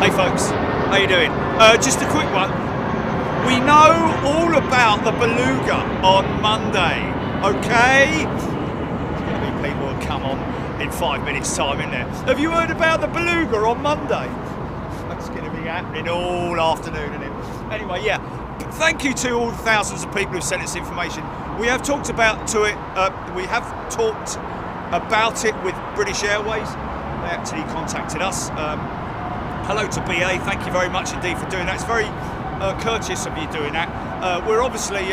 Hey folks, how you doing? Just a quick one. We know all about the beluga on Monday, okay? There's going to be people who come on in 5 minutes time, isn't there? Have you heard about the beluga on Monday? That's going to be happening all afternoon, isn't it? Anyway, yeah, thank you to all the thousands of people who sent us information. We have talked about it with British Airways. They actually contacted us. Hello to BA, thank you very much indeed for doing that. It's very courteous of you doing that. We're obviously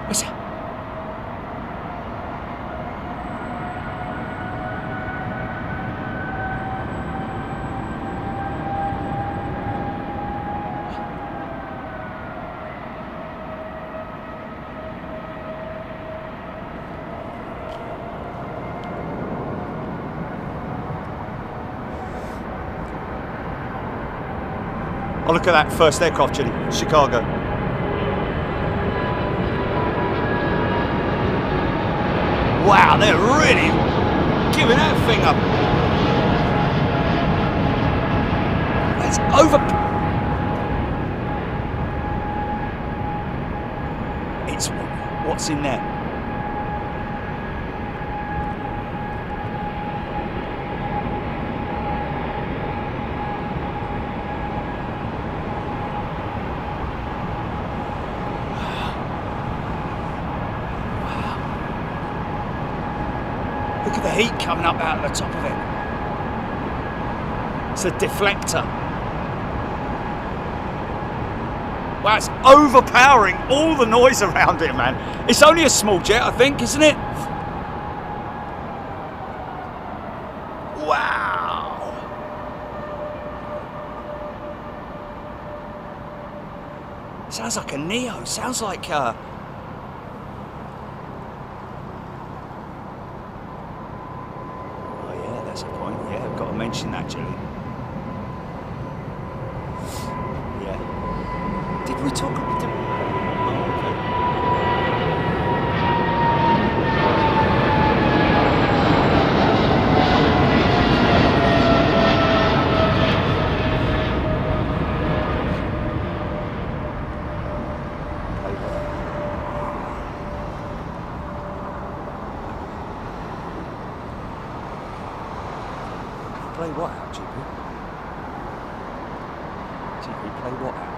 what's that? Oh, look at that first aircraft, Chile, Chicago. Wow, they're really giving that thing up. That's over. It's what's in there. Look at the heat coming up out of the top of it. It's a deflector. Wow, it's overpowering all the noise around it, man. It's only a small jet, I think, isn't it? Wow. Sounds like a Neo. Sounds like mention that, Julie. Yeah. Did we talk about it? Oh, okay. Play what out, GP? GP, play what out?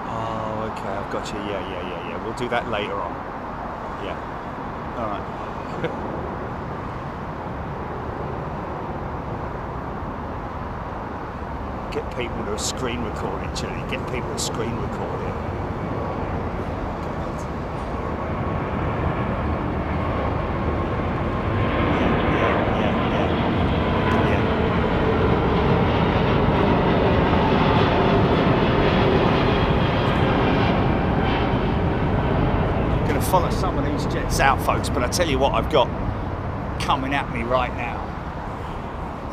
Oh, okay, I've got you. Yeah. We'll do that later on. Yeah. All right. Get people to screen record it, Chile. Get people to screen record it. Follow some of these jets out, folks, but I tell you what I've got coming at me right now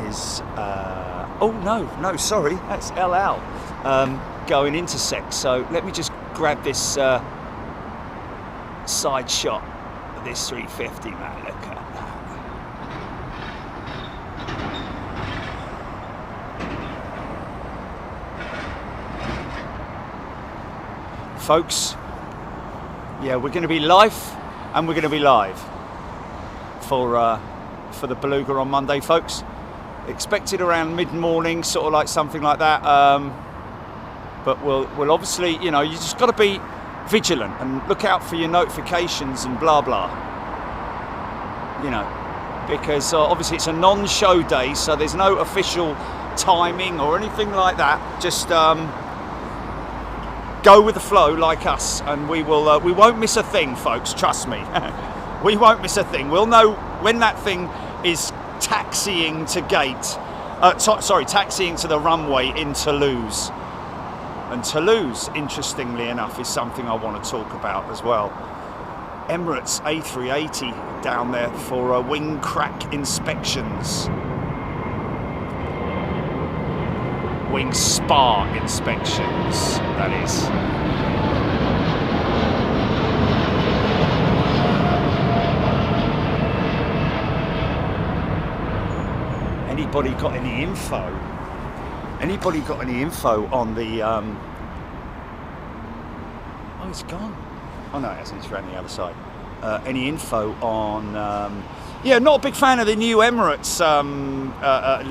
is oh no, sorry, that's El Al going into sec. So let me just grab this side shot of this 350, man. Look at that, folks. Yeah, we're going to be live, and we're going to be live for the Beluga on Monday, folks. Expected around mid-morning, sort of like something like that. But we'll obviously, you know, you just got to be vigilant and look out for your notifications and blah blah. You know, because obviously it's a non-show day, so there's no official timing or anything like that. Just go with the flow like us, and we won't miss a thing, folks, trust me. We won't miss a thing. We'll know when that thing is taxiing to taxiing to the runway in Toulouse. And Toulouse, interestingly enough, is something I want to talk about as well. Emirates A380 down there for wing crack inspections. wing spa inspections, that is. Anybody got any info? Anybody got any info on the... Oh, it's gone. Oh no, it hasn't. It's around the other side. Any info on... yeah, not a big fan of the new Emirates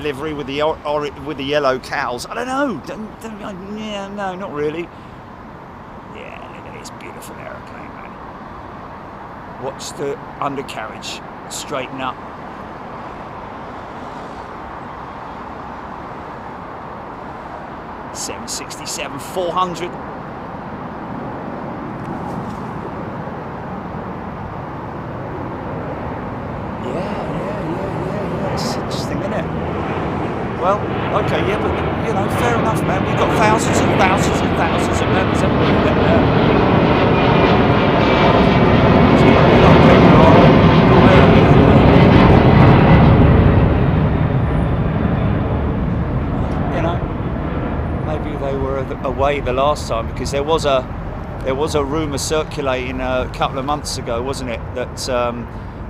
livery with the yellow cows. I don't know. Yeah, no, not really. Yeah, look at this beautiful aeroplane, man. Watch the undercarriage straighten up. (767-400). Yeah. It's interesting, isn't it? Well, okay, yeah, but you know, fair enough, man. We've got thousands and thousands and thousands of members, haven't we? You know, maybe they were away the last time, because there was a rumour circulating a couple of months ago, wasn't it, that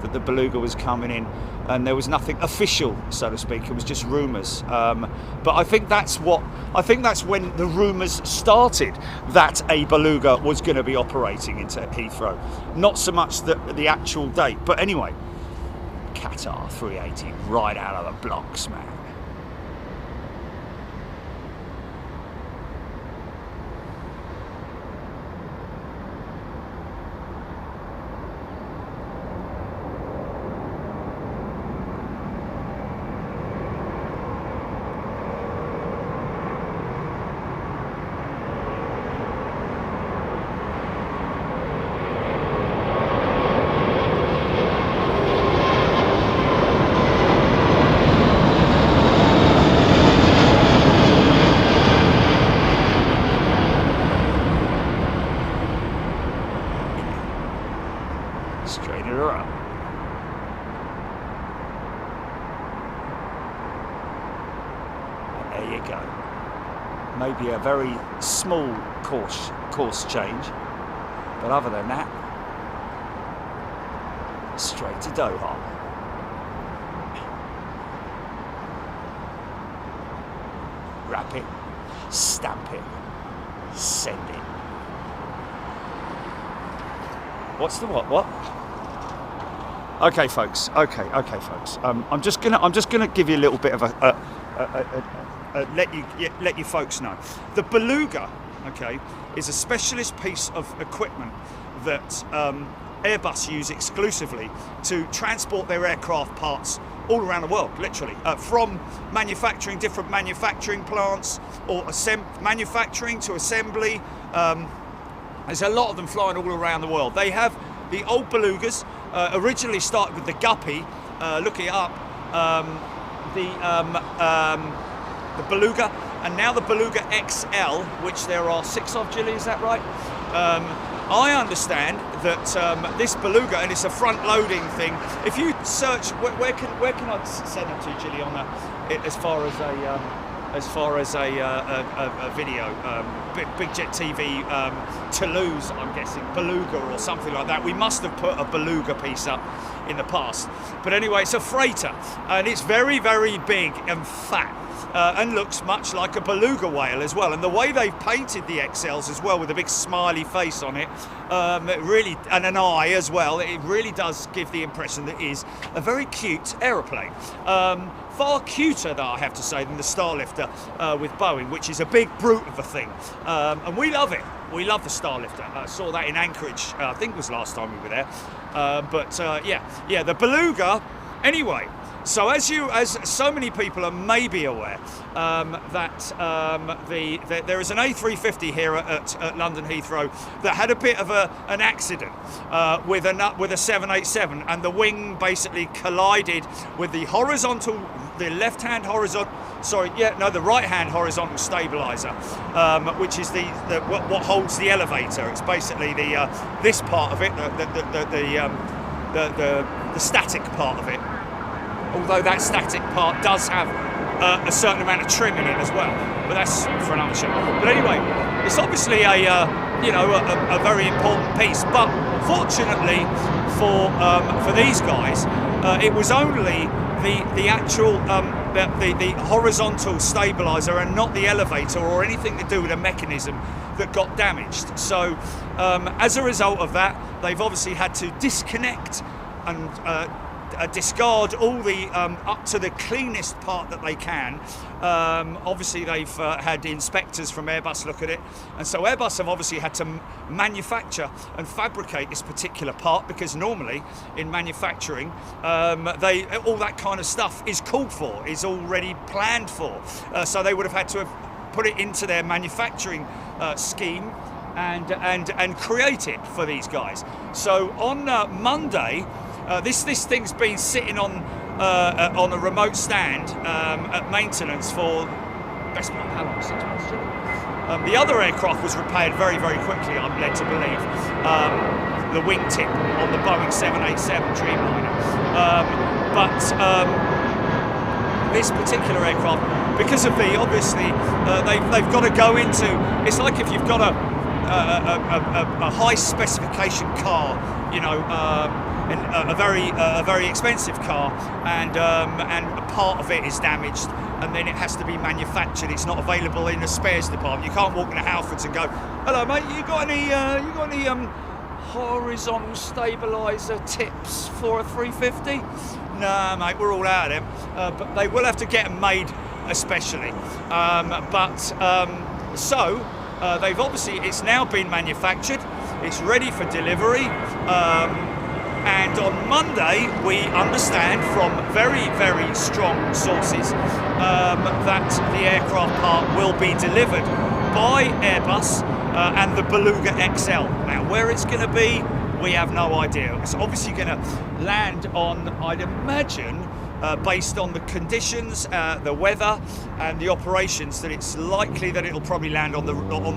that the Beluga was coming in, and there was nothing official, so to speak. It was just rumours. But I think that's when the rumours started that a Beluga was going to be operating into Heathrow. Not so much the actual date, but anyway, Qatar A380 right out of the blocks, man. Straighten her up. And there you go. Maybe a very small course change, but other than that, straight to Doha. Wrap it, stamp it, send it. What's the what? Okay, folks. Okay, folks. I'm just gonna give you a little bit of let you folks know. The Beluga, okay, is a specialist piece of equipment that Airbus use exclusively to transport their aircraft parts all around the world, literally, from different manufacturing plants, or manufacturing to assembly. There's a lot of them flying all around the world. They have the old Belugas, originally started with the Guppy, look it up, the Beluga, and now the Beluga XL, which there are 6 of, Gilly, is that right? I understand that this Beluga, and it's a front-loading thing. If you search, where can I send them to, Gilly, on as far as a video, Big Jet TV, Toulouse, I'm guessing, Beluga or something like that. We must have put a Beluga piece up in the past. But anyway, it's a freighter, and it's very, very big and fat. And looks much like a beluga whale as well. And the way they've painted the XLs as well, with a big smiley face on it, really, and an eye as well, it really does give the impression that it is a very cute aeroplane. Far cuter, though, I have to say, than the Starlifter with Boeing, which is a big brute of a thing. And we love it. We love the Starlifter. I saw that in Anchorage, I think it was last time we were there. Yeah, the Beluga, anyway. So as so many people are maybe aware, that there is an A350 here at London Heathrow that had a bit of an accident with a 787, and the wing basically collided with the right-hand horizontal stabilizer, which is what holds the elevator. It's basically this part of it, the static part of it. Although that static part does have a certain amount of trim in it as well. But that's for another show. But anyway, it's obviously a very important piece. But fortunately for these guys, it was only the actual the horizontal stabilizer and not the elevator or anything to do with the mechanism that got damaged. So as a result of that, they've obviously had to disconnect and discard all the up to the cleanest part that they can. Obviously they've had inspectors from Airbus look at it, and so Airbus have obviously had to manufacture and fabricate this particular part, because normally in manufacturing all that kind of stuff is called for, is already planned for, so they would have had to have put it into their manufacturing scheme and create it for these guys. So on Monday, this thing's been sitting on a remote stand at maintenance for best part of how long? 6 months. The other aircraft was repaired very, very quickly, I'm led to believe. The wingtip on the Boeing 787 Dreamliner. But this particular aircraft, because of the obviously they've got to go into. It's like if you've got a high specification car, you know. A very expensive car, and a part of it is damaged, and then it has to be manufactured. It's not available in the spares department. You can't walk into Halfords and go, "Hello, mate. You got any horizontal stabilizer tips for a 350?" No, mate. We're all out of them. But they will have to get them made, especially. So they've obviously, it's now been manufactured. It's ready for delivery. And on Monday, we understand from very, very strong sources that the aircraft part will be delivered by Airbus and the Beluga XL. Now, where it's going to be, we have no idea. It's obviously going to land on, I'd imagine, based on the conditions, the weather, and the operations, that it's likely that it'll probably land on the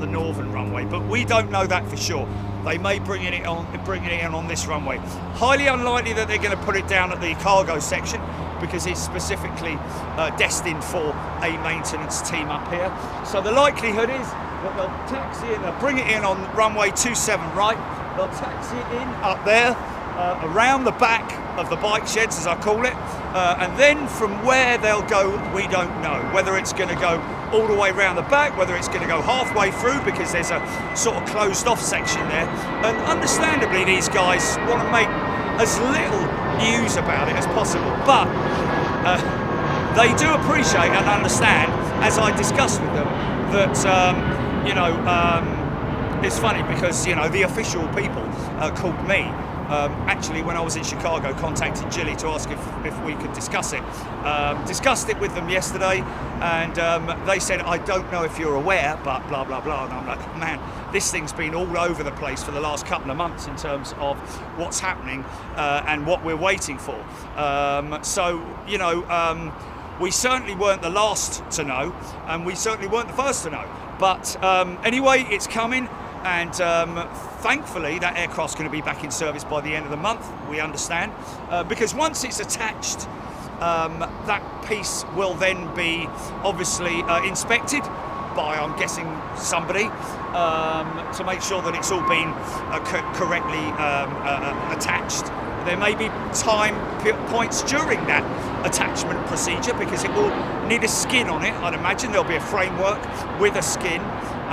northern runway. But we don't know that for sure. They may bring it in on this runway. Highly unlikely that they're going to put it down at the cargo section, because it's specifically destined for a maintenance team up here. So the likelihood is that they'll taxi it, they'll bring it in on runway 27 right, they'll taxi it in up there, around the back of the bike sheds, as I call it, and then from where they'll go, we don't know. Whether it's going to go all the way around the back, whether it's going to go halfway through, because there's a sort of closed off section there. And understandably, these guys want to make as little news about it as possible, but they do appreciate and understand, as I discussed with them, that it's funny because the official people called me. Actually, when I was in Chicago, contacted Jilly to ask if we could discuss it. Discussed it with them yesterday, and they said, "I don't know if you're aware, but blah blah blah." And I'm like, man, this thing's been all over the place for the last couple of months in terms of what's happening and what we're waiting for. We certainly weren't the last to know, and we certainly weren't the first to know. But anyway, it's coming. And thankfully that aircraft's going to be back in service by the end of the month, we understand, because once it's attached, that piece will then be obviously inspected by, I'm guessing, somebody to make sure that it's all been correctly attached. There may be time points during that attachment procedure, because it will need a skin on it. I'd imagine there'll be a framework with a skin.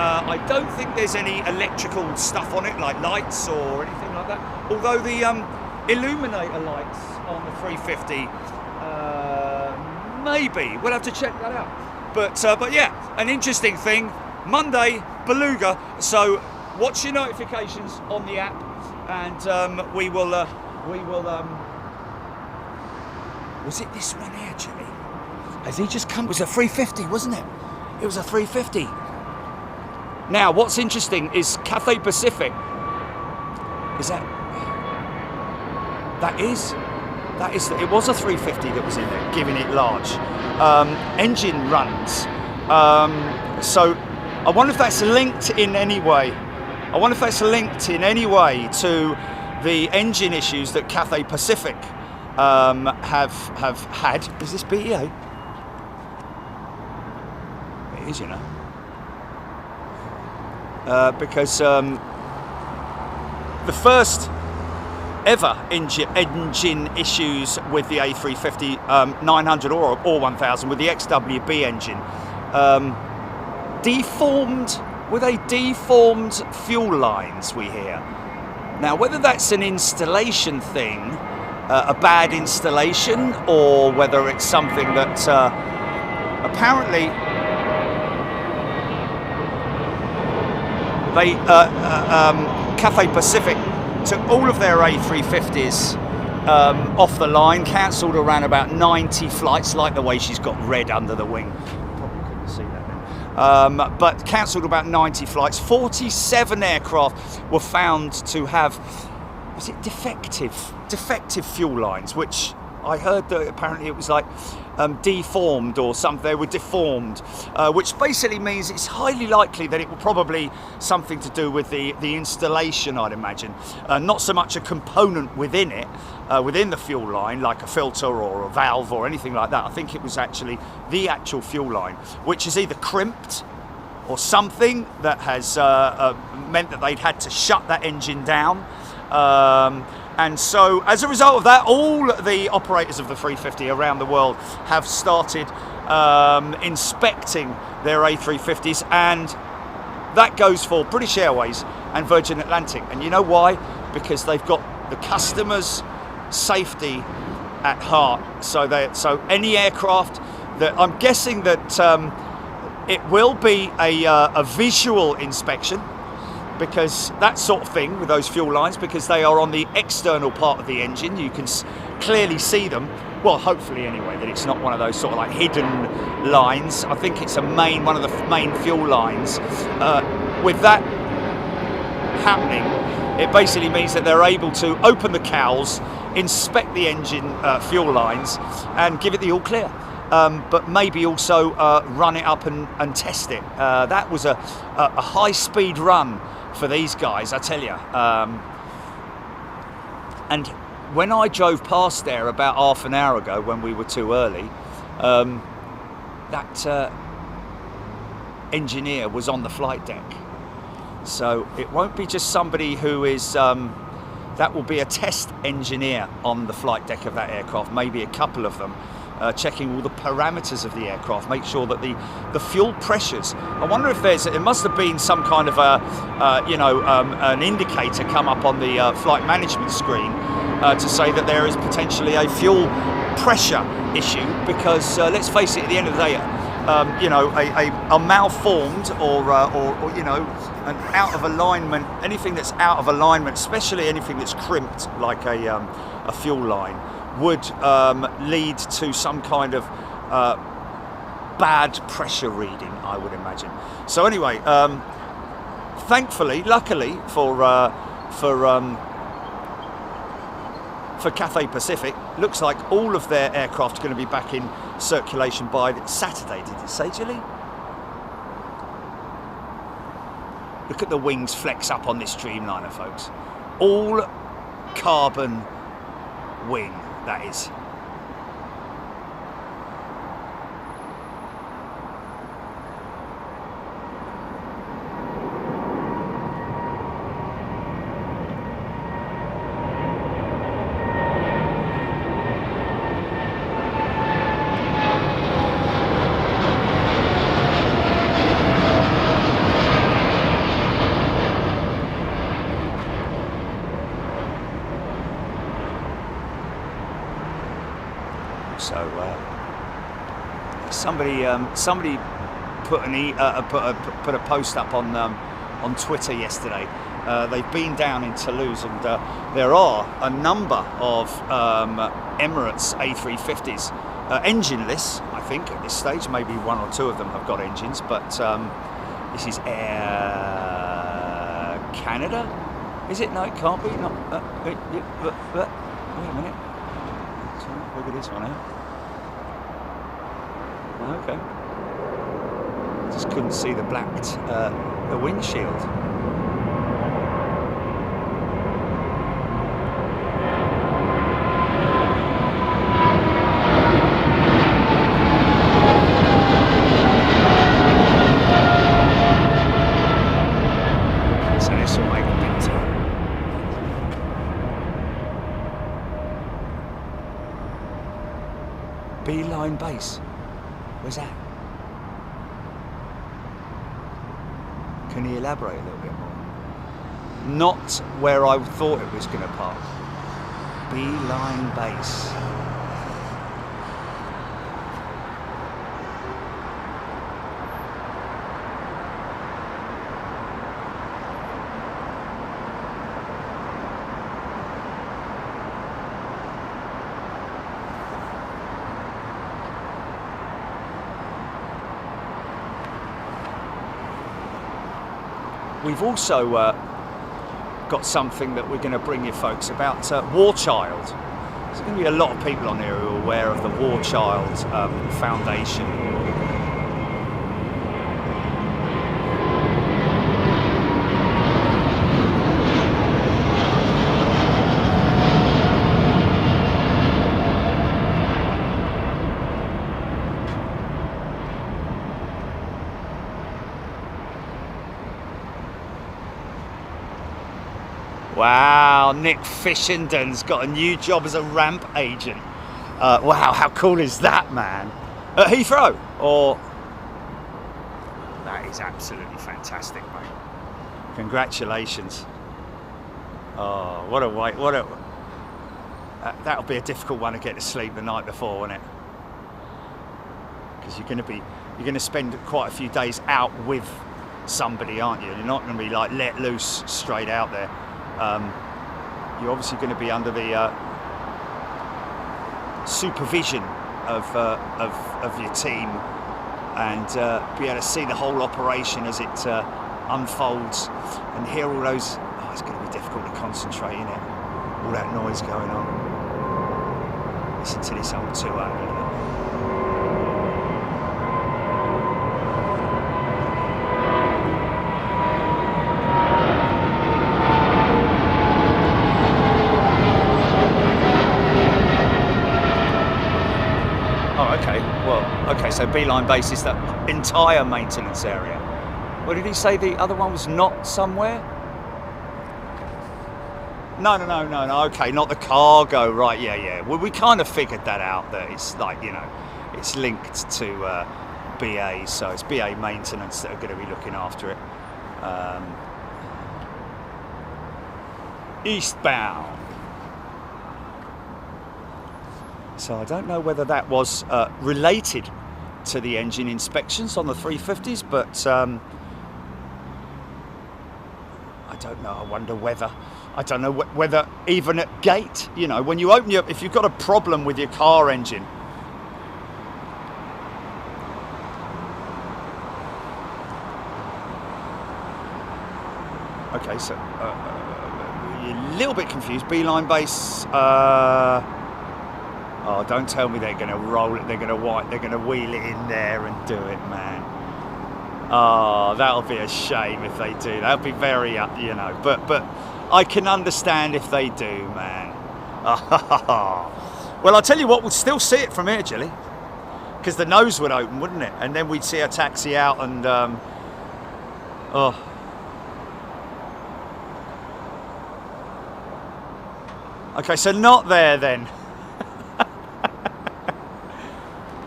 I don't think there's any electrical stuff on it, like lights or anything like that. Although the illuminator lights on the 350, maybe. We'll have to check that out. But yeah, an interesting thing. Monday, Beluga. So watch your notifications on the app, and we will. Was it this one here, Jimmy? Has he just come? It was a 350, wasn't it? It was a 350. Now, what's interesting is Cathay Pacific. It was a 350 that was in there, giving it large. Engine runs. So I wonder if that's linked in any way. To the engine issues that Cathay Pacific have had. Is this BEA? is, you know. Because the first ever engine issues with the A350-900 or 1000 with the XWB engine deformed fuel lines, we hear. Now, whether that's an installation thing, a bad installation, or whether it's something that apparently they Cathay Pacific took all of their A350s off the line, cancelled around about 90 flights, like the way she's got red under the wing. Probably couldn't see that then. But cancelled about 90 flights. 47 aircraft were found to have, was it defective fuel lines, which I heard that apparently it was like deformed or something. They were deformed, which basically means it's highly likely that it will probably something to do with the installation, I'd imagine. Not so much a component within it, within the fuel line, like a filter or a valve or anything like that. I think it was actually the actual fuel line, which is either crimped or something that has meant that they'd had to shut that engine down. And so, as a result of that, all the operators of the 350 around the world have started inspecting their A350s, and that goes for British Airways and Virgin Atlantic. And you know why? Because they've got the customers' safety at heart. So any aircraft that, I'm guessing that it will be a visual inspection, because that sort of thing with those fuel lines, because they are on the external part of the engine, you can clearly see them. Well, hopefully anyway, that it's not one of those sort of like hidden lines. I think it's one of the main fuel lines. With that happening, it basically means that they're able to open the cowls, inspect the engine fuel lines, and give it the all clear. But maybe also run it up and test it. That was a high-speed run for these guys, I tell you. And when I drove past there about half an hour ago, when we were too early, that engineer was on the flight deck. So it won't be just somebody who is, that will be a test engineer on the flight deck of that aircraft, maybe a couple of them. Checking all the parameters of the aircraft, make sure that the fuel pressures. I wonder if it must have been some kind of an indicator come up on the flight management screen to say that there is potentially a fuel pressure issue, because let's face it, at the end of the day, a malformed or an out of alignment, anything that's out of alignment, especially anything that's crimped like a fuel line, would lead to some kind of bad pressure reading, I would imagine. So anyway, thankfully, luckily for Cathay Pacific, looks like all of their aircraft are going to be back in circulation by Saturday. Did it say, Julie? Look at the wings flex up on this Dreamliner, folks. All carbon wing, that is. Somebody put a post up on Twitter yesterday. They've been down in Toulouse, and there are a number of Emirates A350s engineless. I think at this stage, maybe one or two of them have got engines, but this is Air Canada. Is it? No, it can't be. Not. Wait a minute. Look at this one here. Okay. Just couldn't see the blacked the windshield. Beeline base. Where's that? Can you elaborate a little bit more? Not where I thought it was going to park. Beeline base. We've also got something that we're going to bring you folks about War Child. There's going to be a lot of people on here who are aware of the War Child Foundation. Wow, Nick Fishinden's got a new job as a ramp agent. Wow, how cool is that, man? At Heathrow? Or... That is absolutely fantastic, mate. Congratulations. Oh, what a wait, what a... that'll be a difficult one to get to sleep the night before, won't it? Because you're going to spend quite a few days out with somebody, aren't you? You're not going to be like let loose straight out there. You're obviously going to be under the supervision of your team and be able to see the whole operation as it unfolds and hear all those. Oh, it's going to be difficult to concentrate in it. All that noise going on. Listen to this old 200. Okay, so Beeline base is that entire maintenance area. What did he say the other one was not somewhere? No, okay, not the cargo, right, yeah. Well, we kind of figured that out, that it's like, you know, it's linked to BA, so it's BA maintenance that are going to be looking after it. Eastbound. So I don't know whether that was related to the engine inspections on the 350s, but I don't know. I wonder whether, I don't know whether even at gate, you know, when you open your, if you've got a problem with your car engine, okay, so you're a little bit confused. Beeline base. Oh, don't tell me they're going to roll it, they're going to wheel it in there and do it, man. Oh, that'll be a shame if they do. That'll be very, you know, but I can understand if they do, man. Well, I'll tell you what, we'll still see it from here, Jilly, because the nose would open, wouldn't it? And then we'd see a taxi out and, oh. Okay, so not there then.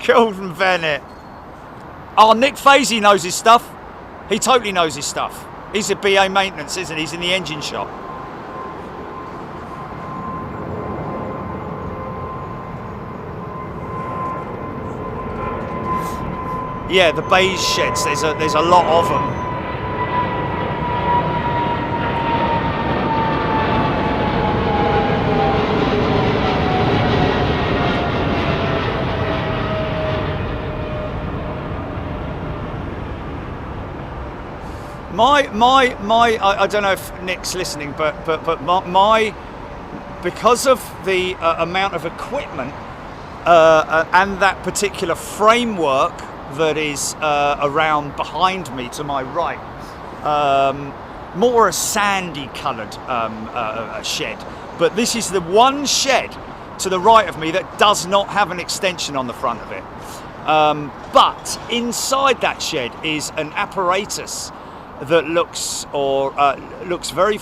Golden Bennett. Oh, Nick Fazy knows his stuff. He totally knows his stuff. He's a BA maintenance, isn't he? He's in the engine shop. Yeah, the beige sheds. There's a lot of them. I don't know if Nick's listening, but because of the amount of equipment and that particular framework that is around behind me to my right, more a sandy coloured shed, but this is the one shed to the right of me that does not have an extension on the front of it, but inside that shed is an apparatus that looks very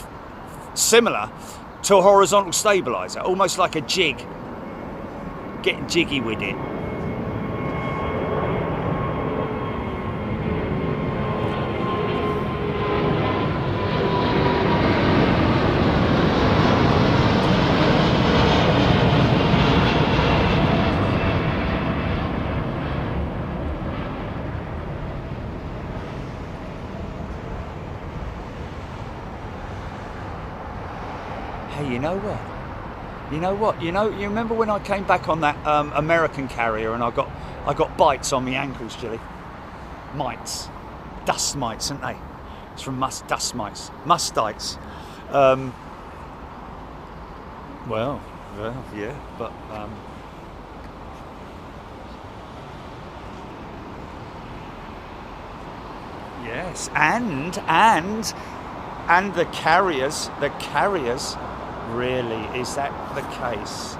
similar to a horizontal stabilizer, almost like a jig. Getting jiggy with it. Hey, you know what? You remember when I came back on that American carrier and I got bites on my ankles, Jilly? Mites. Dust mites, aren't they? It's from dust mites. Mustites. Well, yeah, but yes, and the carriers, really, is that the case?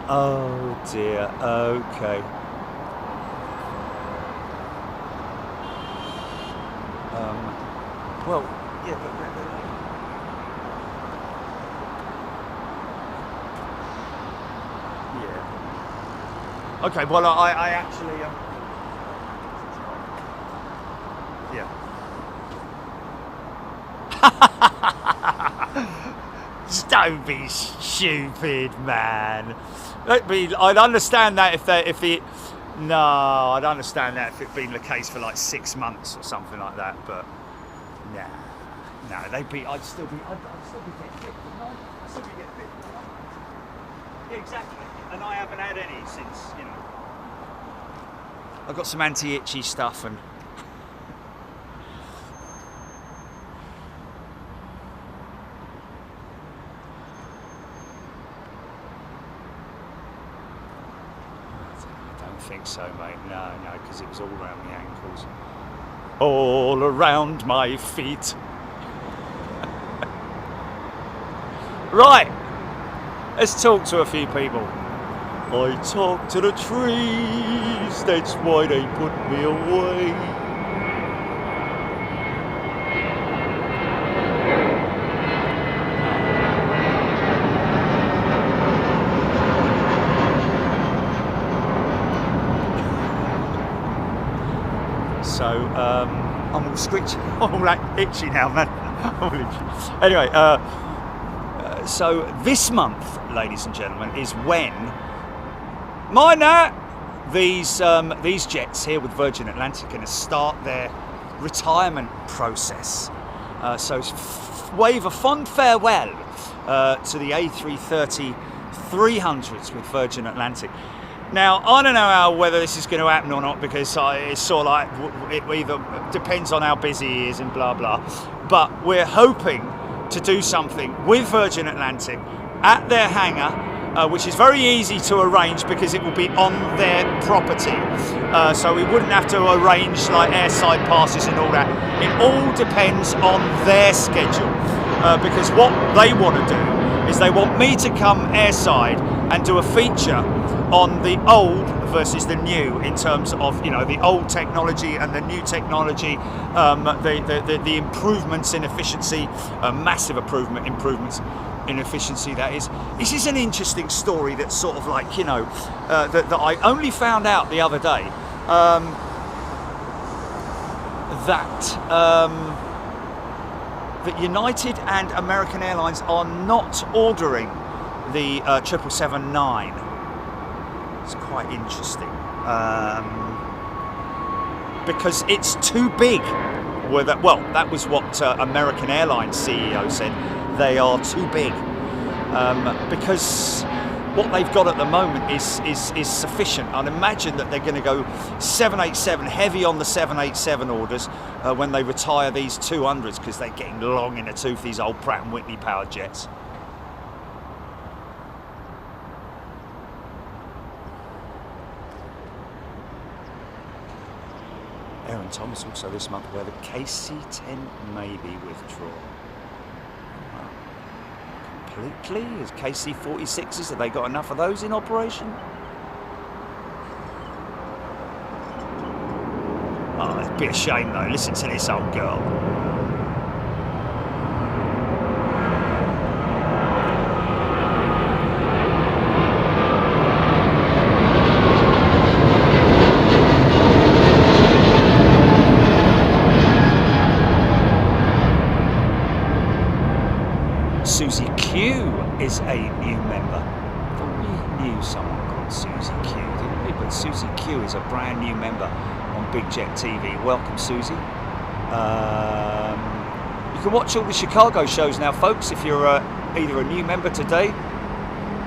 Oh dear, okay. Well, yeah, but yeah. Okay, well, I actually, yeah. Just don't be stupid, man. I'd understand that I'd understand that if it'd been the case for like 6 months or something like that, but no, I'd still be getting bit, wouldn't I? I'd still be getting bit. Yeah, exactly. And I haven't had any since, I've got some anti-itchy stuff and I don't think so, mate. No, because it was all around the ankles. All around my feet. Right, let's talk to a few people. I talk to the trees, that's why they put me away. So, I'm all screechy, I'm all like itchy now, man. Anyway, so this month, ladies and gentlemen, is when these jets here with Virgin Atlantic are going to start their retirement process. So wave a fond farewell to the A330-300s with Virgin Atlantic. Now, I don't know whether this is going to happen or not, because it's sort of like it either depends on how busy he is and blah blah. But we're hoping to do something with Virgin Atlantic at their hangar, which is very easy to arrange because it will be on their property. So we wouldn't have to arrange like airside passes and all that. It all depends on their schedule, because what they want to do is they want me to come airside and do a feature on the old versus the new, in terms of the old technology and the new technology, the improvements in efficiency, massive improvements in efficiency. That is, this is an interesting story that's sort of like that I only found out the other day, that United and American Airlines are not ordering the 777-9. It's quite interesting, because it's too big. That was what American Airlines CEO said. They are too big, because what they've got at the moment is sufficient. I'd imagine that they're going to go 787, heavy on the 787 orders when they retire these 200s, because they're getting long in the tooth, these old Pratt & Whitney powered jets. Aaron Thomas also this month, where the KC-10 may be withdrawn. Completely? As KC-46s, have they got enough of those in operation? Oh, it'd be a shame though. Listen to this old girl. Susie Q is a new member. I thought we knew someone called Susie Q, didn't we? But Susie Q is a brand new member on Big Jet TV. Welcome, Susie. You can watch all the Chicago shows now, folks. If you're either a new member today.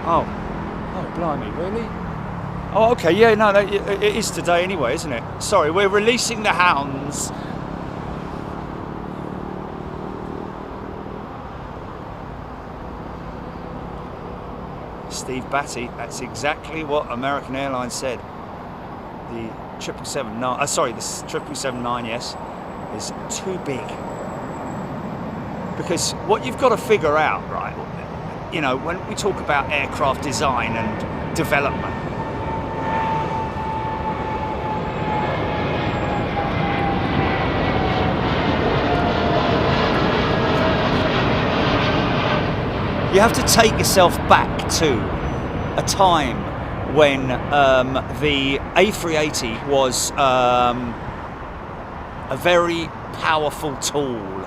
Oh, blimey, really? Oh, okay, yeah, no, it is today anyway, isn't it? Sorry, we're releasing the hounds. Steve Batty, that's exactly what American Airlines said. The 777-9, sorry, the 777-9, yes, is too big. Because what you've got to figure out, right, you know, when we talk about aircraft design and development, you have to take yourself back to a time when the A380 was a very powerful tool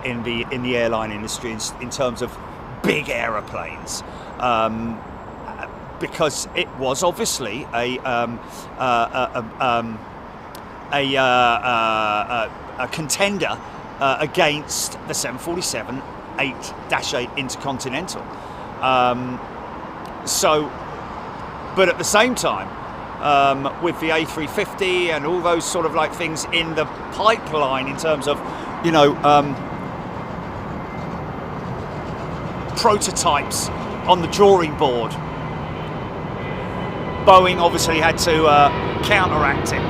in the airline industry in terms of big aeroplanes, because it was obviously a contender against the 747-8 Intercontinental. But at the same time, with the A350 and all those sort of like things in the pipeline in terms of, you know, prototypes on the drawing board, Boeing obviously had to counteract it.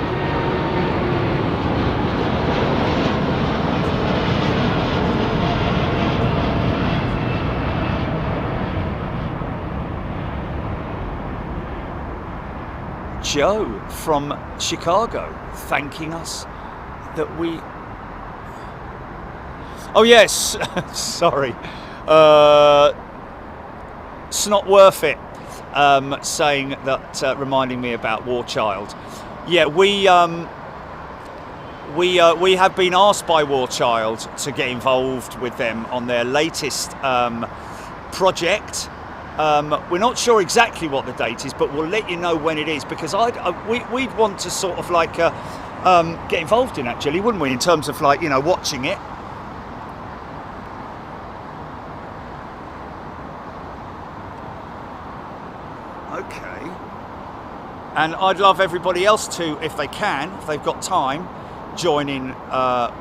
Joe from Chicago thanking us that we... Oh yes, sorry. It's not worth it. Saying that, reminding me about War Child. Yeah, we have been asked by War Child to get involved with them on their latest project. We're not sure exactly what the date is, but we'll let you know when it is, because we'd want to sort of like get involved in, actually, wouldn't we, in terms of like, you know, watching it. Okay. And I'd love everybody else to, if they can, if they've got time, join in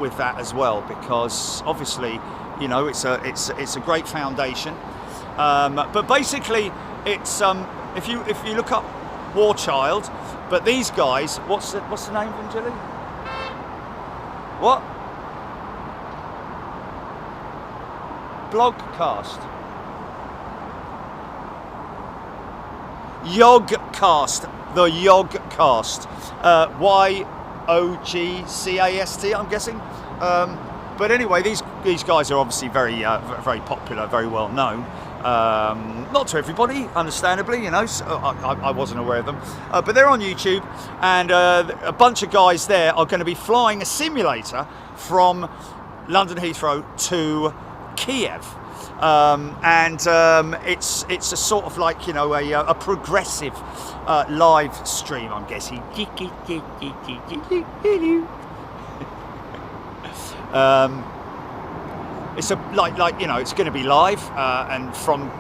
with that as well, because obviously, you know, it's a great foundation. But basically, it's if you look up War Child, but these guys, what's the name of them, Jilly? What? Blogcast. Yogcast. The Yogcast. YOGCAST, I'm guessing. But anyway, these guys are obviously very popular, very well known. Not to everybody, understandably, you know, so I wasn't aware of them. But they're on YouTube, and a bunch of guys there are going to be flying a simulator from London Heathrow to Kiev. It's a sort of like, you know, a progressive live stream, I'm guessing. It's a like you know, it's going to be live, and from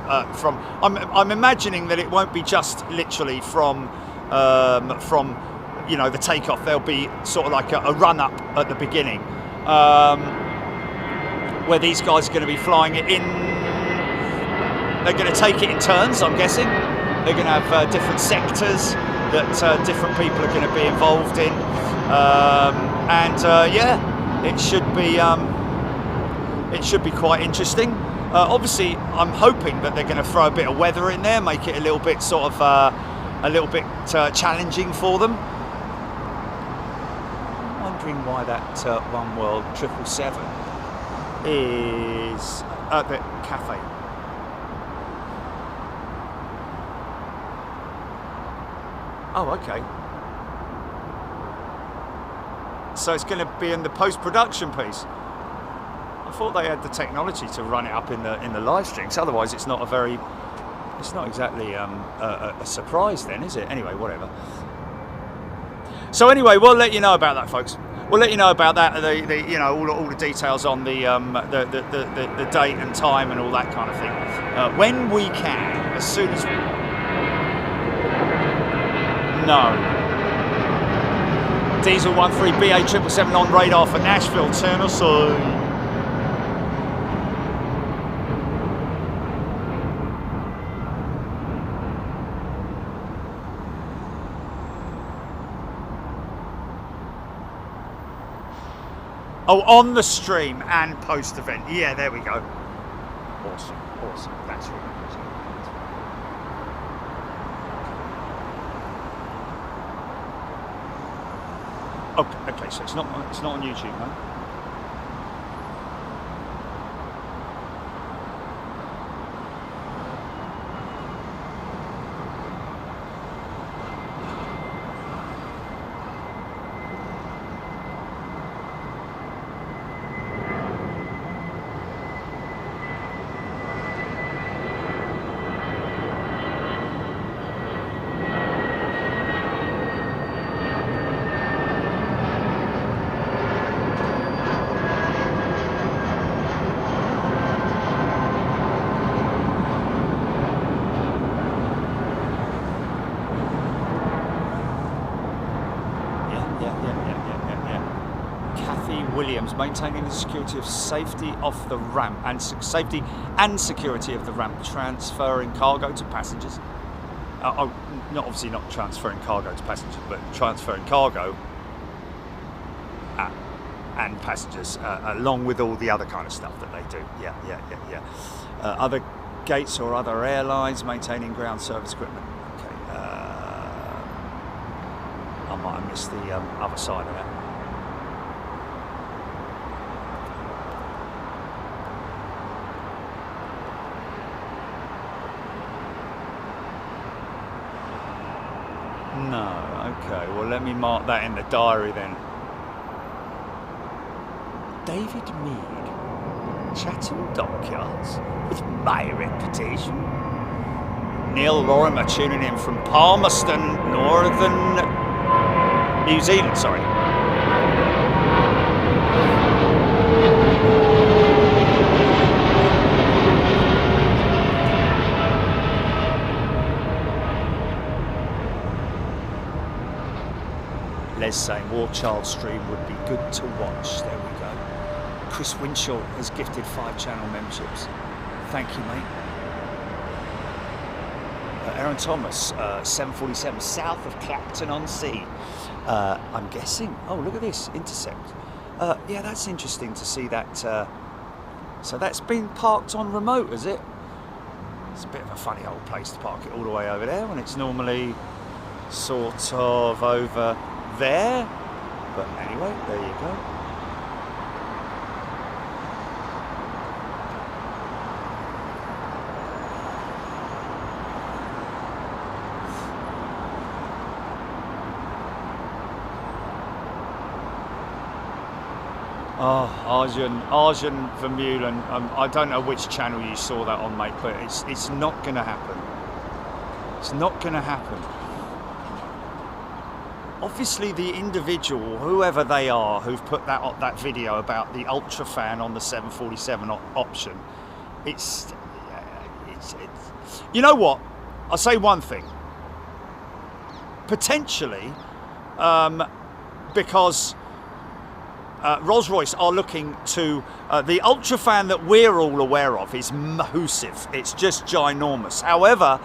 I'm imagining that it won't be just literally from you know, the takeoff. There'll be sort of like a run up at the beginning, where these guys are going to be flying it in. They're going to take it in turns, I'm guessing. They're going to have different sectors that different people are going to be involved in, yeah, it should be quite interesting. Obviously, I'm hoping that they're going to throw a bit of weather in there, make it a little bit sort of challenging for them. I'm wondering why that One World 777 is at the Cathay. Oh, okay. So it's going to be in the post-production piece. I thought they had the technology to run it up in the live streams. Otherwise, it's not exactly a surprise then, is it? Anyway, whatever. So anyway, we'll let you know about that, folks. we'll let you know about that. You know, all the details on the date and time and all that kind of thing when we can, as soon as. No. Diesel 13 BA777 on radar for Nashville, Tennessee. Oh, on the stream and post event. Yeah, there we go. Awesome, awesome. That's really good. Okay, so it's not on YouTube, no? Maintaining the security of safety of the ramp and safety and security of the ramp, transferring cargo to passengers. Obviously not transferring cargo to passengers, but transferring cargo and passengers along with all the other kind of stuff that they do. Yeah. Other gates or other airlines maintaining ground service equipment. Okay. I might have missed the other side of that. No, okay, well let me mark that in the diary then. David Mead, Chatham Dockyards, with my reputation. Neil Lorimer tuning in from Palmerston, Northern New Zealand, sorry. Les saying War Child stream would be good to watch. There we go. Chris Winchell has gifted 5 channel memberships. Thank you, mate. Aaron Thomas, 747, south of Clapton-on-Sea. I'm guessing. Oh, look at this, Intercept. Yeah, that's interesting to see that. So that's been parked on remote, is it? It's a bit of a funny old place to park it all the way over there when it's normally sort of over there, but anyway, there you go. Oh, Arjun Vermeulen. I don't know which channel you saw that on, mate, but it's not going to happen. It's not going to happen. Obviously, the individual, whoever they are, who've put that video about the UltraFan on the 747 option, it's you know what? I'll say one thing. Potentially, because Rolls-Royce are looking to the UltraFan that we're all aware of is massive. It's just ginormous. However,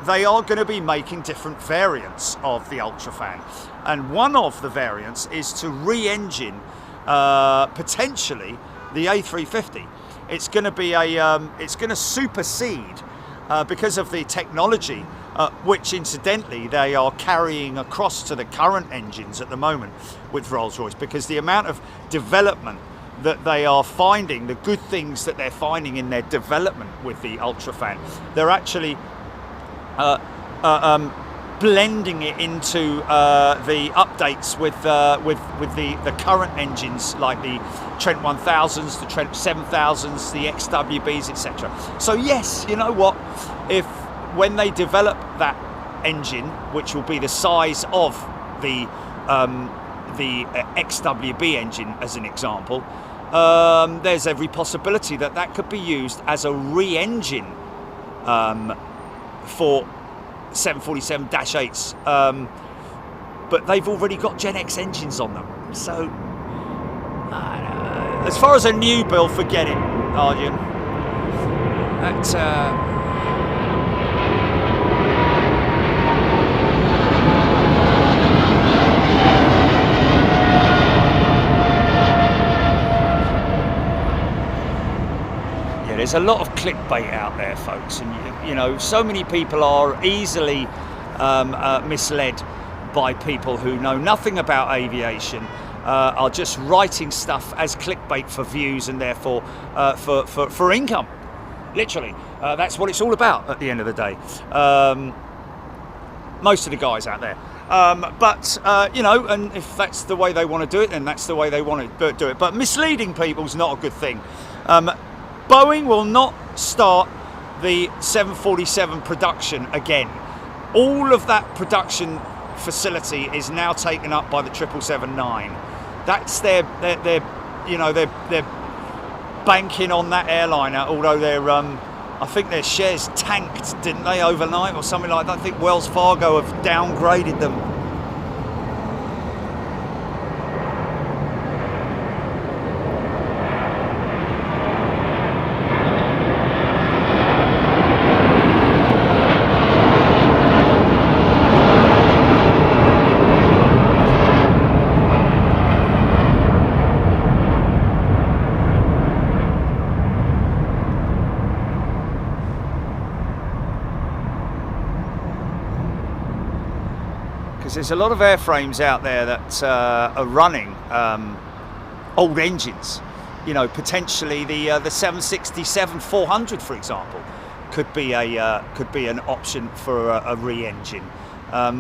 they are going to be making different variants of the UltraFan, and one of the variants is to re-engine potentially the A350. It's going to be it's going to supersede because of the technology, which incidentally they are carrying across to the current engines at the moment with Rolls-Royce, because the amount of development that they are finding, the good things that they're finding in their development with the UltraFan, they're actually blending it into the updates with the current engines, like the Trent 1000s, the Trent 7000s, the XWBs, etc. So yes, you know what? If when they develop that engine, which will be the size of the the XWB engine as an example, there's every possibility that that could be used as a re-engine for 747-8s, but they've already got Gen X engines on them. So, as far as a new build, forget it, Arjun. There's a lot of clickbait out there, folks, and you know, so many people are easily misled by people who know nothing about aviation, are just writing stuff as clickbait for views and therefore for income. Literally, that's what it's all about at the end of the day. Most of the guys out there. But you know, and if that's the way they want to do it, then that's the way they want to do it. But misleading people is not a good thing. Boeing will not start the 747 production again. All of that production facility is now taken up by the 777-9. That's their you know, they're banking on that airliner, although they're I think their shares tanked, didn't they, overnight or something like that. I think Wells Fargo have downgraded them. There's a lot of airframes out there that are running old engines. You know, potentially the 767-400, for example, could be an option for a re-engine.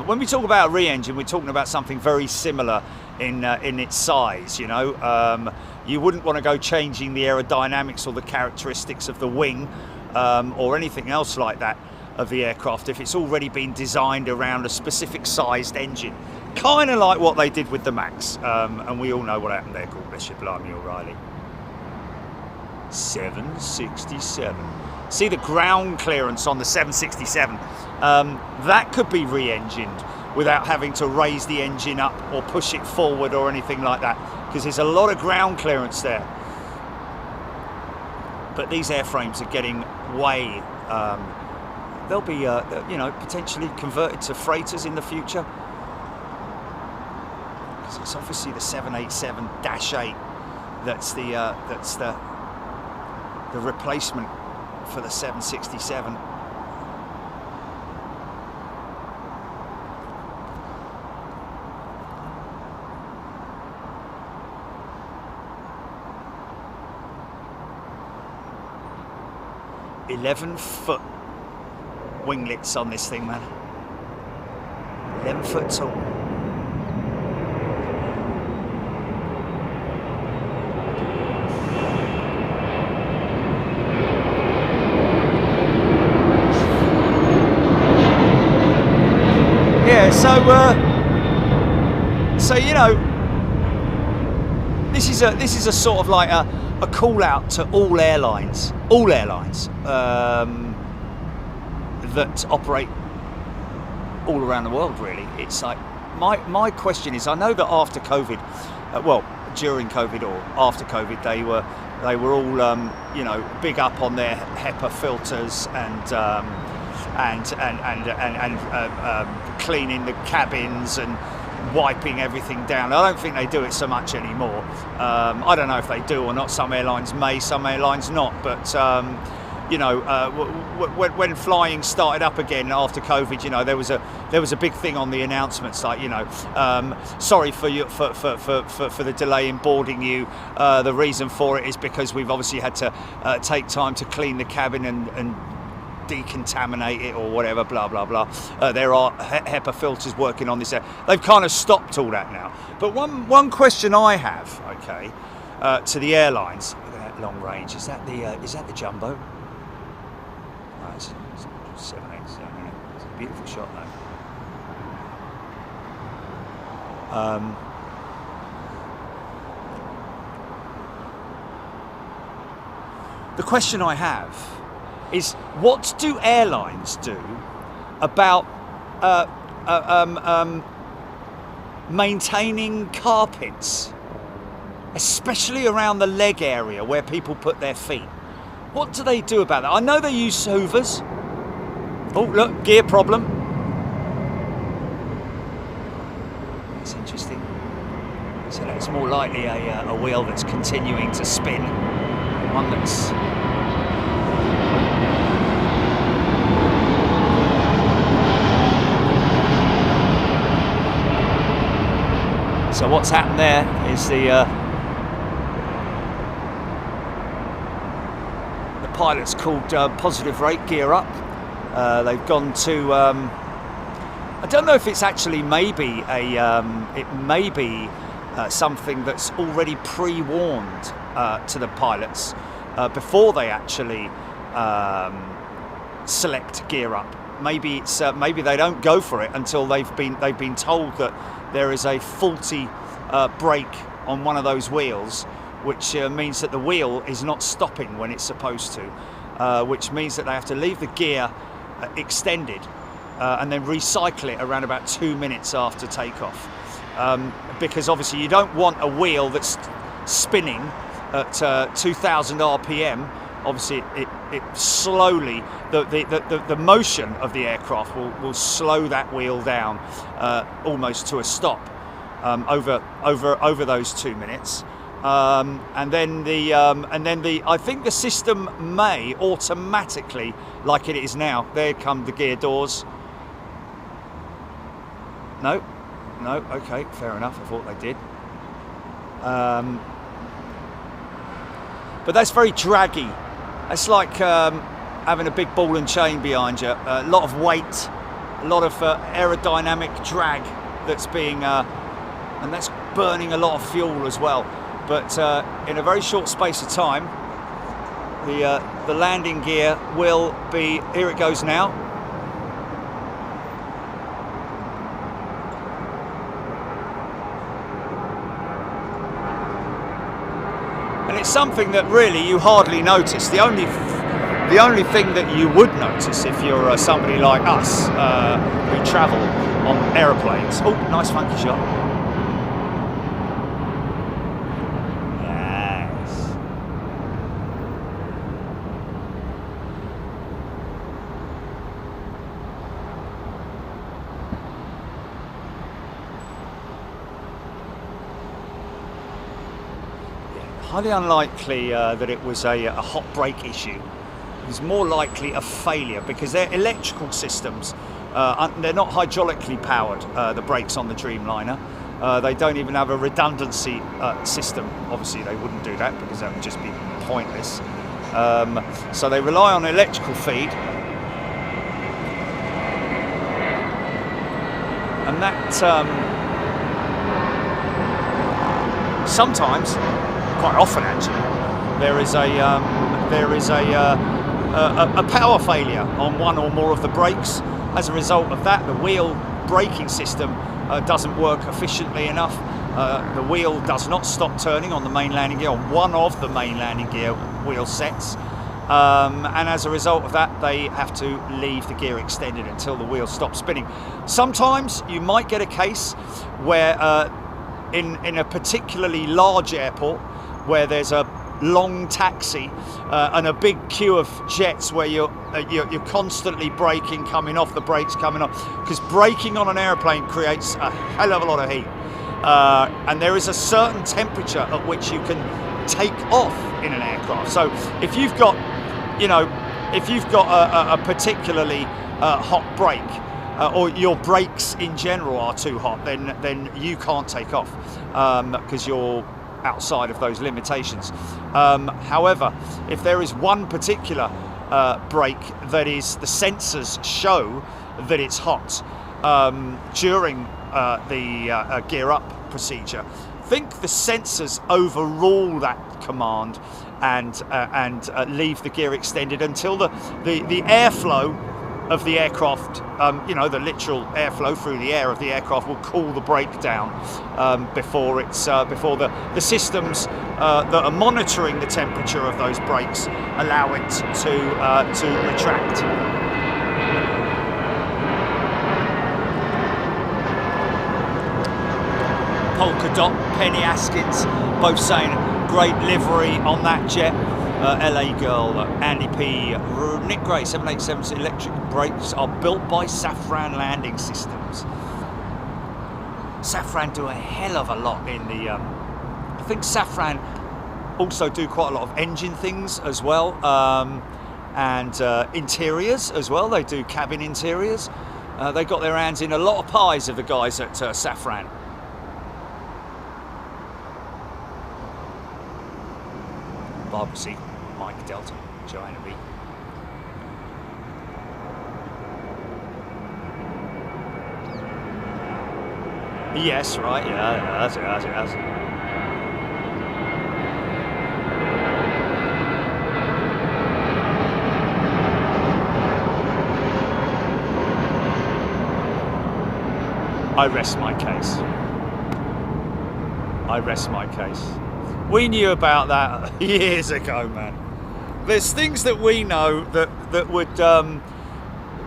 When we talk about a re-engine, we're talking about something very similar in its size. You know, you wouldn't want to go changing the aerodynamics or the characteristics of the wing or anything else like that of the aircraft if it's already been designed around a specific sized engine, kind of like what they did with the Max, and we all know what happened there. God bless you, blimey, O'Reilly. 767. See the ground clearance on the 767. That could be re-engined without having to raise the engine up or push it forward or anything like that, because there's a lot of ground clearance there. But these airframes are getting way they'll be, you know, potentially converted to freighters in the future. Because it's obviously the 787-8 that's the replacement for the 767. "11-foot winglets on this thing, man. 11 foot tall." Yeah, so you know, this is a sort of like a call out to all airlines that operate all around the world, really. It's like, my question is, I know that after COVID, well, during COVID or after COVID, they were all you know, big up on their HEPA filters and cleaning the cabins and wiping everything down. I don't think they do it so much anymore. I don't know if they do or not. Some airlines may, some airlines not, but you know, when flying started up again after COVID, you know, there was a big thing on the announcements, like, you know, sorry for the delay in boarding you. The reason for it is because we've obviously had to take time to clean the cabin and decontaminate it or whatever, blah blah blah. There are HEPA filters working on this. They've kind of stopped all that now. But one question I have, okay, to the airlines, look at that long range. Is that the jumbo? Oh, it's 787. It's a beautiful shot, though. the question I have is, what do airlines do about maintaining carpets, especially around the leg area where people put their feet? What do they do about that? I know they use hoovers. Oh, look, gear problem. That's interesting. So that's more likely a wheel that's continuing to spin. One that's... So what's happened there is the pilot's called positive rate, gear up. They've gone to, I don't know if it's actually maybe something that's already pre-warned to the pilots before they actually select gear up. Maybe it's maybe they don't go for it until they've been told that there is a faulty brake on one of those wheels, which means that the wheel is not stopping when it's supposed to, which means that they have to leave the gear extended and then recycle it around about 2 minutes after takeoff. Because obviously you don't want a wheel that's spinning at 2,000 RPM. Obviously it slowly, the motion of the aircraft will slow that wheel down almost to a stop over those 2 minutes. And then I think the system may automatically, like it is now, there come the gear doors. No, okay, fair enough, I thought they did. But that's very draggy. It's like having a big ball and chain behind you, a lot of weight, a lot of aerodynamic drag that's being, and that's burning a lot of fuel as well. But in a very short space of time, the landing gear will be, here it goes now. And it's something that really you hardly notice. The only thing that you would notice if you're somebody like us who travel on aeroplanes. Oh, nice funky shot. Highly unlikely that it was a hot brake issue. It was more likely a failure because they're electrical systems. They're not hydraulically powered, the brakes on the Dreamliner. They don't even have a redundancy system. Obviously they wouldn't do that because that would just be pointless. So they rely on electrical feed. And that sometimes, quite often actually, there is a power failure on one or more of the brakes. As a result of that, the wheel braking system doesn't work efficiently enough. The wheel does not stop turning on the main landing gear, on one of the main landing gear wheel sets. And as a result of that, they have to leave the gear extended until the wheel stops spinning. Sometimes you might get a case where in a particularly large airport where there's a long taxi and a big queue of jets where you're constantly braking, coming off, the brakes coming off, because braking on an airplane creates a hell of a lot of heat, and there is a certain temperature at which you can take off in an aircraft. So if you've got a particularly hot brake, or your brakes in general are too hot, then you can't take off because you're outside of those limitations. However, if there is one particular brake that is, the sensors show that it's hot during the gear up procedure, I think the sensors overrule that command and leave the gear extended until the airflow of the aircraft, you know, the literal airflow through the air of the aircraft will cool the brake down before the systems that are monitoring the temperature of those brakes allow it to retract. Polka Dot, Penny Askins, both saying great livery on that jet. LA Girl, Andy P, Nick Gray, 787's electric brakes are built by Safran Landing Systems. Safran do a hell of a lot in the, I think Safran also do quite a lot of engine things as well, and interiors as well. They do cabin interiors. They got their hands in a lot of pies of the guys at Safran. Barbara C, Mike Delta, Joanna B. Yes, right, yeah, that's. I rest my case. I rest my case. We knew about that years ago, man. There's things that we know that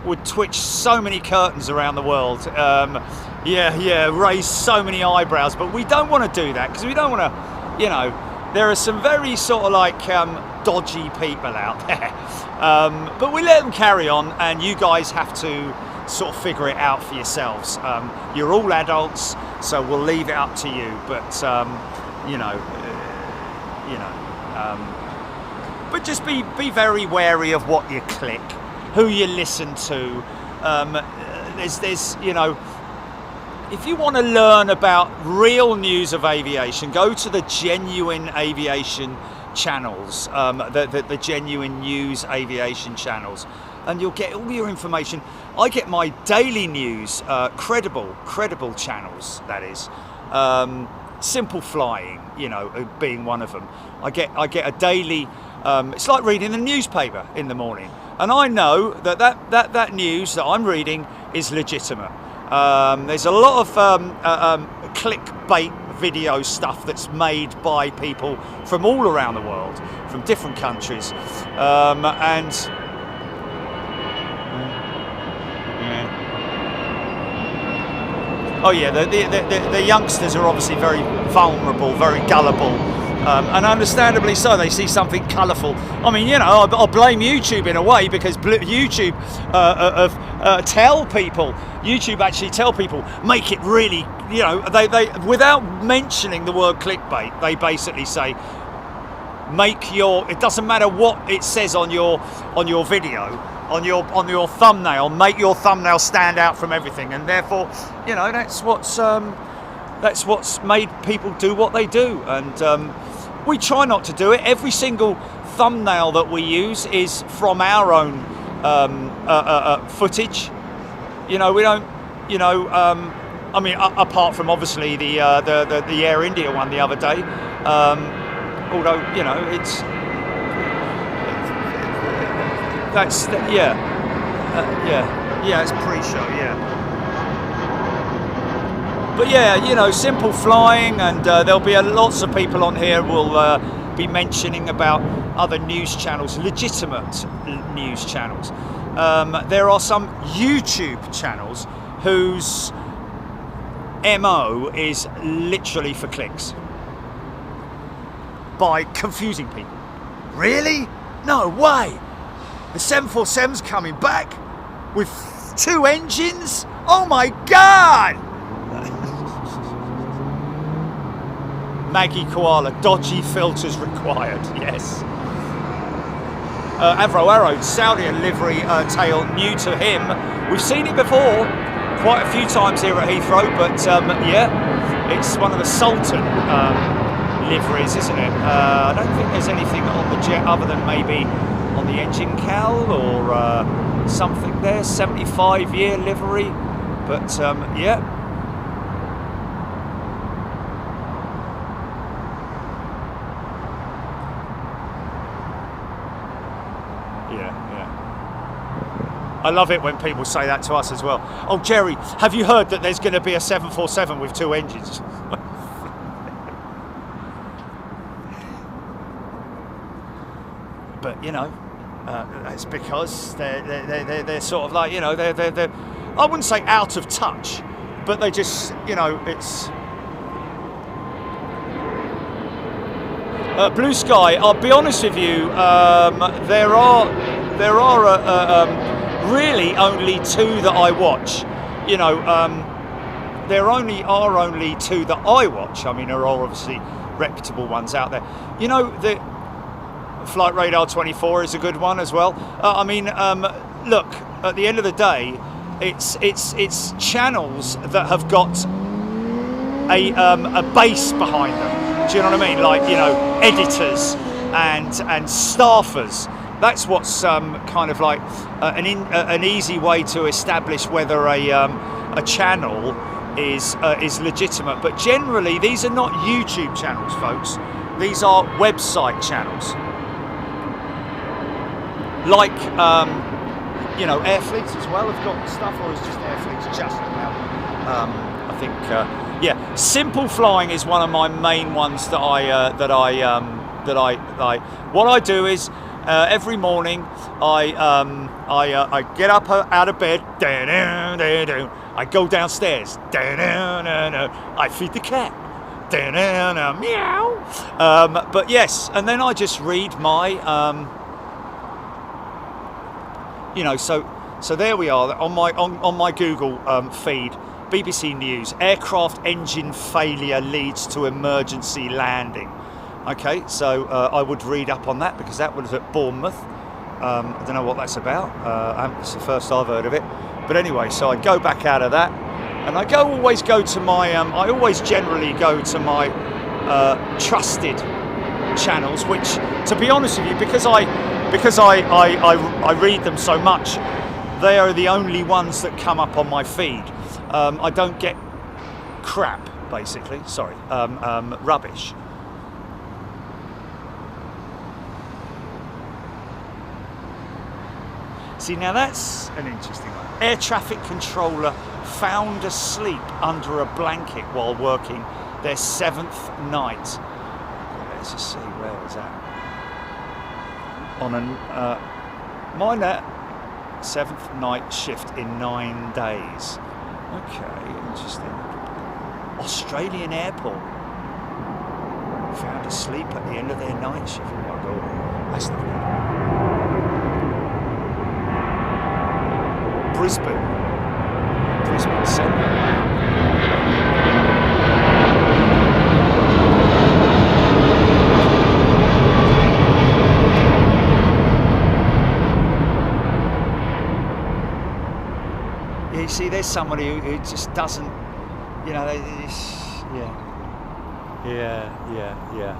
would twitch so many curtains around the world. Raise so many eyebrows, but we don't want to do that because we don't want to, you know, there are some very sort of like dodgy people out there. But we let them carry on, and you guys have to sort of figure it out for yourselves. You're all adults, so we'll leave it up to you. But but just be very wary of what you click, who you listen to. There's you know, if you want to learn about real news of aviation, go to the genuine aviation channels, the genuine news aviation channels, and you'll get all your information. I get my daily news, credible channels, that is. Simple Flying, you know, being one of them. I get a daily. It's like reading the newspaper in the morning, and I know that news that I'm reading is legitimate. There's a lot of clickbait video stuff that's made by people from all around the world, from different countries, and. Oh yeah, the youngsters are obviously very vulnerable, very gullible, and understandably so. They see something colourful. I mean, you know, I'll blame YouTube in a way, because YouTube YouTube actually tell people, make it really, you know, they without mentioning the word clickbait, they basically say, make your, it doesn't matter what it says on your video, on your thumbnail, make your thumbnail stand out from everything, and therefore, you know, that's what's made people do what they do, and we try not to do it. Every single thumbnail that we use is from our own footage. You know, we don't, you know, I mean, apart from obviously the Air India one the other day, although, you know, it's. That's yeah, it's pre-show, yeah. But yeah, you know, Simple Flying, and there'll be lots of people on here will be mentioning about other news channels, legitimate news channels. There are some YouTube channels whose MO is literally for clicks, by confusing people. Really? No way! The 747's coming back with 2 engines? Oh my God! Maggie Koala, dodgy filters required, yes. Avro Arrow, Saudi livery tail, new to him. We've seen it before, quite a few times here at Heathrow, but yeah, it's one of the Sultan liveries, isn't it? I don't think there's anything on the jet other than maybe on the engine cowl or something there, 75-year livery, but yeah. I love it when people say that to us as well. Oh, Jerry, have you heard that there's going to be a 747 with 2 engines? But you know, it's because they're sort of like, you know, they're I wouldn't say out of touch, but they just, you know, it's Blue Sky. I'll be honest with you, there are really only 2 that I watch. You know, there are only 2 that I watch. I mean, there are obviously reputable ones out there. You know, the Flight Radar 24 is a good one as well. I mean, look, at the end of the day, it's channels that have got a base behind them. Do you know what I mean? Like, you know, editors and staffers. That's what's kind of like an easy way to establish whether a channel is legitimate. But generally, these are not YouTube channels, folks. These are website channels. Like, you know, Airfleet as well have got stuff, or is just Airfleet just about? I think, yeah, Simple Flying is one of my main ones that I what I do is every morning I get up out of bed, I go downstairs, I feed the cat, meow. But yes, and then I just read my you know, so there we are on my Google feed. BBC News: aircraft engine failure leads to emergency landing. Okay, so I would read up on that because that was at Bournemouth. I don't know what that's about. It's the first I've heard of it. But anyway, so I go back out of that, and I always go to my. I always generally go to my trusted channels, which, to be honest with you, because I read them so much, they are the only ones that come up on my feed. I don't get crap, basically. Sorry, rubbish. See, now that's an interesting one. Air traffic controller found asleep under a blanket while working their 7th night. Okay, let's just see, where was that? On minor 7th night shift in 9 days. Okay, interesting. Australian airport. Found asleep at the end of their night shift. Oh my God, that's not good. Brisbane Centre. You see, there's somebody who just doesn't, you know, yeah.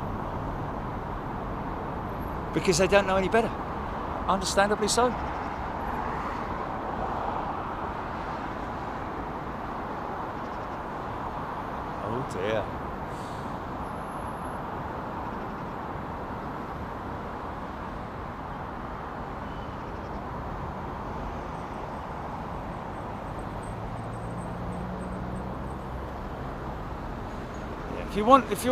Because they don't know any better. Understandably so. Oh dear. If you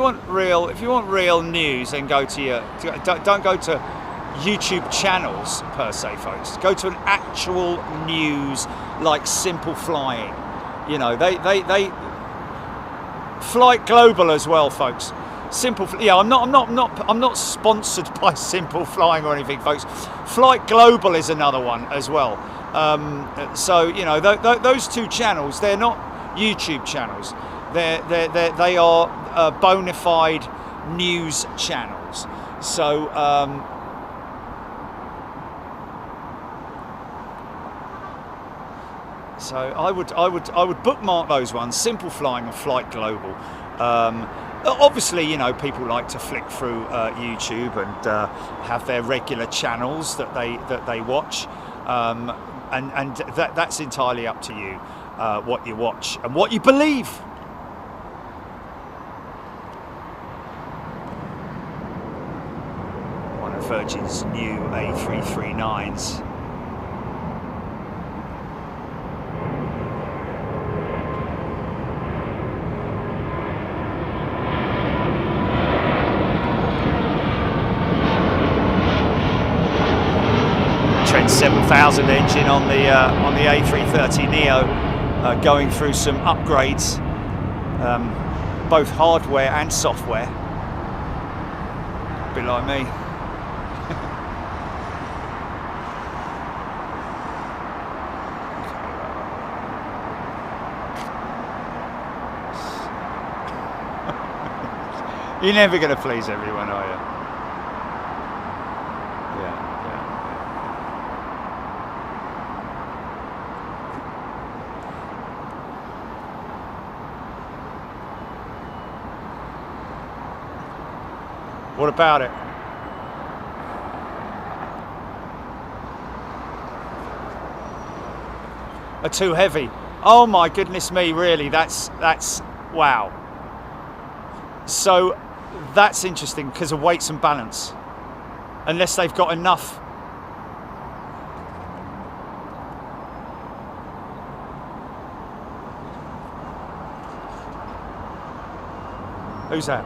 want real news, then go to your. Don't go to YouTube channels per se, folks. Go to an actual news like Simple Flying. You know, they Flight Global as well, folks. Yeah, I'm not sponsored by Simple Flying or anything, folks. Flight Global is another one as well. So you know, those 2 channels, they're not YouTube channels. They are bona fide news channels. So so I would bookmark those ones, Simple Flying and Flight Global. Obviously, you know, people like to flick through YouTube and have their regular channels that they watch, and that's entirely up to you, what you watch and what you believe. Virgin's new A339s. 7000 engine on the A330neo, going through some upgrades, both hardware and software. A bit like me. You're never going to please everyone, are you? What about it? Are too heavy? Oh my goodness me, really? That's wow. So that's interesting because of weights and balance. Unless they've got enough. Who's that?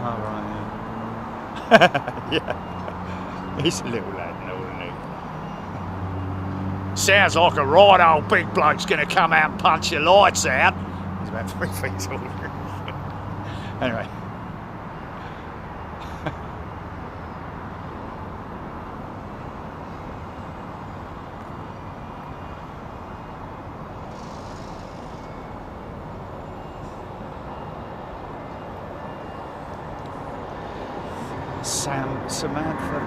Oh, right, yeah. Yeah. He's a little lad now, isn't he? Sounds like a right old big bloke's going to come out and punch your lights out. He's about 3 feet tall. Anyway. Samantha.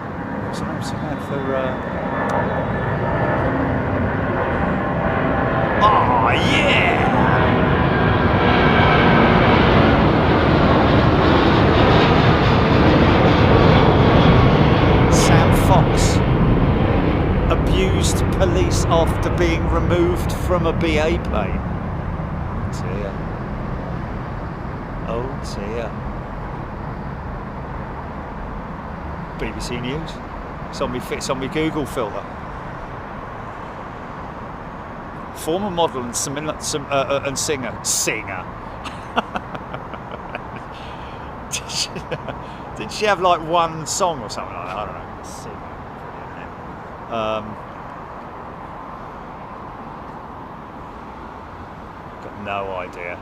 Oh yeah! Sam Fox abused police after being removed from a BA plane. Oh dear. Oh dear. BBC News. It's on my Google filter. Former model and singer. Did she have like one song or something like that? I don't know. Singer. Got no idea.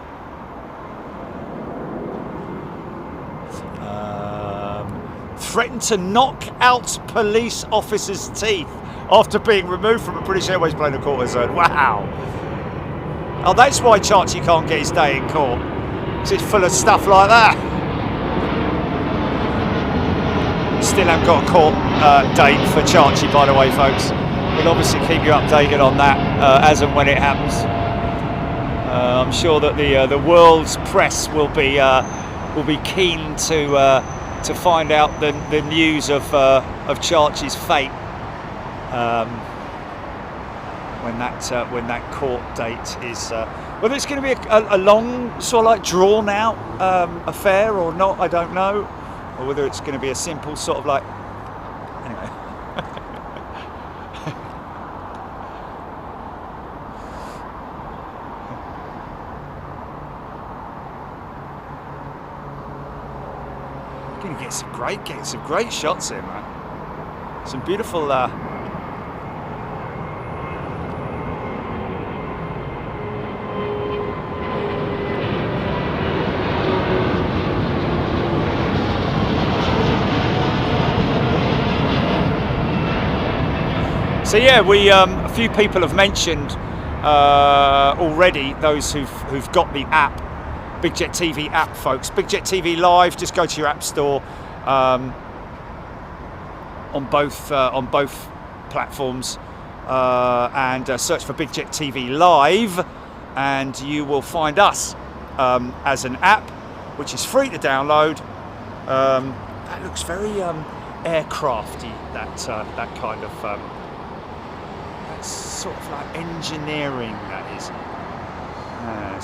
Threatened to knock out police officers' teeth after being removed from a British Airways plane at quarter zone. Wow. Oh, that's why Chachi can't get his day in court. Because it's full of stuff like that. Still haven't got a court date for Chachi, by the way, folks. We'll obviously keep you updated on that as and when it happens. I'm sure that the world's press will be keen to find out the news of Chachi's fate when that court date is. Whether it's going to be a long, sort of like drawn out affair or not, I don't know, or whether it's going to be a simple sort of like. Anyway. Getting some great shots here, man. Some beautiful So yeah, a few people have mentioned already, those who've got the app, BigJet TV app, folks. BigJet TV Live, just go to your app store. On both platforms and search for BigJet TV Live, and you will find us as an app which is free to download. That looks very aircrafty, that kind of that's sort of like engineering, that is.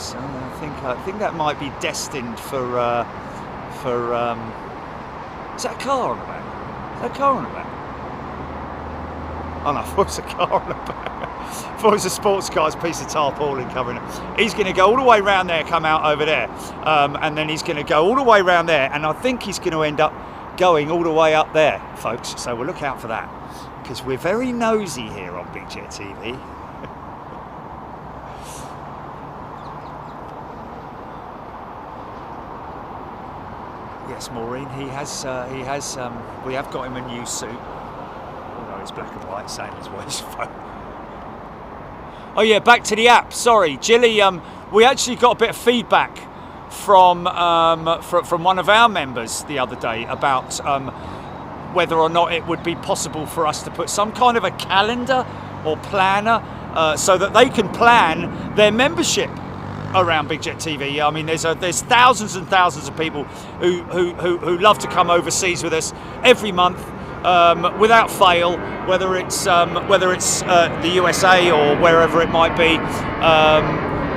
So I think that might be destined for is that a car on the back? Is that a car on the back? Oh no, I thought it was a car on the back. I thought it was a sports car's piece of tarpaulin covering it. He's going to go all the way around there, come out over there, and then he's going to go all the way around there, and I think he's going to end up going all the way up there, folks. So we'll look out for that, because we're very nosy here on Big Jet TV. Yes, Maureen, he has. We have got him a new suit, although it's black and white, same as what his phone. Oh yeah, back to the app. Sorry, Jilly. We actually got a bit of feedback from one of our members the other day about whether or not it would be possible for us to put some kind of a calendar or planner so that they can plan their membership around Big Jet TV. I mean, there's thousands and thousands of people who love to come overseas with us every month without fail, whether it's the USA or wherever it might be.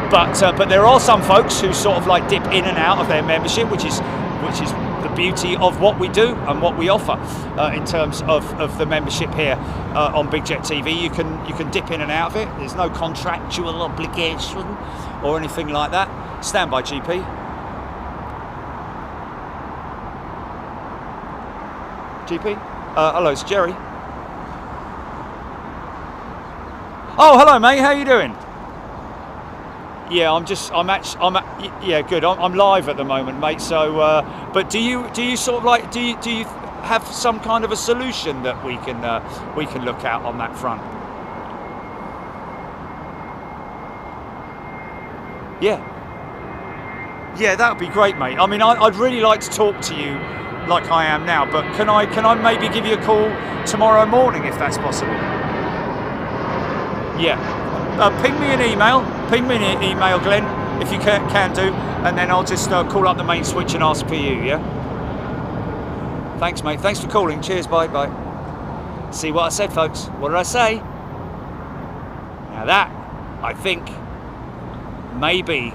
But there are some folks who sort of like dip in and out of their membership, which is the beauty of what we do and what we offer in terms of the membership here on Big Jet TV. You can dip in and out of it. There's no contractual obligation or anything like that. Stand by, GP. GP? Hello, it's Jerry. Oh, hello, mate. How you doing? Yeah, yeah, good. I'm live at the moment, mate. So, but do you sort of like do you have some kind of a solution that we can look at on that front? Yeah, that would be great, mate. I mean, I'd really like to talk to you like I am now, but can I maybe give you a call tomorrow morning if that's possible? Yeah. Ping me an email, Glenn, if you can do, and then I'll just call up the main switch and ask for you, yeah? Thanks, mate. Thanks for calling. Cheers, bye. See what I said, folks? What did I say? Now that, I think, may be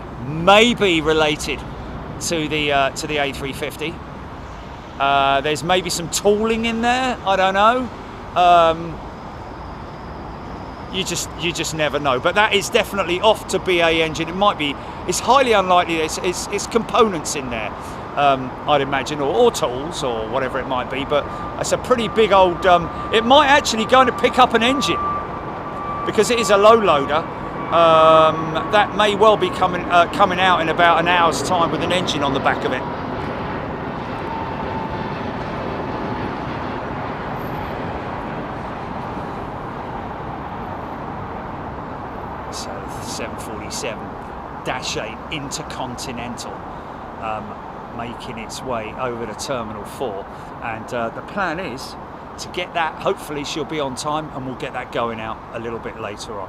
related to the A350. There's maybe some tooling in there, I don't know. You just never know, but that is definitely off to BA engine. It might be. It's highly unlikely. It's components in there, I'd imagine, or tools or whatever it might be. But it's a pretty big old. It might actually go to pick up an engine because it is a low loader. That may well be coming out in about an hour's time with an engine on the back of it. So 747-8 Intercontinental making its way over to Terminal 4, and the plan is to get that. Hopefully she'll be on time and we'll get that going out a little bit later on.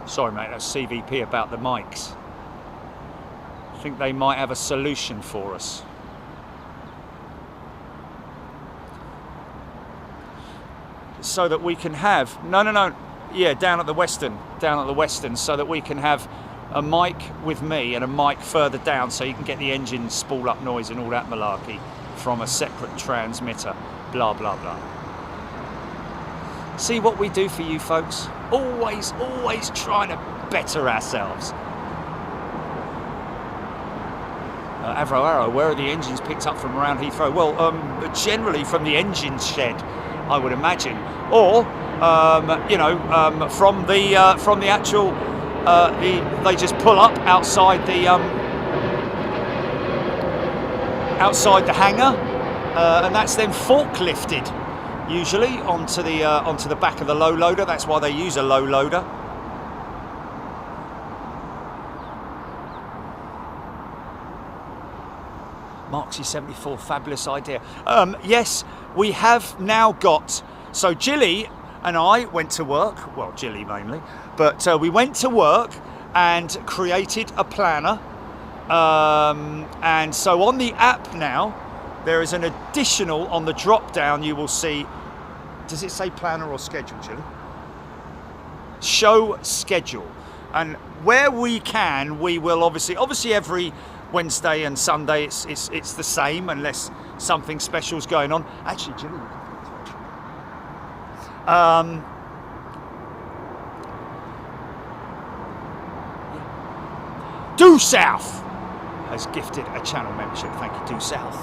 Sorry, mate, that's CVP about the mics. I think they might have a solution for us. So that we can have, yeah, down at the Western, so that we can have a mic with me and a mic further down so you can get the engine spool up noise and all that malarkey from a separate transmitter, blah, blah, blah. See what we do for you folks? Always trying to better ourselves. Arrow, where are the engines picked up from around Heathrow? Well, generally from the engine shed, I would imagine, or from the actual. They just pull up outside the hangar, and that's then forklifted, usually onto the back of the low loader. That's why they use a low loader. Mark C74, fabulous idea. Yes, we have now got. So Jilly and I went to work. Well, Jilly mainly, but we went to work and created a planner. And so on the app now, there is an additional on the drop down. You will see. Does it say planner or schedule, Jilly? Show schedule, and where we can, we will obviously every Wednesday and Sunday it's the same unless something special's going on. Actually, Jilly, Due South has gifted a channel membership. Thank you, Due South.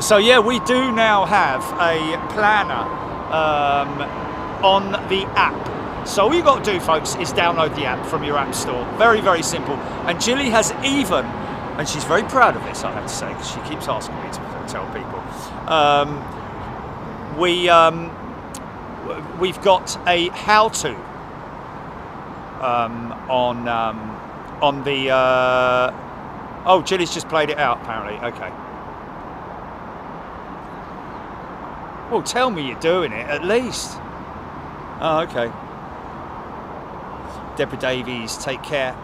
So yeah, we do now have a planner on the app. So all you got to do, folks, is download the app from your app store. Very, very simple. And Jilly has even, and she's very proud of this, I have to say, because she keeps asking me to tell people. We've got a how-to on the. Oh, Jilly's just played it out. Apparently, okay. Well, tell me you're doing it at least. Oh, okay. Deborah Davies, take care.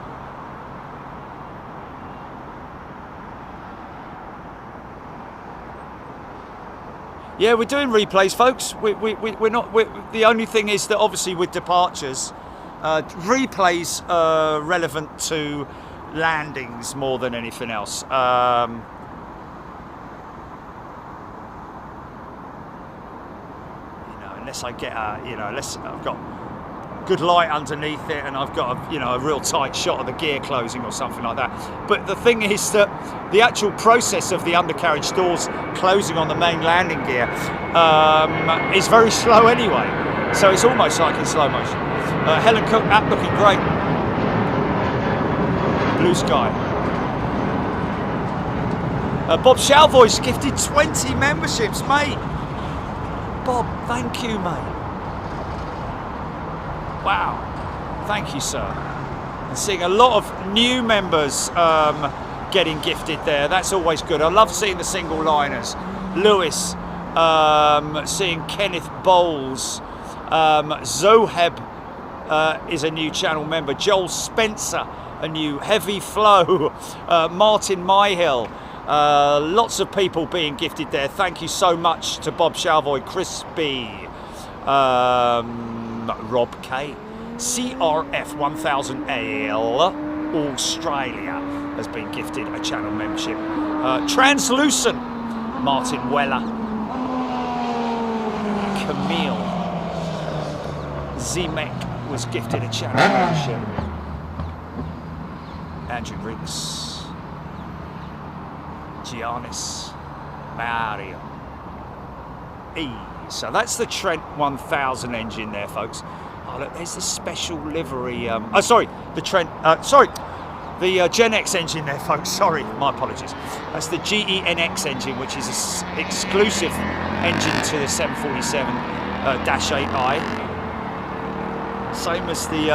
Yeah, we're doing replays, folks. We're not. The only thing is that obviously with departures, replays are relevant to landings more than anything else. Unless I get unless I've got good light underneath it and I've got a real tight shot of the gear closing or something like that. But the thing is that the actual process of the undercarriage doors closing on the main landing gear is very slow anyway, so it's almost like in slow motion. Helen Cook app looking great. Blue sky. Bob Shalvoy's gifted 20 memberships, mate. Bob, thank you, mate. Wow, thank you, sir. And seeing a lot of new members getting gifted there. That's always good. I love seeing the single liners. Lewis, seeing Kenneth Bowles, Zoheb is a new channel member. Joel Spencer, a new Heavy Flow. Martin Myhill. Lots of people being gifted there. Thank you so much to Bob Shalvoy, Crispy, Rob K, CRF 1000L, Australia has been gifted a channel membership. Translucent, Martin Weller, Camille, Zemek was gifted a channel membership. Andrew Riggs, Giannis, Mario, E. So that's the Trent 1000 engine there, folks. Oh look, there's the special livery. The Trent. The Gen X engine there, folks. Sorry, my apologies. That's the GENX engine, which is an exclusive engine to the 747-8i. Same as the.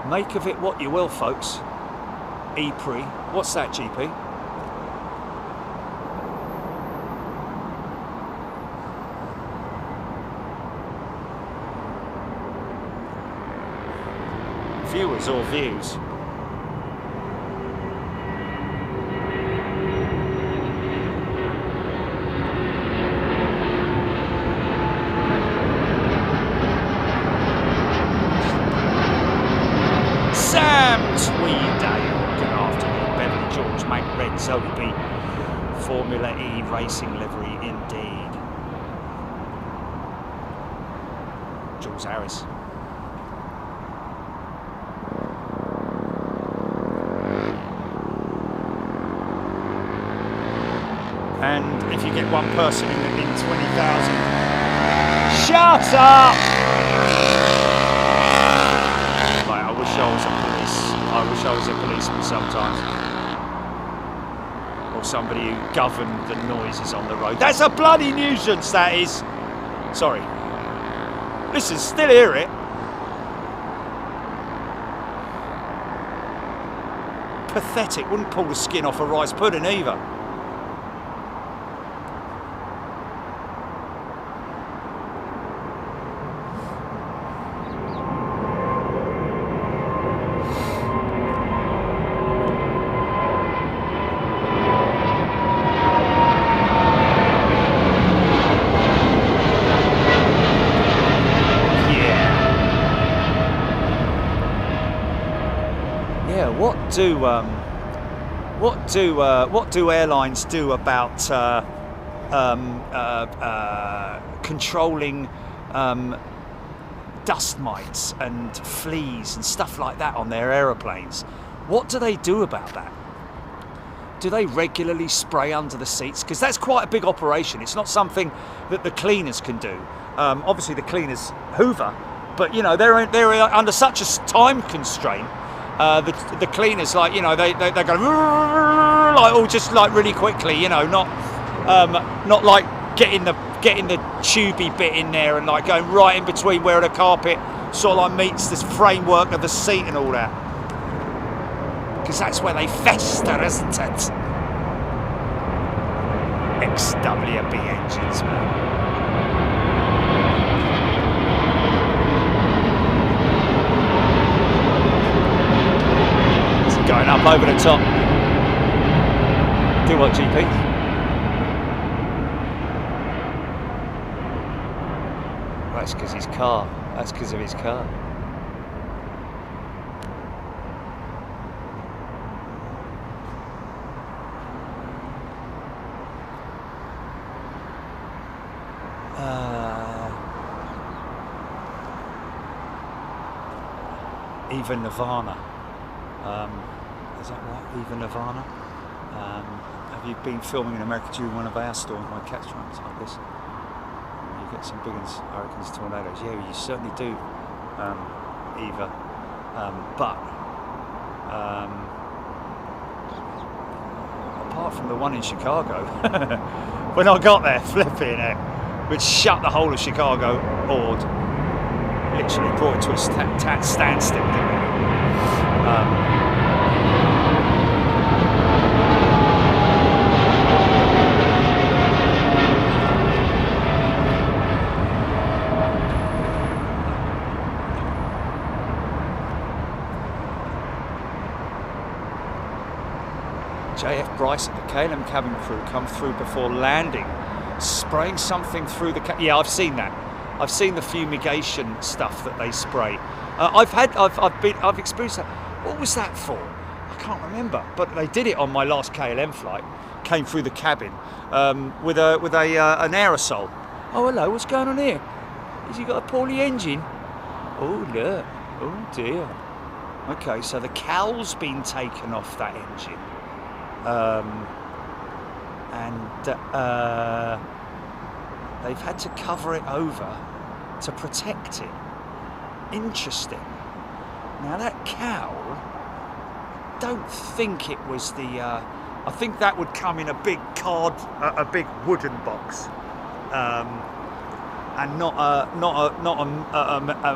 Make of it what you will, folks. E-Prix. What's that, GP? Viewers or views? Saudia B Formula E racing livery indeed. Jules Harris. And if you get one person in 20,000, shut up! Like, I wish I was a policeman sometimes. Or somebody who governed the noises on the road. That's a bloody nuisance, that is. Sorry. Listen, still hear it. Pathetic. Wouldn't pull the skin off a rice pudding either. what do airlines do about controlling dust mites and fleas and stuff like that on their aeroplanes? What do they do about that? Do they regularly spray under the seats? Because that's quite a big operation. It's not something that the cleaners can do. Obviously the cleaners hoover, but you know, they're under such a time constraint. The cleaners, like, you know, they go like, all just like really quickly, you know, not like getting the tubey bit in there and like going right in between where the carpet sort of like meets this framework of the seat and all that. Because that's where they fester, isn't it? XWB engines, man. It's going up over the top. Do what, GP? That's because his car. That's because of his car. Eva Nirvana. Is that right? Eva Nirvana? Have you been filming in America during one of our storms? My cat's trying to like this. You get some big ones, hurricanes, tornadoes. Yeah, you certainly do, Eva. But apart from the one in Chicago, when I got there, flipping it, which shut the whole of Chicago board. Literally brought it to a standstill, didn't it? JF Bryce and the KLM cabin crew come through before landing, spraying something through the cabin. Yeah, I've seen that. I've seen the fumigation stuff that they spray. I've experienced that. What was that for? I can't remember. But they did it on my last KLM flight. Came through the cabin with an aerosol. Oh, hello. What's going on here? Has he got a poorly engine? Oh look. Oh dear. Okay, so the cowl's been taken off that engine, they've had to cover it over to protect it. Interesting. Now that cowl, don't think it was the. I think that would come in a big a big wooden box, and not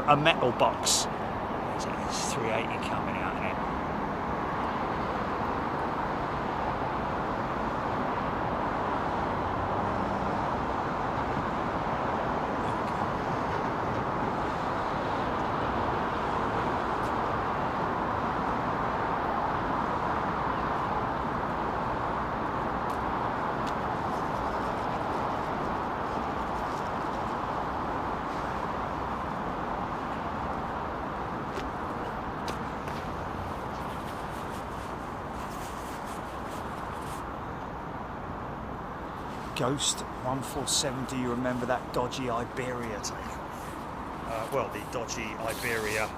a metal box. There's 380 coming out in it. Ghost 147, do you remember that dodgy Iberia takeoff? Well, the dodgy Iberia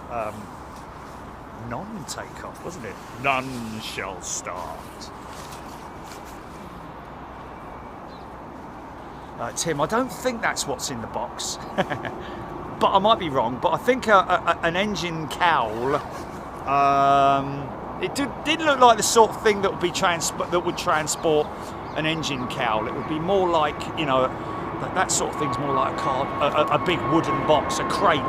non-takeoff, wasn't it? None shall start. Tim, I don't think that's what's in the box, but I might be wrong. But I think an engine cowl. It did look like the sort of thing that would be transport an engine cowl. It would be more like, you know, that sort of thing's more like a big wooden box, a crate.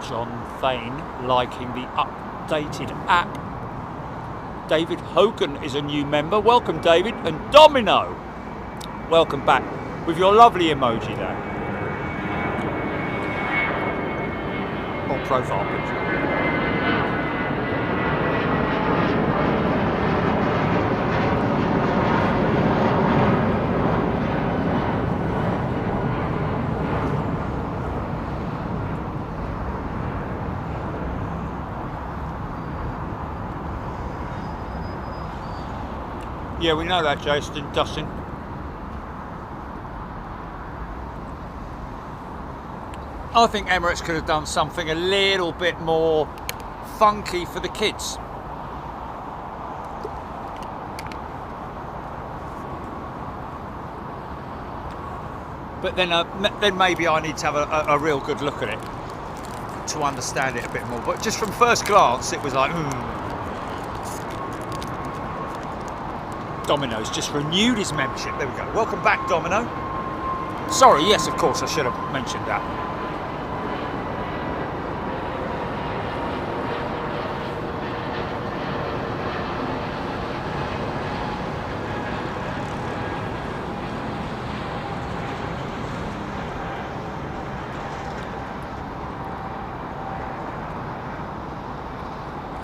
John Thane liking the up updated app. David Hogan is a new member. Welcome, David. And Domino, welcome back with your lovely emoji there. Or profile picture. Yeah, we know that, Jason, Dustin. I think Emirates could have done something a little bit more funky for the kids. But then maybe I need to have a real good look at it to understand it a bit more. But just from first glance, it was like, Domino's just renewed his membership. There we go. Welcome back, Domino. Sorry, yes, of course, I should have mentioned that.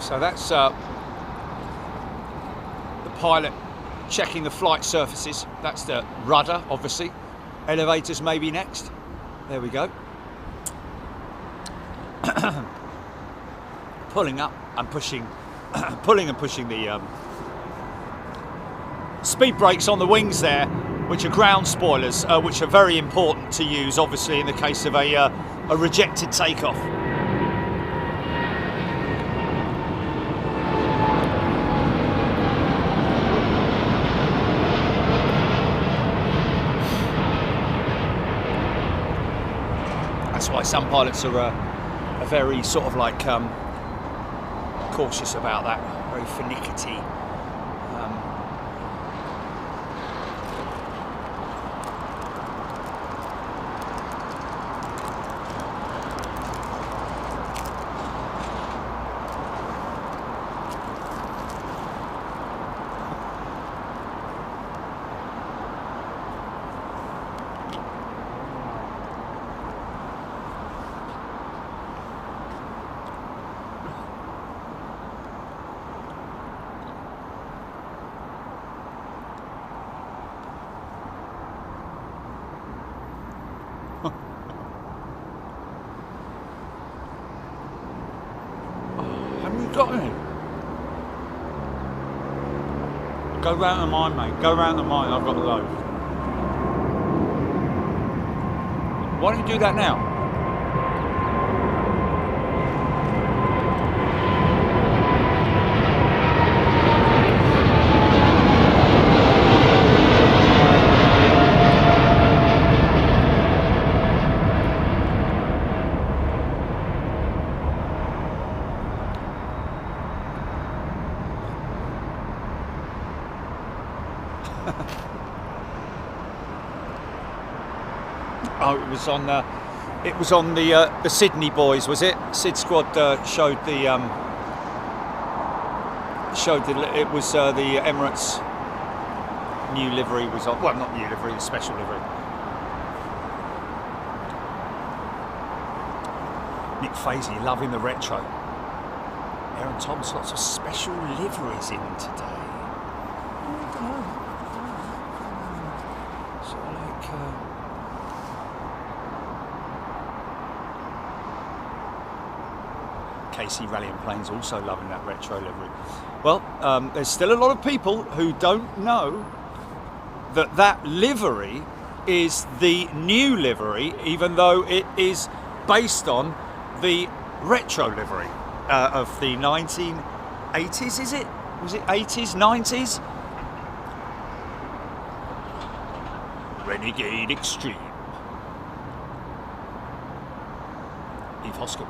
So that's the pilot checking the flight surfaces. That's the rudder, obviously. Elevators maybe next. There we go. Pulling up and pushing, pulling and pushing the speed brakes on the wings there, which are ground spoilers, which are very important to use, obviously, in the case of a rejected takeoff. That's why some pilots are very sort of like cautious about that, very finicky. Got any? Go round the mine, mate. Go round the mine. I've got a load. Why don't you do that now? Oh, it was on the Sydney boys, was it? Sid Squad showed the it was the Emirates new livery was on. Well, not new livery, the special livery. Nick Fazy loving the retro. Aaron Thomas, lots of special liveries in today. So like. KC Rally and Planes also loving that retro livery. Well, there's still a lot of people who don't know that that livery is the new livery, even though it is based on the retro livery of the 1980s, is it? Was it 80s, 90s? Renegade Extreme. Eve Hoskell.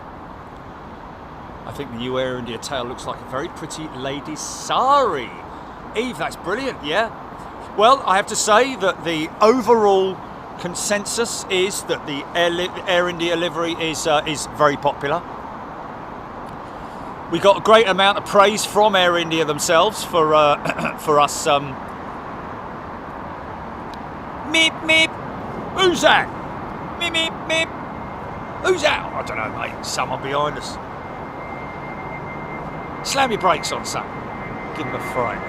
I think the new Air India tail looks like a very pretty lady's sari. Eve, that's brilliant, yeah. Well, I have to say that the overall consensus is that the Air India livery is very popular. We got a great amount of praise from Air India themselves for for us. Meep meep, who's that? Meep meep meep, who's that? I don't know, mate. Someone behind us. Slam your brakes on, son. Give him a fright.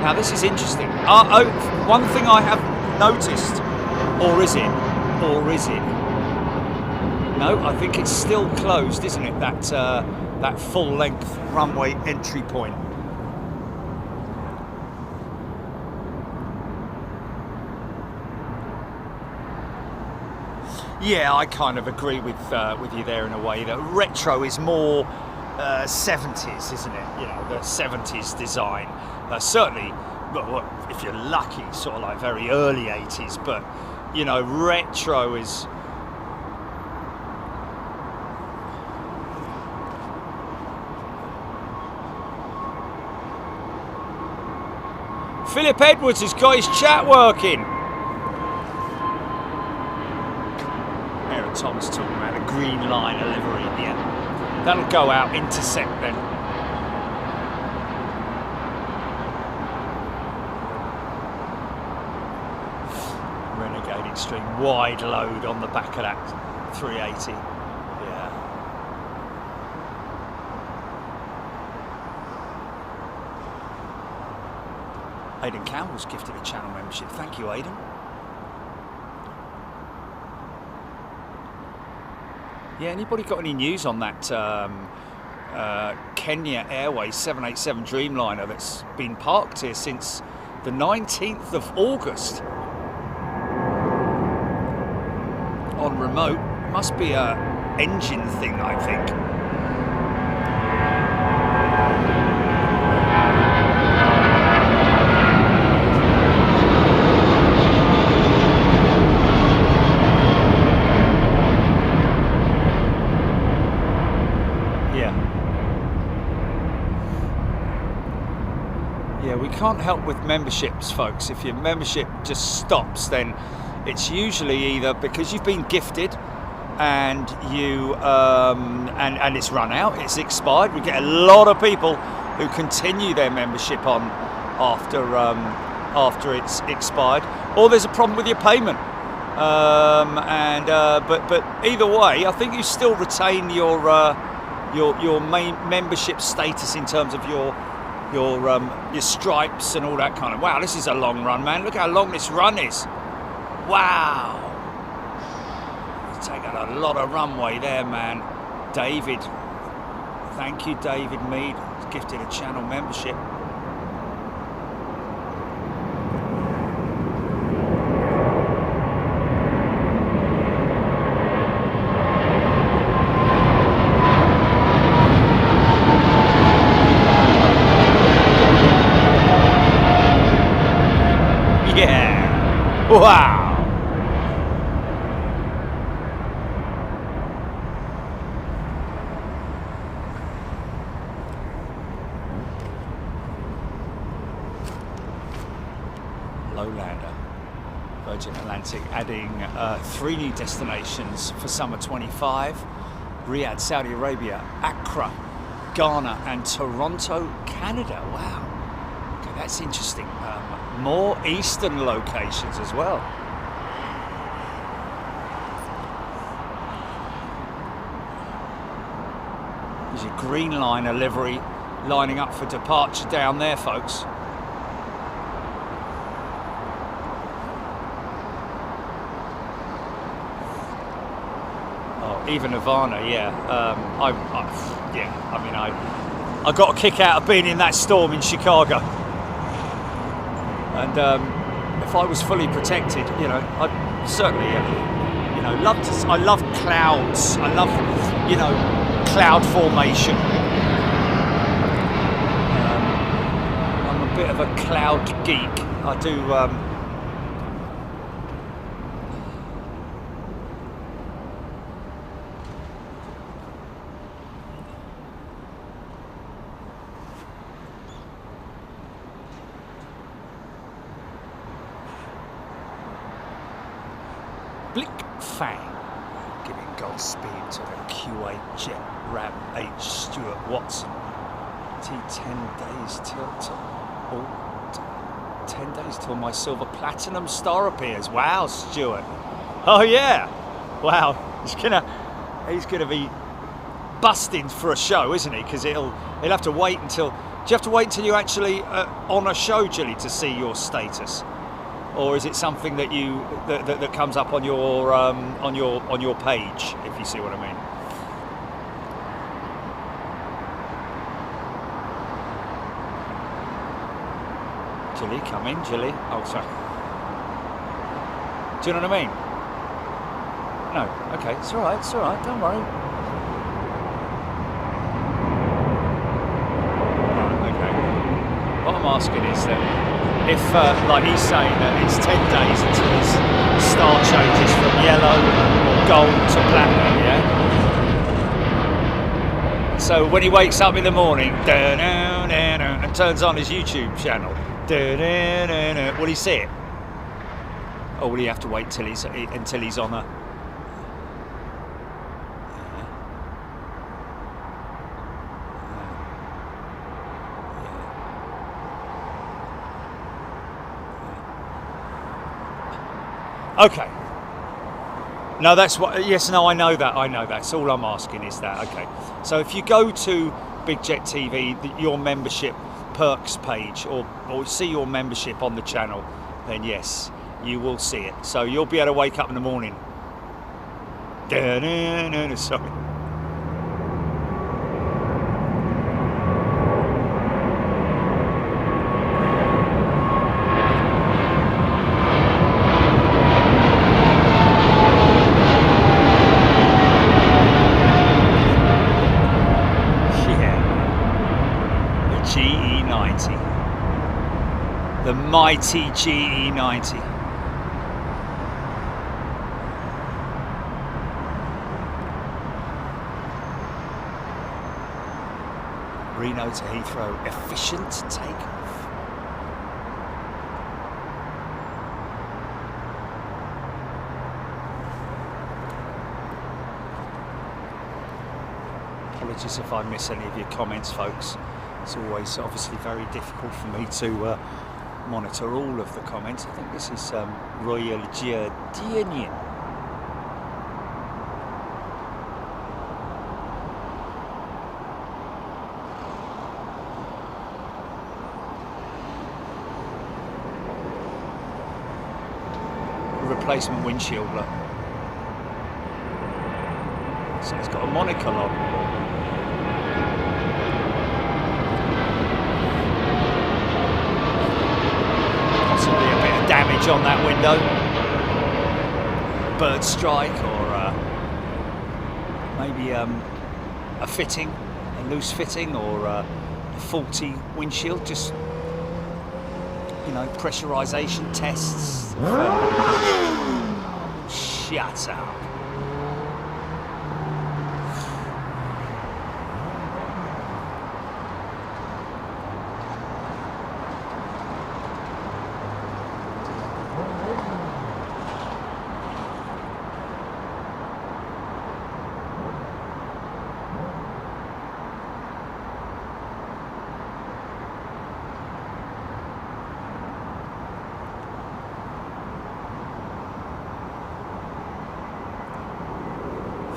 Now this is interesting. One thing I have noticed, or is it? No, I think it's still closed, isn't it? That full-length runway entry point. Yeah, I kind of agree with you there in a way that retro is more 70s, isn't it? You know, the 70s design. Certainly, well, if you're lucky, sort of like very early 80s. But you know, retro is. Philip Edwards has got his chat working. Aaron Thomas talking about a Greenliner livery. Yeah, that'll go out intercept then. Renegade Extreme wide load on the back of that 380. Yeah. Aidan Campbell's gifted a channel membership. Thank you, Aidan. Yeah, anybody got any news on that Kenya Airways 787 Dreamliner that's been parked here since the 19th of August? On remote. Must be a engine thing, I think. Yeah, we can't help with memberships, folks. If your membership just stops, then it's usually either because you've been gifted and you and it's run out, it's expired. We get a lot of people who continue their membership on after it's expired, or there's a problem with your payment. But either way, I think you still retain your main membership status in terms of your stripes and all that kind of. Wow, this is a long run, man. Look how long this run is. Wow. It's taken a lot of runway there, man. David. Thank you, David Mead. He's gifted a channel membership. Yeah. Wow. Lowlander. Virgin Atlantic adding 3 new destinations for summer 25. Riyadh, Saudi Arabia, Accra, Ghana and Toronto, Canada. Wow. Okay, that's interesting. More eastern locations as well. There's your Greenliner livery lining up for departure down there, folks. Oh, even Nirvana, yeah. I got a kick out of being in that storm in Chicago. And if I was fully protected, you know, I'd certainly, you know, love to. I love clouds. I love, you know, cloud formation. I'm a bit of a cloud geek. I do. Blick Fang giving Godspeed to the Kuwait Jet Ram H Stuart Watson. T10 days till 10 days till my silver platinum star appears. Wow, Stuart. Oh yeah. Wow. He's gonna be busting for a show, isn't he? Because he'll have to wait until. Do you have to wait until you actually on a show, Jilly, to see your status, or is it something that that comes up on your page, if you see what I mean? Jilly, come in, Jilly. Oh, sorry. Do you know what I mean? No. Okay, it's all right. It's all right. Don't worry. What I'm asking is that if, like he's saying that it's 10 days until his star changes from yellow or gold to platinum, yeah? So when he wakes up in the morning and turns on his YouTube channel, will he see it? Or will he have to wait until he's on a... Okay. No, that's what. Yes, no, I know that. That's all I'm asking is that. Okay. So if you go to Big Jet TV, your membership perks page, or see your membership on the channel, then yes, you will see it. So you'll be able to wake up in the morning. Sorry. The mighty GE90. Reno to Heathrow, efficient takeoff. Apologies if I miss any of your comments, folks. It's always obviously very difficult for me to monitor all of the comments. I think this is Royal Jordanian. Replacement windshield, look. So it's got a monocle on. Damage on that window, bird strike, or maybe a fitting, a loose fitting, or a faulty windshield. Just, you know, pressurization tests. Shut up.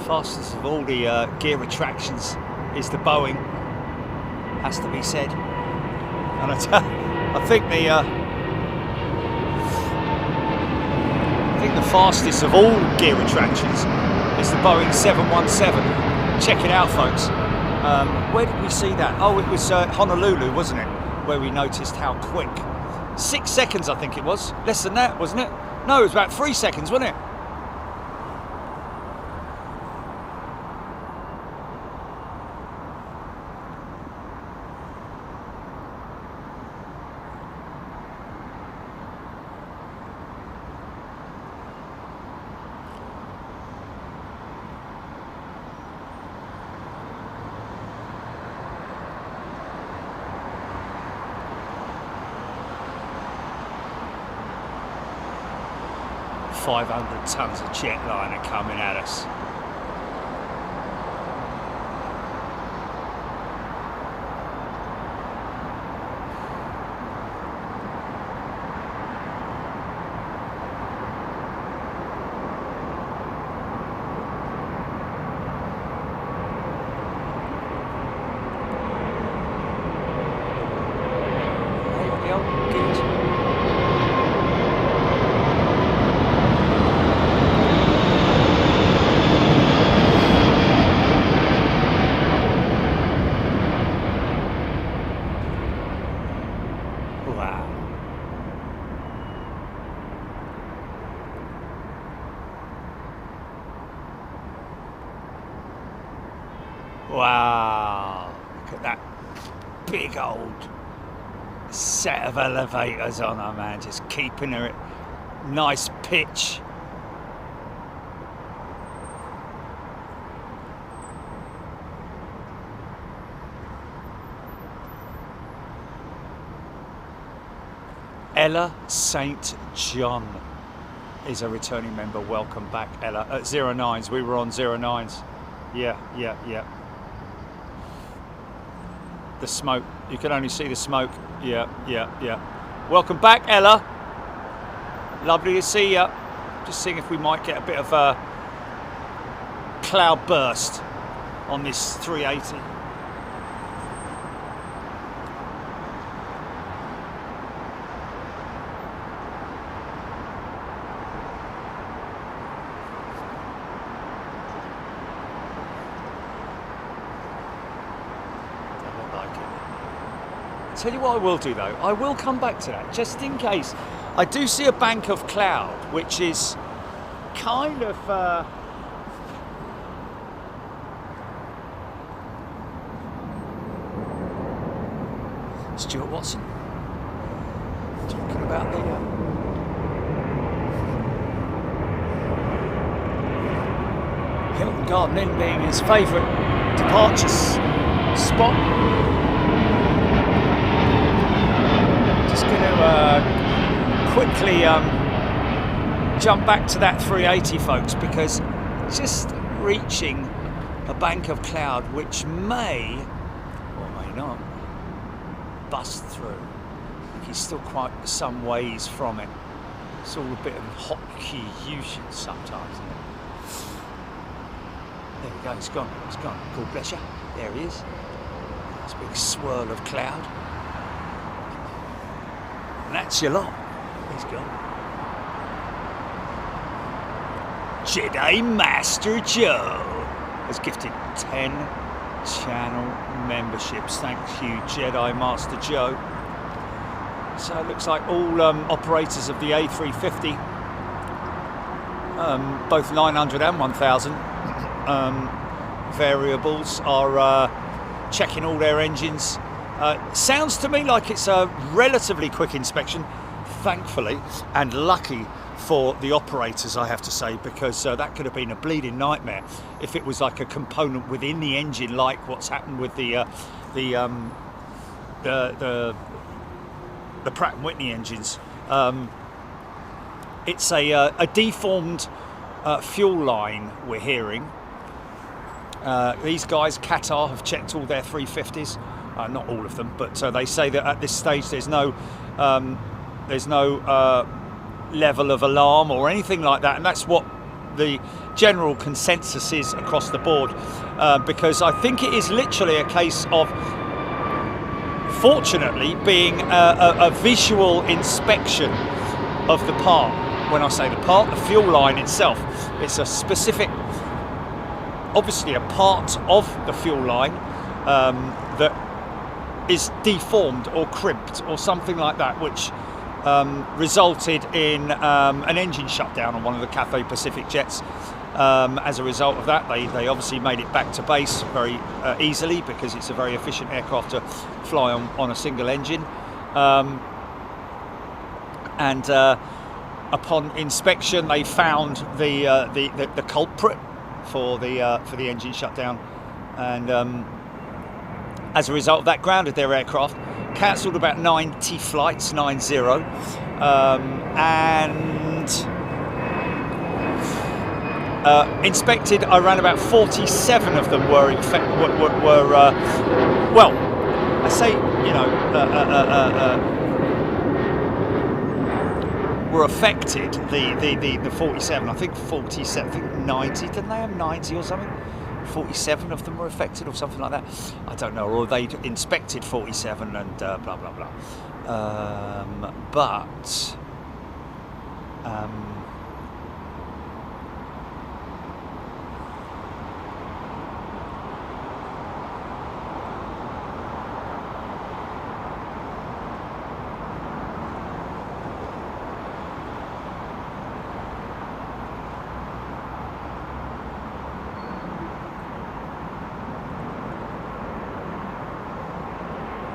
Fastest of all the gear retractions is the Boeing, has to be said. And I think the fastest of all gear retractions is the Boeing 717. Check it out, folks. Where did we see that? Oh, it was Honolulu, wasn't it? Where we noticed how quick. 6 seconds, I think it was. Less than that, wasn't it? No, it was about 3 seconds, wasn't it? 500 tons of jetliner coming at us. Wow, look at that big old set of elevators on her, man, just keeping her at nice pitch. Ella St. John is a returning member. Welcome back, Ella. At 09s, we were on 09s. Yeah. The smoke, you can only see the smoke. Yeah. Welcome back, Ella. Lovely to see you. Just seeing if we might get a bit of a cloud burst on this 380. Tell you what I will do though, I will come back to that just in case. I do see a bank of cloud which is kind of Stuart Watson talking about the Hilton Garden Inn being his favourite departure spot. Going to quickly jump back to that 380, folks, because just reaching a bank of cloud which may or may not bust through. He's still quite some ways from it. It's all a bit of hotkey usage sometimes, isn't it? There we go, it's gone. God bless you. There he is. Nice big swirl of cloud. And that's your lot. He's gone. Jedi Master Joe has gifted 10 channel memberships. Thank you, Jedi Master Joe. So it looks like all operators of the A350, both 900 and 1000 variables, are checking all their engines. Sounds to me like it's a relatively quick inspection, thankfully, and lucky for the operators, I have to say, because that could have been a bleeding nightmare if it was like a component within the engine, like what's happened with the Pratt & Whitney engines. It's a deformed fuel line, we're hearing. These guys, Qatar, have checked all their 350s. Not all of them, but they say that at this stage there's no level of alarm or anything like that, and that's what the general consensus is across the board, because I think it is literally a case of, fortunately, being a visual inspection of the part. When I say the part, the fuel line itself, it's a specific, obviously a part of the fuel line that is deformed or crimped or something like that, which resulted in an engine shutdown on one of the Cathay Pacific jets. As a result of that, they obviously made it back to base very easily, because it's a very efficient aircraft to fly on a single engine. And upon inspection, they found the culprit for the engine shutdown, and as a result of that, grounded their aircraft, cancelled about 90 flights, 90, and inspected around about 47 of them were well, I say, you know, were affected. The 47, I think 47, I think 90, didn't they have 90 or something? 47 of them were affected or something like that. I don't know, or they'd inspected 47 and blah blah blah.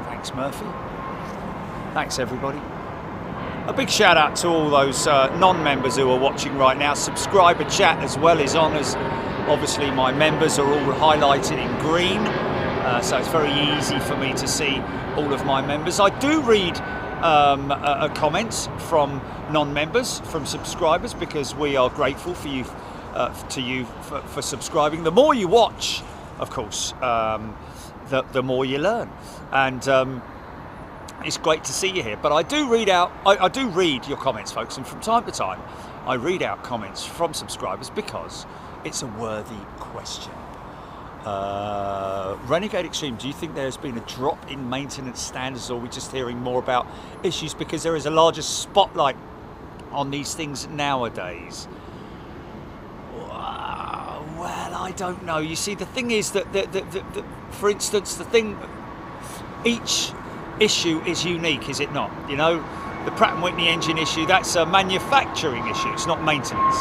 Thanks, Murphy. Thanks, everybody. A big shout out to all those non-members who are watching right now. Subscriber chat as well is on, as obviously my members are all highlighted in green, so it's very easy for me to see all of my members. I do read comments from non-members, from subscribers, because we are grateful for you, for subscribing. The more you watch, of course, the more you learn, and it's great to see you here. But I do read out, I do read your comments, folks, and from time to time I read out comments from subscribers because it's a worthy question. Renegade Extreme, do you think there's been a drop in maintenance standards, or are we just hearing more about issues because there is a larger spotlight on these things nowadays? Well, I don't know. You see, the thing is that, for instance, each issue is unique, is it not? You know, the Pratt & Whitney engine issue, that's a manufacturing issue, it's not maintenance.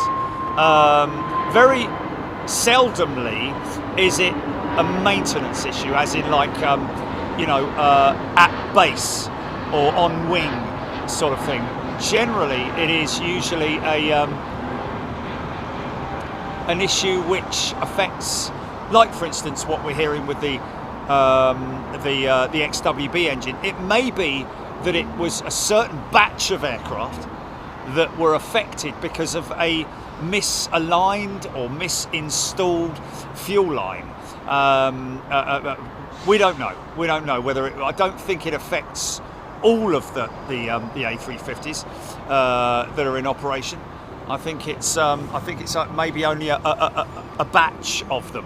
Very seldomly is it a maintenance issue, as in like, you know, at base or on wing sort of thing. Generally, it is usually an issue which affects, like for instance, what we're hearing with the XWB engine. It may be that it was a certain batch of aircraft that were affected because of a misaligned or misinstalled fuel line. We don't know. We don't know whether I don't think it affects all of the A350s that are in operation. I think it's maybe only a batch of them,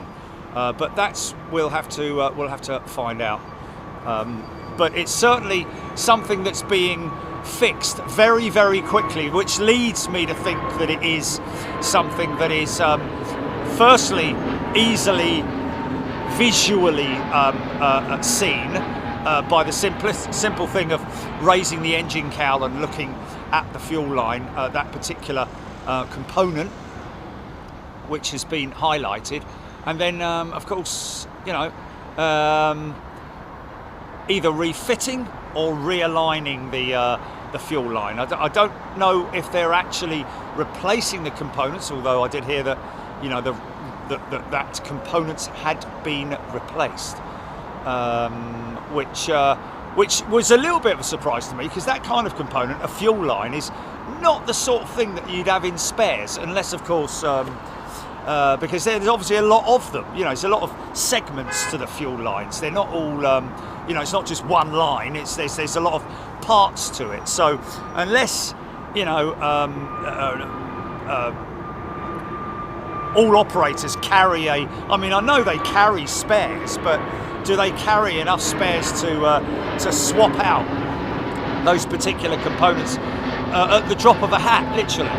but we'll have to find out. But it's certainly something that's being fixed very, very quickly, which leads me to think that it is something that is firstly easily visually seen by the simple thing of raising the engine cowl and looking at the fuel line, that particular component which has been highlighted, and then of course, you know, either refitting or realigning the fuel line. I don't know if they're actually replacing the components, although I did hear that, you know, that components had been replaced, which was a little bit of a surprise to me, because that kind of component, a fuel line, is not the sort of thing that you'd have in spares, unless of course because there's obviously a lot of them. You know, there's a lot of segments to the fuel lines. They're not all you know, it's not just one line. There's a lot of parts to it. So unless, you know, all operators carry I mean, I know they carry spares, but do they carry enough spares to swap out those particular components at the drop of a hat, literally?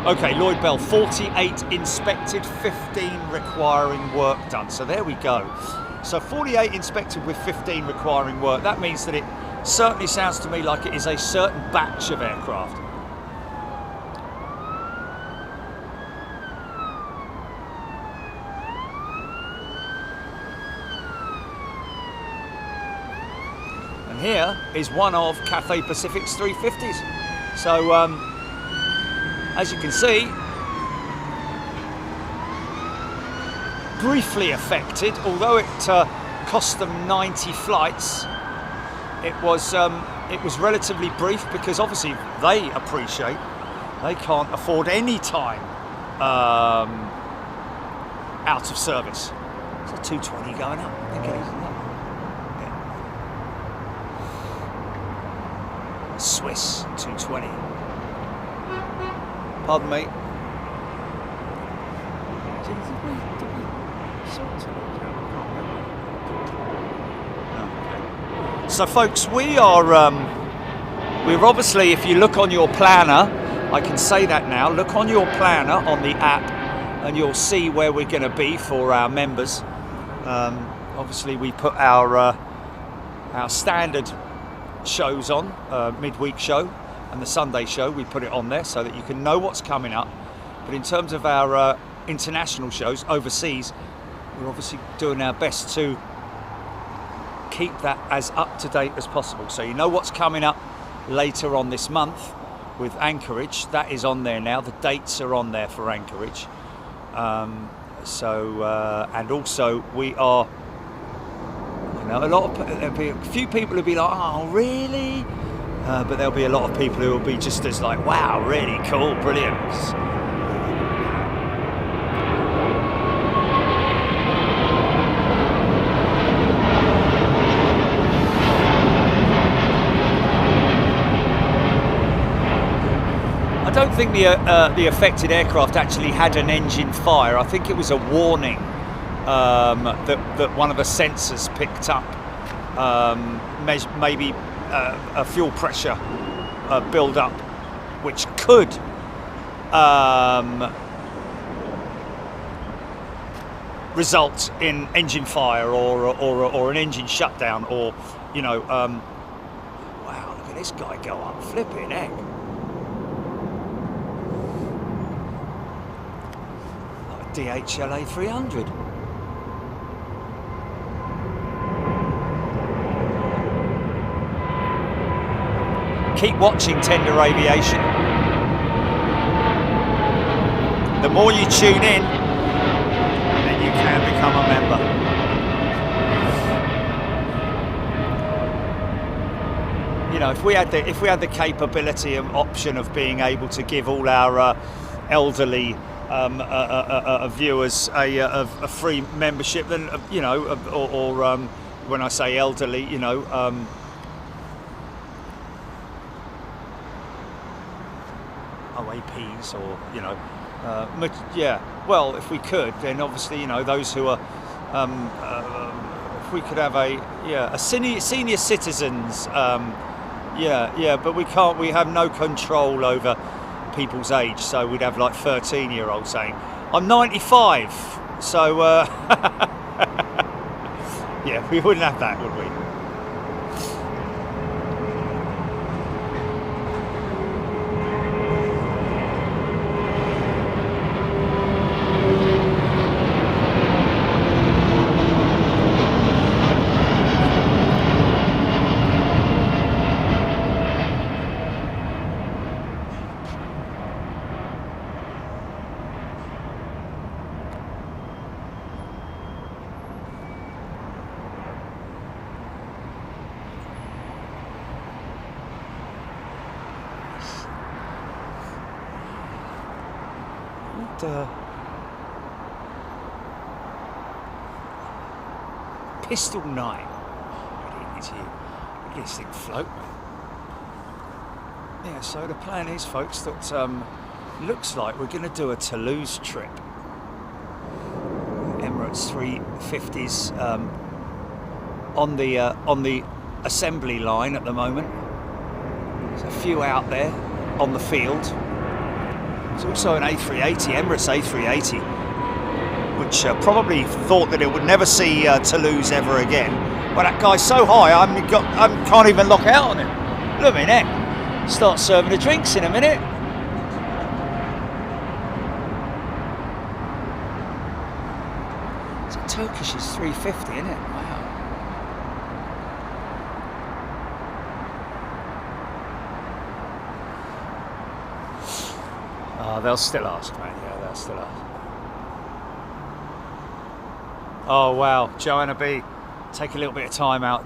Okay, Lloyd Bell, 48 inspected, 15 requiring work done. So there we go. So 48 inspected with 15 requiring work. That means that it certainly sounds to me like it is a certain batch of aircraft. And here is one of Cathay Pacific's 350s. So as you can see, briefly affected, although it cost them 90 flights. It was relatively brief, because obviously they appreciate they can't afford any time out of service. It's a 220 going up, I think it is, isn't it? Yeah. Swiss 220. Pardon me. So folks, we're obviously, if you look on your planner, I can say that now, look on your planner on the app and you'll see where we're going to be for our members. Obviously we put our standard shows on, midweek show and the Sunday show, we put it on there so that you can know what's coming up. But in terms of our international shows overseas, we're obviously doing our best to keep that as up to date as possible. So you know what's coming up later on this month with Anchorage. That is on there now. The dates are on there for Anchorage. And also we are, you know, there'll be a few people who'll be like, oh really? But there'll be a lot of people who will be just as like, wow, really cool, brilliant. I don't think the affected aircraft actually had an engine fire. I think it was a warning that one of the sensors picked up, maybe a fuel pressure build up, which could result in engine fire or an engine shutdown, or you know, wow, look at this guy go up, flipping heck. DHL A300. Keep watching Tender Aviation. The more you tune in, then you can become a member. You know, if we had the capability and option of being able to give all our elderly viewers a free membership, then you know, or when I say elderly, you know, OAPs, or you know, yeah. Well, if we could, then obviously, you know, those who are, if we could have a senior citizens, yeah, but we can't. We have no control over people's age, so we'd have like 13-year-olds saying, I'm 95, so yeah, we wouldn't have that, would we? Pistol 9. Look at this thing float, man. Yeah, so the plan is, folks, that looks like we're going to do a Toulouse trip. Emirates 350s on the assembly line at the moment. There's a few out there on the field. There's also an A380, Emirates A380, which probably thought that it would never see Toulouse ever again. Well, that guy's so high, I can't even lock out on him. Look at me neck. Start serving the drinks in a minute. It's a Turkish's 350, isn't it? Wow. Oh, they'll still ask, mate. Yeah, they'll still ask. Oh, wow. Joanna B, take a little bit of time out.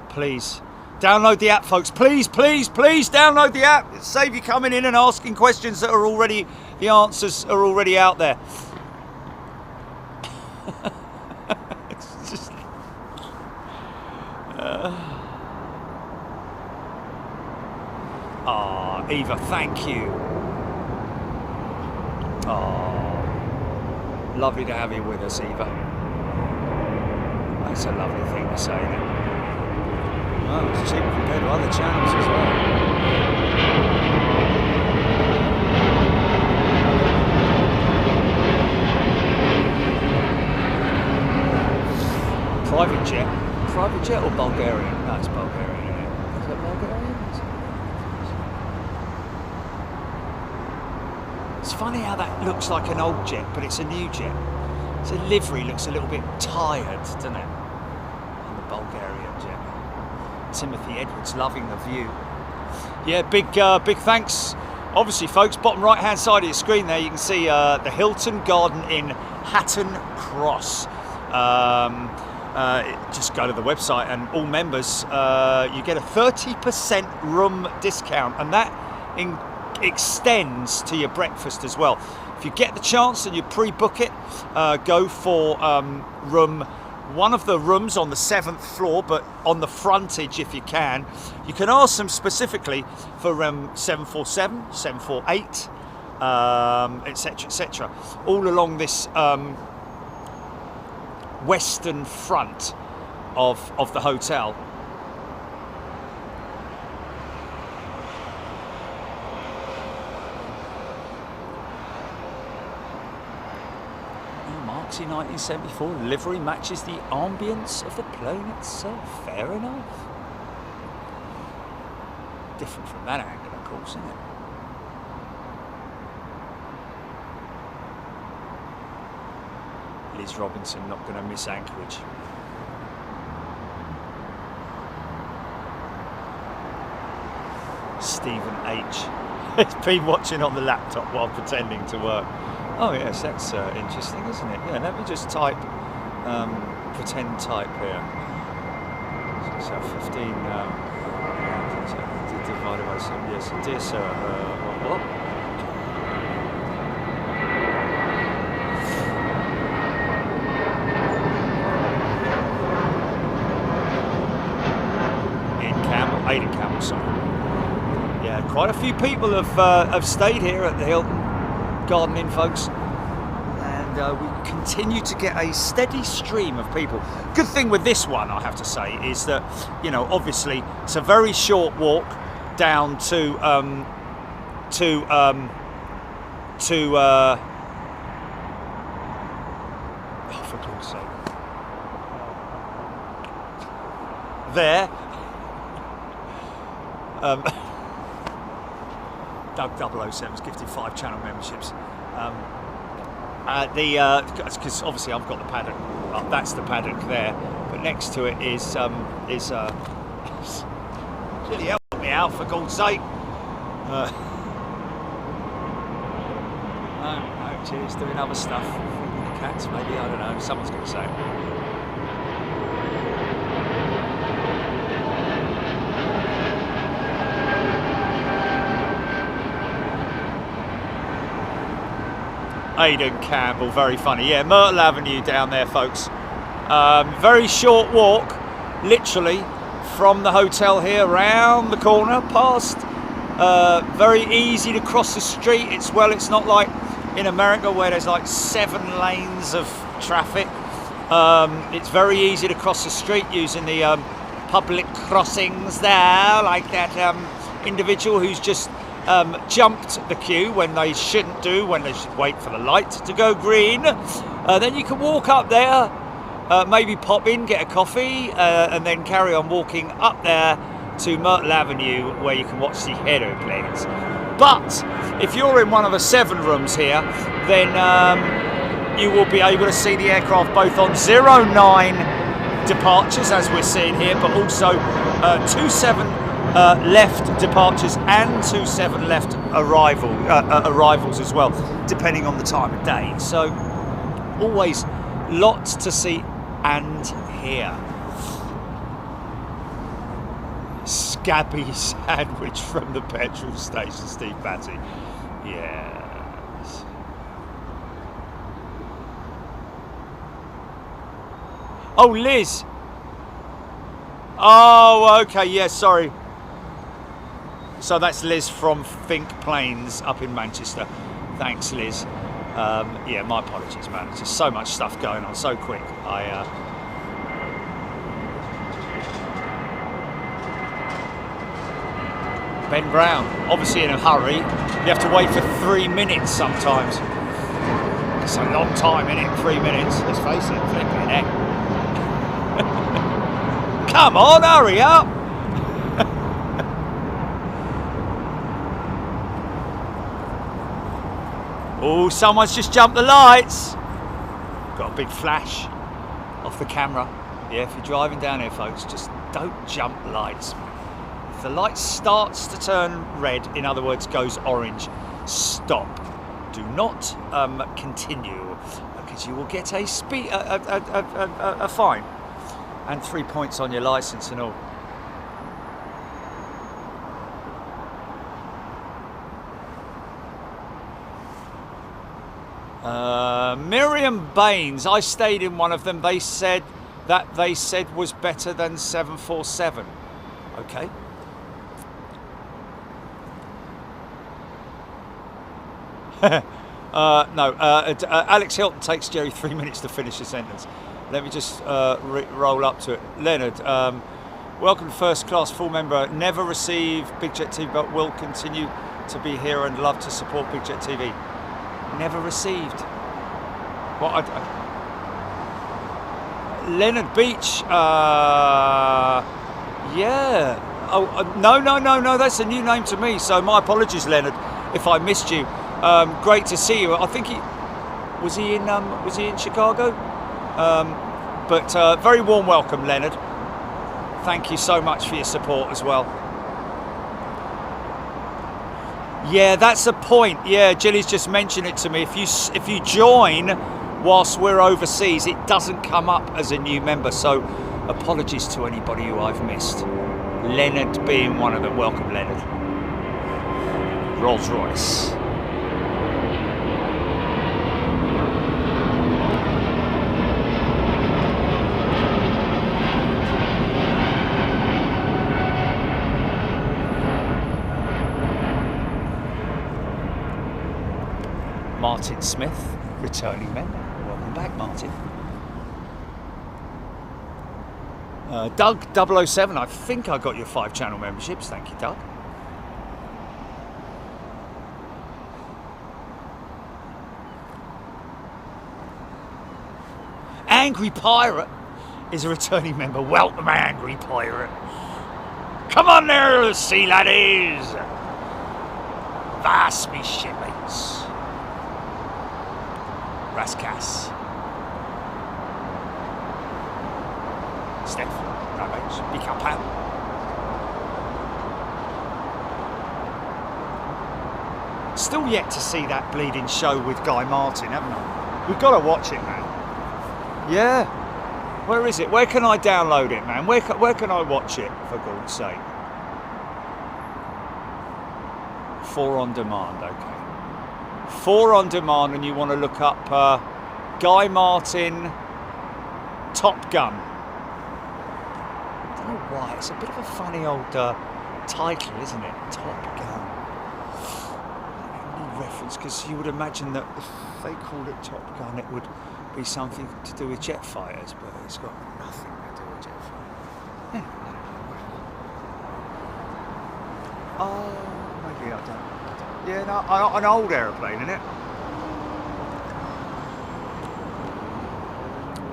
Please. Download the app, folks. Please, please, please download the app. Save you coming in and asking questions that are already The answers are already out there. It's just... Eva, thank you. Lovely to have you with us, Eva. That's a lovely thing to say, isn't it? Oh, it's cheap compared to other channels as well. Private jet? Private jet or Bulgarian? No, it's Bulgarian, isn't it? Is it Bulgarian? It's funny how that looks like an old jet, but it's a new jet. So livery looks a little bit tired, doesn't it? On the Bulgarian jet. Timothy Edwards loving the view. Yeah, big thanks. Obviously, folks, bottom right-hand side of your screen there, you can see the Hilton Garden Inn, Hatton Cross. Just go to the website, and all members, you get a 30% room discount, and that extends to your breakfast as well. If you get the chance and you pre-book it, go for one of the rooms on the 7th floor, but on the frontage if you can. You can ask them specifically for 747, 748, etc., etc. All along this western front of the hotel. Marxy 1974 livery matches the ambience of the plane itself. Fair enough. Different from that angle, of course, isn't it? Liz Robinson not going to miss Anchorage. Stephen H. has been watching on the laptop while pretending to work. Oh yes, that's interesting, isn't it? Yeah, let me just type, pretend type here. So 15 divided by 7. Yes, dear sir, what? In Camel, sorry. Yeah, quite a few people have stayed here at the Hilton Garden Inn, folks, and we continue to get a steady stream of people. Good thing with this one, I have to say, is that, you know, obviously it's a very short walk down to oh, for God's sake, there. Doug 007's gifted 5 channel memberships. Because obviously I've got the paddock. That's the paddock there, but next to it is really help me out, for God's sake. No, cheers, doing other stuff. Cats, maybe, I don't know. Someone's going to say it. Aidan Campbell, very funny. Yeah, Myrtle Avenue down there, folks. Very short walk, literally, from the hotel here, round the corner, past. Very easy to cross the street. It's not like in America where there's like 7 lanes of traffic. It's very easy to cross the street using the public crossings there, like that individual who's just jumped the queue when they shouldn't do, when they should wait for the light to go green. Then you can walk up there, maybe pop in, get a coffee, and then carry on walking up there to Myrtle Avenue, where you can watch the aeroplanes. But if you're in one of the 7 rooms here, then you will be able to see the aircraft both on 09 departures, as we're seeing here, but also 27 left departures and 27 left arrivals as well, depending on the time of day. So always lots to see and hear. Scabby sandwich from the petrol station, Steve Batty. Yes. Oh, Liz. Oh, okay, yeah, sorry. So that's Liz from Fink Planes up in Manchester. Thanks, Liz. Yeah, my apologies, man. There's just so much stuff going on so quick. Ben Brown, obviously in a hurry. You have to wait for 3 minutes sometimes. It's a long time, isn't it? 3 minutes, let's face it, flipping heck. Come on, hurry up! Oh, someone's just jumped the lights. Got a big flash off the camera. Yeah, if you're driving down here, folks, just don't jump lights. If the light starts to turn red, in other words, goes orange, stop. Do not continue, because you will get a fine and 3 points on your license and all. Miriam Baines, I stayed in one of them. They said was better than 747. Okay. No, Alex Hilton takes Jerry 3 minutes to finish the sentence. Let me just roll up to it. Leonard, welcome to first class, full member. Never received Big Jet TV, but will continue to be here and love to support Big Jet TV. Never received. What? Leonard Beach. Yeah. Oh no. That's a new name to me. So my apologies, Leonard, if I missed you. Great to see you. I think he was in Chicago. But very warm welcome, Leonard. Thank you so much for your support as well. Yeah, that's a point. Yeah, Jilly's just mentioned it to me. If you join whilst we're overseas, it doesn't come up as a new member. So apologies to anybody who I've missed. Leonard being one of them. Welcome, Leonard. Rolls Royce. Martin Smith, returning member. Welcome back, Martin. Doug 007, I think I got your 5-channel memberships. Thank you, Doug. Angry Pirate is a returning member. Welcome, Angry Pirate. Come on there, sea laddies. Vast me shipmates. Raskas. Steph, Rabbits, Big Up Pal. Still yet to see that bleeding show with Guy Martin, haven't I? We've got to watch it, man. Yeah. Where is it? Where can I download it, man? Where can I watch it, for God's sake? 4 on demand, okay. 4 on demand, and you want to look up Guy Martin Top Gun. I don't know why, it's a bit of a funny old title, isn't it? Top Gun. Any reference, because you would imagine that if they called it Top Gun, it would be something to do with jet fighters, but it's got nothing to do with jet fighters. Oh, maybe I don't. Yeah, no, an old aeroplane, isn't it?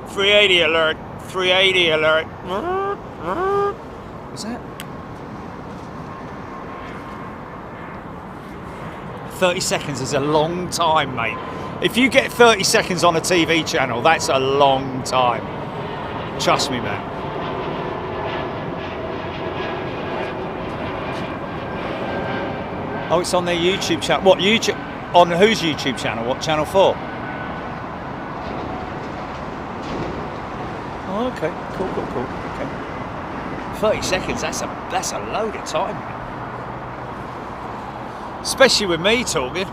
380 alert, 380 alert. What's that? 30 seconds is a long time, mate. If you get 30 seconds on a TV channel, that's a long time. Trust me, man. Oh, it's on their YouTube channel. What, YouTube? On whose YouTube channel? What, channel 4? Oh, okay. Cool. Okay. 30 seconds, that's a load of time, man. Especially with me talking.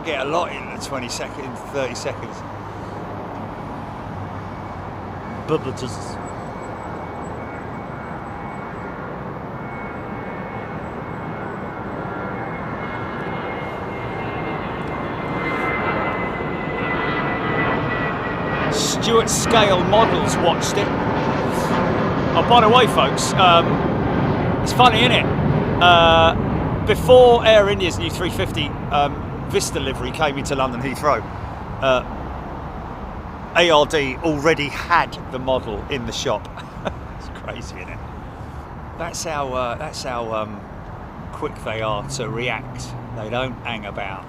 can't get a lot in the 20 seconds, 30 seconds. Bubbles. Stuart Scale Models watched it. Oh, by the way, folks, it's funny, isn't it? Before Air India's new 350 Vista livery came into London Heathrow, ARD already had the model in the shop. It's crazy, isn't it? That's how quick they are to react. They don't hang about.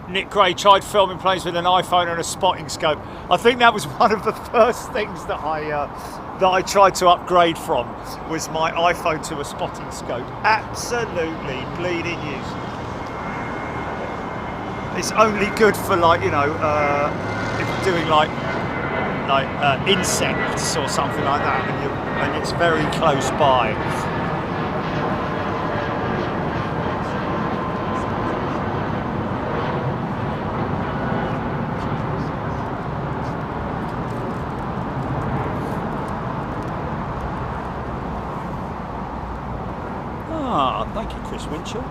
Nick Gray tried filming planes with an iPhone and a spotting scope. I think that was one of the first things that I tried to upgrade from, was my iPhone to a spotting scope. Absolutely bleeding use. It's only good for, like, you know, if you're doing like insects or something like that, and it's very close by. Thank you, Chris Winchell.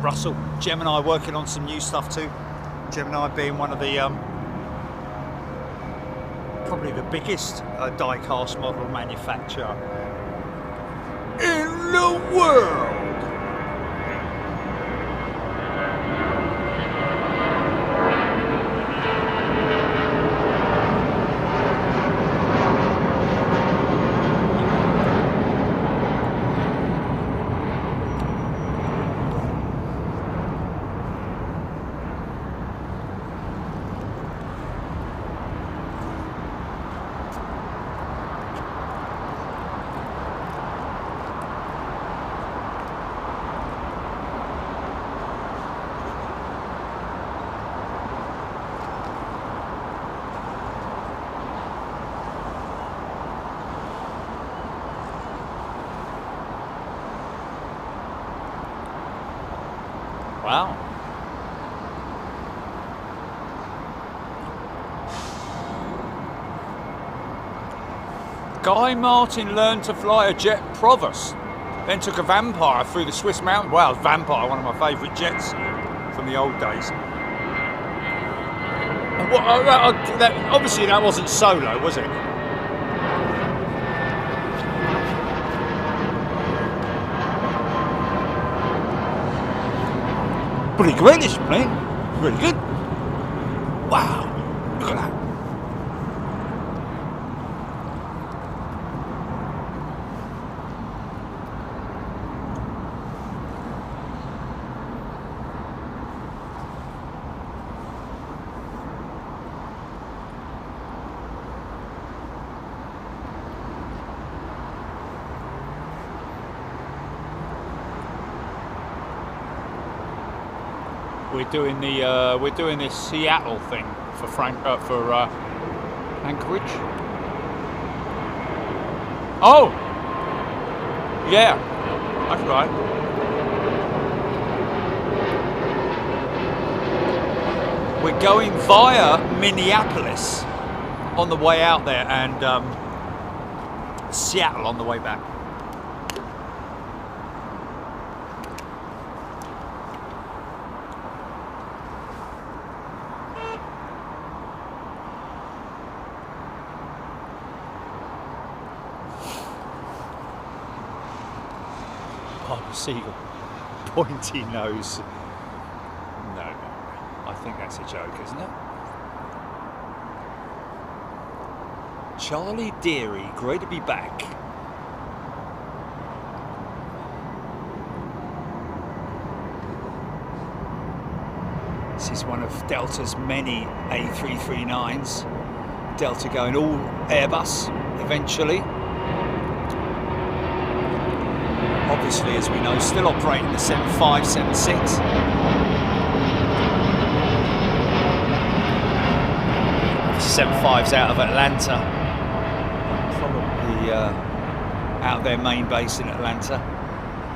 Russell, Gemini working on some new stuff too. Gemini being one of the probably the biggest die-cast model manufacturer in the world. Wow. Guy Martin learned to fly a jet Provost, then took a Vampire through the Swiss mountains. Wow, Vampire, one of my favourite jets from the old days. Obviously that wasn't solo, was it? Pretty great, this plane. Really good. Wow. Look at that. We're doing this Seattle thing for Anchorage. Oh, yeah, that's right. We're going via Minneapolis on the way out there, and Seattle on the way back. Seagull, pointy nose. No, I think that's a joke, isn't it? Charlie Deary, great to be back. This is one of Delta's many A339s. Delta going all Airbus eventually. Obviously, as we know, still operating the 7576. 75's out of Atlanta, probably out of their main base in Atlanta.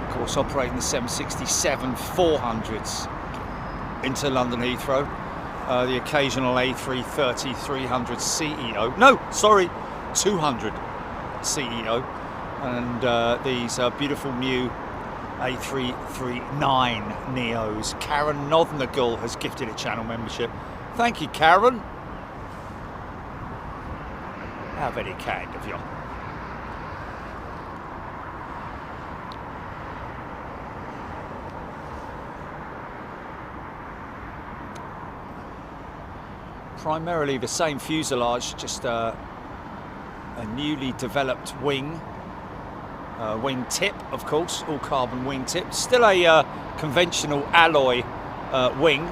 Of course, operating the 767-400s into London Heathrow. The occasional A330-200 CEO. No, sorry, 200 CEO. And these beautiful new A330-9neos. Karen Nothnagul has gifted a channel membership. Thank you, Karen. How very kind of you. Primarily the same fuselage, just a newly developed wing. Wing tip, of course, all carbon wing tip. Still a conventional alloy wing,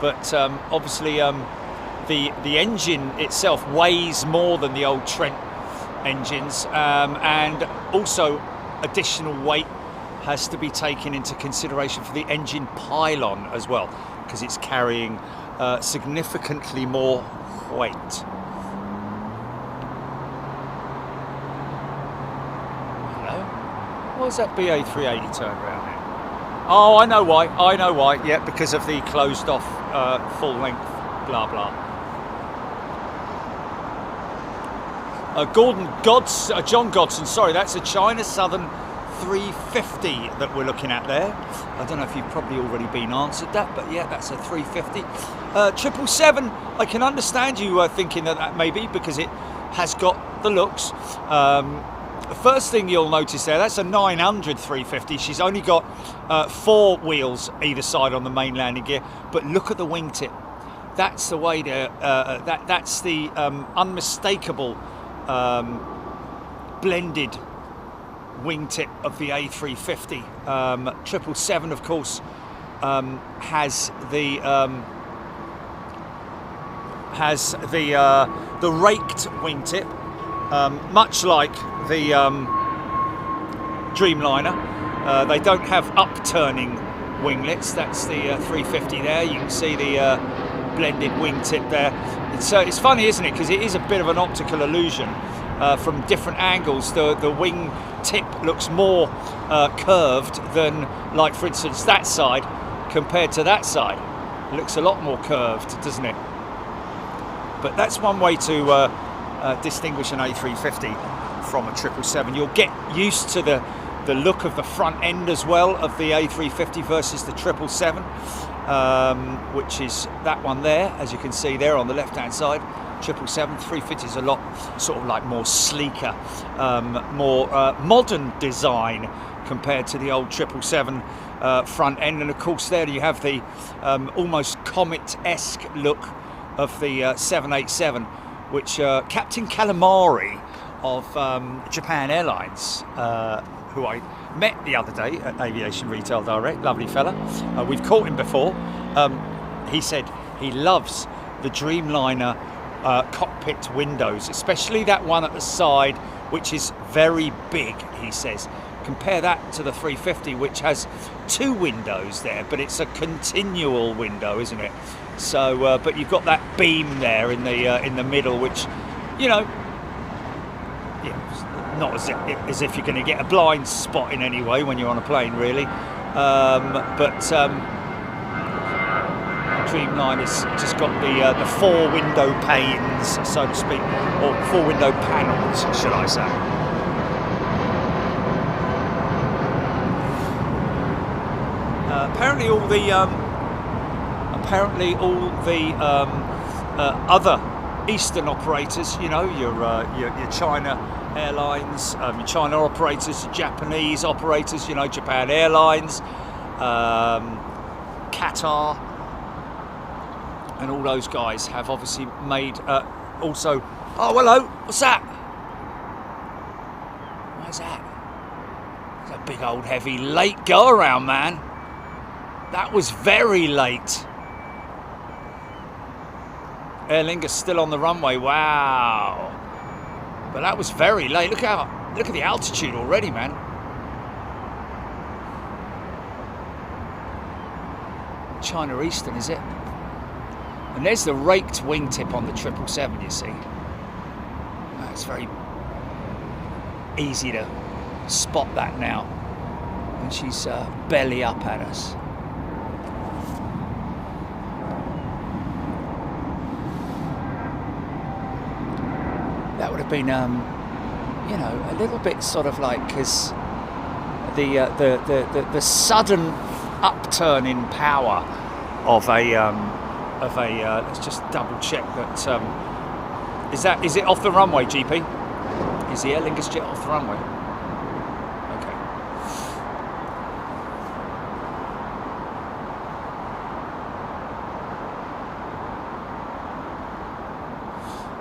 but obviously the engine itself weighs more than the old Trent engines, and also additional weight has to be taken into consideration for the engine pylon as well, because it's carrying significantly more weight. Why is that BA380 turned around now? Oh, I know why. I know why. Yeah, because of the closed off full length blah blah. John Godson, sorry, that's a China Southern 350 that we're looking at there. I don't know if you've probably already been answered that, but yeah, that's a 350. 777, I can understand you thinking that may be because it has got the looks. The first thing you'll notice there, that's a 900 350. She's only got 4 wheels either side on the main landing gear, but look at the wingtip. That's the way to, that's the unmistakable blended wingtip of the A350. 777, of course, has the raked wingtip, much like the Dreamliner. They don't have upturning winglets. That's the 350 there. You can see the blended wingtip there. It's funny, isn't it? Because it is a bit of an optical illusion. From different angles, the wing tip looks more curved than, like for instance, that side compared to that side. It looks a lot more curved, doesn't it? But that's one way to distinguish an A350 from a 777. You'll get used to the look of the front end as well of the A350 versus the 777, which is that one there, as you can see there on the left hand side. 777 350 is a lot sort of like more sleeker, more modern design compared to the old 777 front end. And of course there you have the almost comet-esque look of the 787, which Captain Calamari of Japan Airlines, who I met the other day at Aviation Retail Direct, lovely fella. We've caught him before. He said he loves the Dreamliner cockpit windows, especially that one at the side, which is very big, he says. Compare that to the 350, which has 2 windows there, but it's a continual window, isn't it? So, but you've got that beam there in the middle, which, you know, yeah, not as if you're going to get a blind spot in any way when you're on a plane, really. Dreamliner's just got the 4 window panes, so to speak, or 4 window panels, should I say. Apparently all the other Eastern operators, you know, your China Airlines, your China operators, your Japanese operators, you know, Japan Airlines, Qatar, and all those guys have obviously made also. Oh, hello, what's that? What is that? It's a big old heavy late go around, man. That was very late. Aer Lingus still on the runway. Wow. But that was very late. Look at the altitude already, man. China Eastern, is it? And there's the raked wingtip on the 777, you see. It's very easy to spot that now. And she's belly up at us. That would have been, you know, a little bit sort of like, because the sudden upturn in power of a let's just double check that is it off the runway, GP? Is the Aer Lingus jet off the runway? Okay.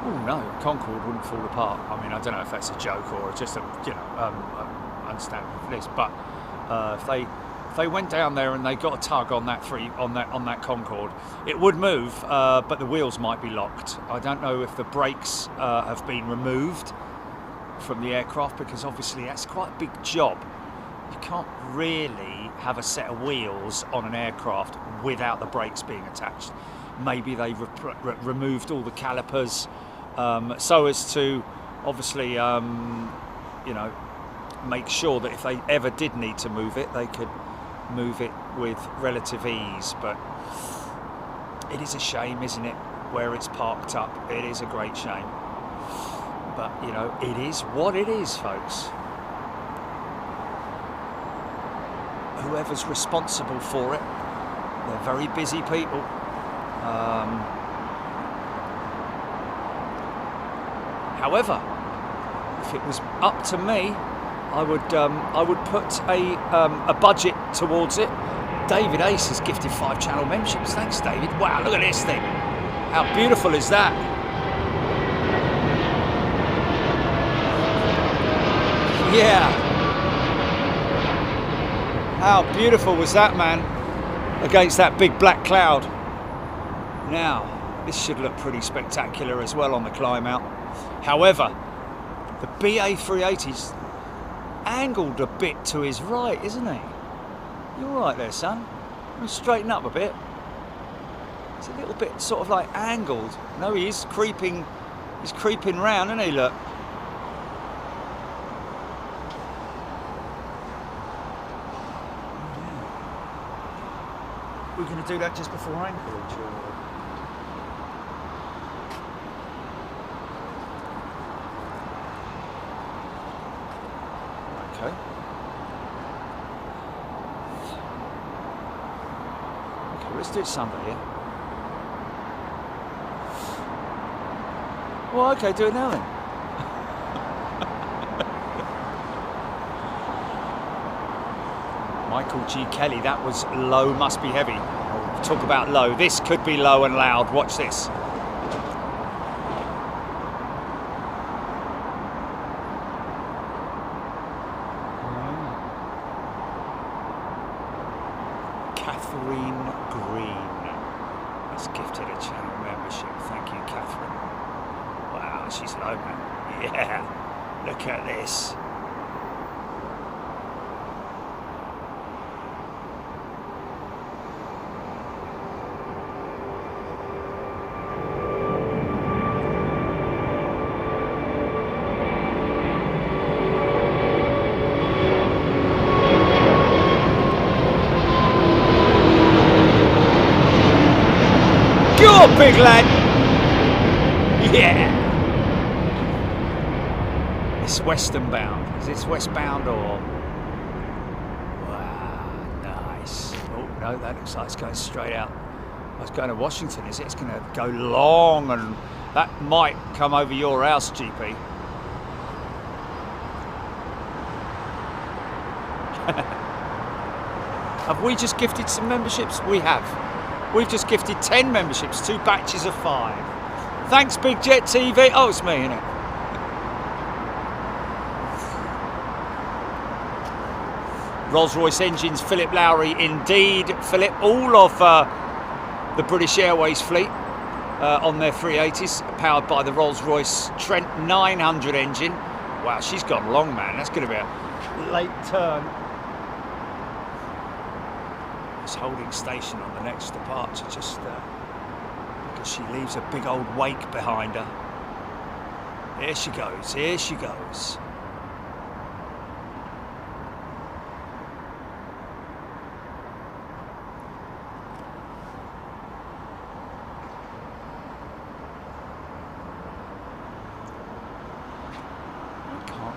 Oh no, Concorde wouldn't fall apart. I mean, I don't know if that's a joke or just a, you know, understandable for this, but if they went down there and they got a tug on that Concorde, it would move, but the wheels might be locked. I don't know if the brakes have been removed from the aircraft, because obviously that's quite a big job. You can't really have a set of wheels on an aircraft without the brakes being attached. Maybe they removed all the calipers so as to obviously, you know, make sure that if they ever did need to move it, they could move it with relative ease. But it is a shame, isn't it, where it's parked up? It is a great shame. But, you know, it is what it is, folks. Whoever's responsible for it, they're very busy people. However, if it was up to me, I would put a budget towards it. David Ace has gifted 5 channel memberships. Thanks, David. Wow, look at this thing. How beautiful is that? Yeah. How beautiful was that, man? Against that big black cloud. Now, this should look pretty spectacular as well on the climb out. However, the BA380's angled a bit to his right, isn't he? You're right there, son. Let me straighten up a bit. It's a little bit sort of like angled. No, he is creeping. He's creeping round, isn't he? Look. We're going to do that just before anchorage. Okay. Okay, let's do it Sunday, yeah? Well, okay, do it now then. Michael G. Kelly, that was low, must be heavy. We'll talk about low. This could be low and loud. Watch this. Catherine Green has gifted a channel membership. Thank you, Catherine. Wow, she's low, man. Yeah, look at this. Big lad. Yeah. It's western bound. Is this westbound or? Wow, nice. Oh no, that looks like it's going straight out. I was going to Washington, is it? It's going to go long, and that might come over your house, GP. Have we just gifted some memberships? We have. We've just gifted 10 memberships, 2 batches of 5. Thanks, Big Jet TV. Oh, it's me, innit? Rolls-Royce engines, Philip Lowry. Indeed, Philip. All of the British Airways fleet on their 380s, powered by the Rolls-Royce Trent 900 engine. Wow, she's gone long, man. That's going to be a late turn. It's holding station on the next departure, just because she leaves a big old wake behind her. Here she goes, here she goes.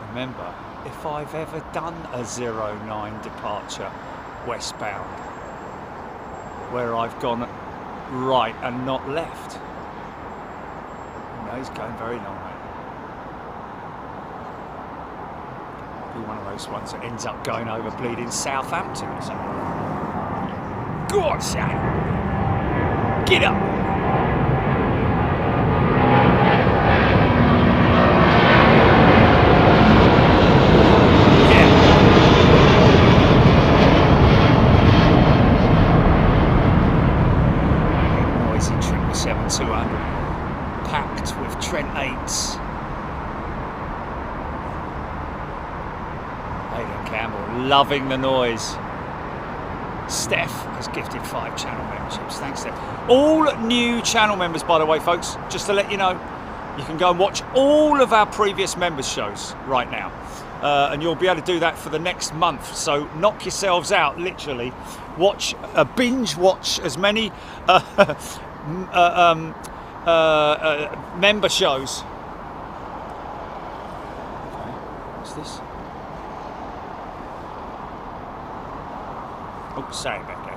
Remember if I've ever done a 09 departure westbound where I've gone right and not left. No, he's going very long, mate. Be one of those ones that ends up going over bleeding Southampton or something. Go on, Shane. Get up. Packed with Trent 8s. Aidan Campbell loving the noise. Steph has gifted 5 channel memberships. Thanks, Steph. All new channel members, by the way, folks, just to let you know, you can go and watch all of our previous members shows right now. And you'll be able to do that for the next month. So knock yourselves out, literally. Binge watch as many member shows. Okay, what's this? Oh, sorry about that.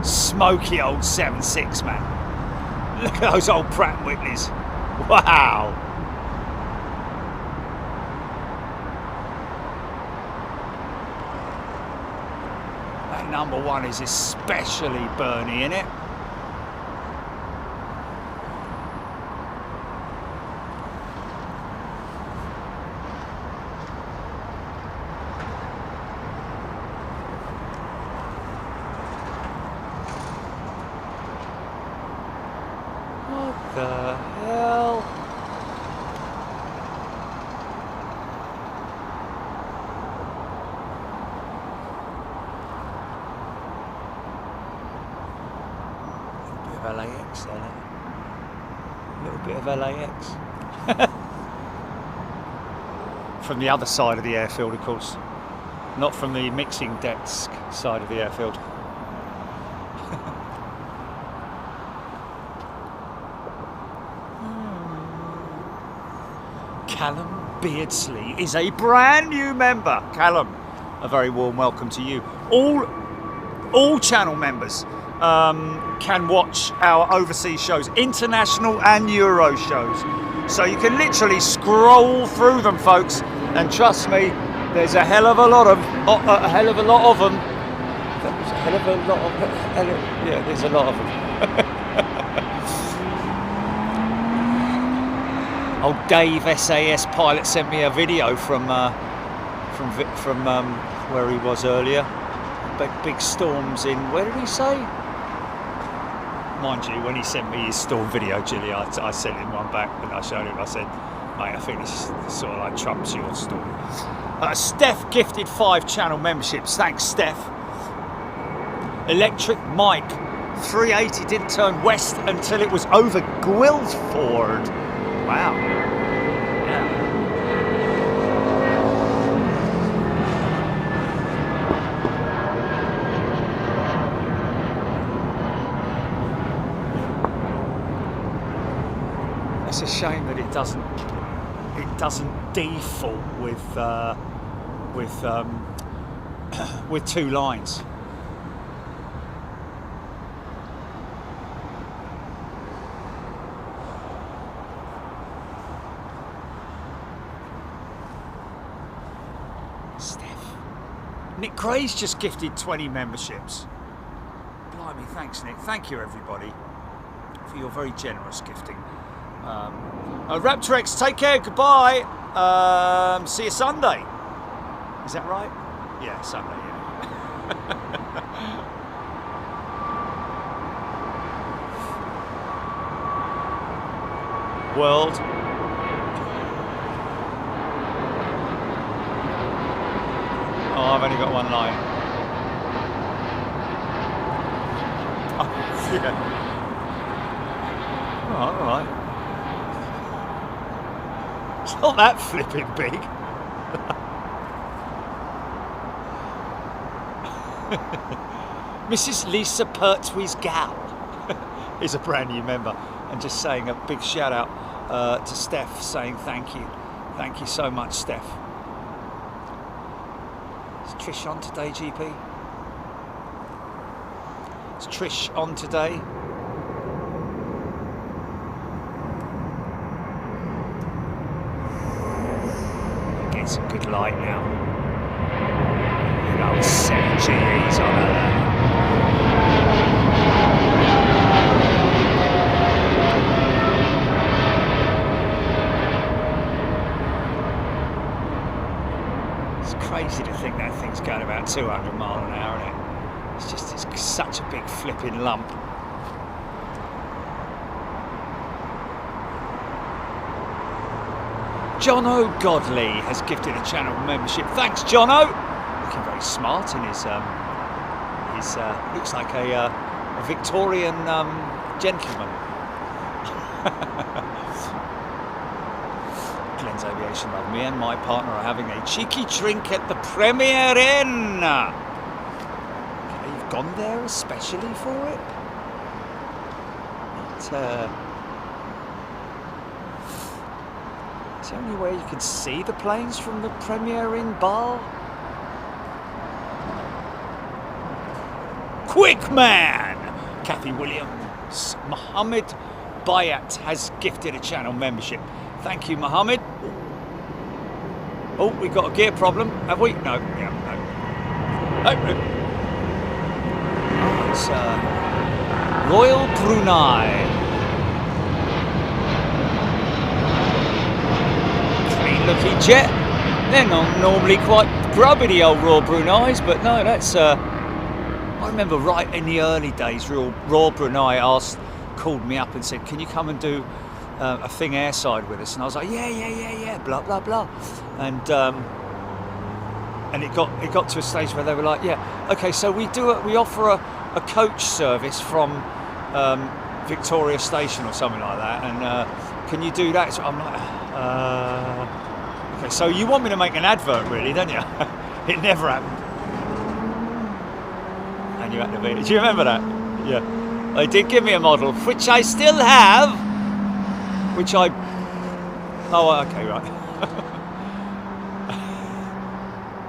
Smoky old 7.6, man. Look at those old Pratt & Whitneys. Wow. That number 1 is especially burny, isn't it? The hell? A little bit of LAX there. A little bit of LAX. From the other side of the airfield, of course. Not from the mixing desk side of the airfield. Callum Beardsley is a brand new member. Callum, a very warm welcome to you. All channel members can watch our overseas shows, international and Euro shows. So you can literally scroll through them, folks, and trust me, there's a hell of a lot of them. There's a lot of them. Old Dave SAS pilot sent me a video from where he was earlier. Big storms in, where did he say? Mind you, when he sent me his storm video, Jilly, I sent him one back and I showed him. I said, mate, I think this sort of like trumps your storm. Steph gifted 5 channel memberships. Thanks, Steph. Electric Mike, 380 didn't turn west until it was over Guildford. Wow. Yeah. It's a shame that it doesn't default with 2 lines. Nick Gray's just gifted 20 memberships. Blimey, thanks Nick. Thank you everybody for your very generous gifting. Raptor X, take care, goodbye. See you Sunday. Is that right? Yeah, Sunday, yeah. World. Oh, I've only got 1 line. Oh, yeah. All right. It's not that flipping big. Mrs. Lisa Pertwee's gal is a brand new member, and just saying a big shout out to Steph, saying thank you so much, Steph. Is Trish on today, GP? Is Trish on today? Get some good light now. Good old 7 GEs on her. Crazy to think that thing's going about 200 miles an hour, isn't it? It's such a big flipping lump. Jono Godley has gifted a channel membership. Thanks, Jono. Looking very smart in his looks like a Victorian gentleman. Glenn's Aviation Love. Me and my partner are having a cheeky drink at the Premier Inn. Okay, you've gone there especially for it? It's the only way you can see the planes from the Premier Inn bar. Quick man! Kathy Williams. Mohammed Bayat has gifted a channel membership. Thank you, Mohammed. Oh, we've got a gear problem, have we? No. Yeah, no. Oh, it's Royal Brunei. Clean looking jet. They're not normally quite grubby, the old Royal Bruneis, but no, that's... I remember right in the early days, Royal Brunei called me up and said, can you come and do a thing airside with us? And I was like, yeah, blah blah blah, and it got to a stage where they were like, yeah, okay, so we offer a coach service from Victoria Station or something like that, and can you do that? So I'm like, okay, so you want me to make an advert, really, don't you? It never happened. And you had to be. Do you remember that? Yeah, they did give me a model, which I still have. Which I... Oh, okay, right.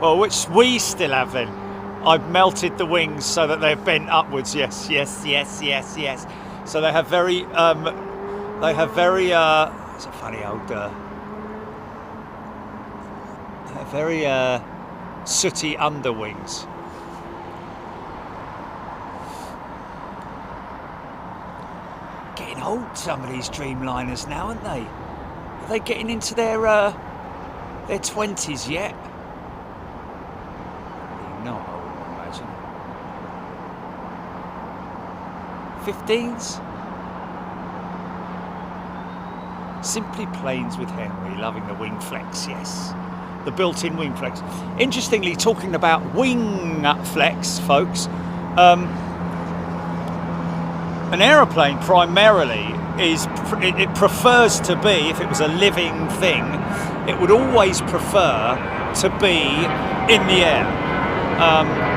Well, which we still have then. I've melted the wings so that they're bent upwards. Yes. So they have very... it's a funny old... they have very sooty underwings. Getting old, some of these Dreamliners now, aren't they? Are they getting into their 20s yet? No, I wouldn't imagine. 15s? Simply Planes with Henry, loving the wing flex, yes. The built-in wing flex. Interestingly, talking about wing flex, folks, an aeroplane primarily it prefers to be, if it was a living thing, it would always prefer to be in the air,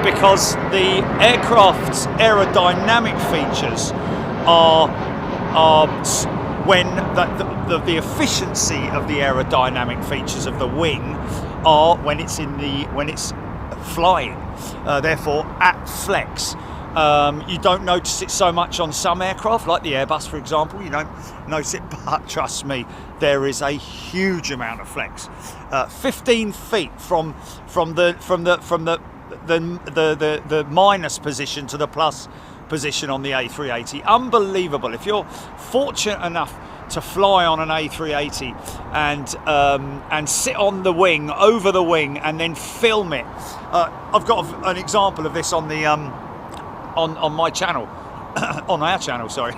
because the aircraft's aerodynamic features are when the efficiency of the aerodynamic features of the wing are when it's flying, therefore at flex. You don't notice it so much on some aircraft, like the Airbus, for example. You don't notice it, but trust me, there is a huge amount of flex. 15 feet from the minus position to the plus position on the A380. Unbelievable. If you're fortunate enough to fly on an A380 and sit on the wing, over the wing, and then film it. I've got an example of this on the on my channel, on our channel, sorry.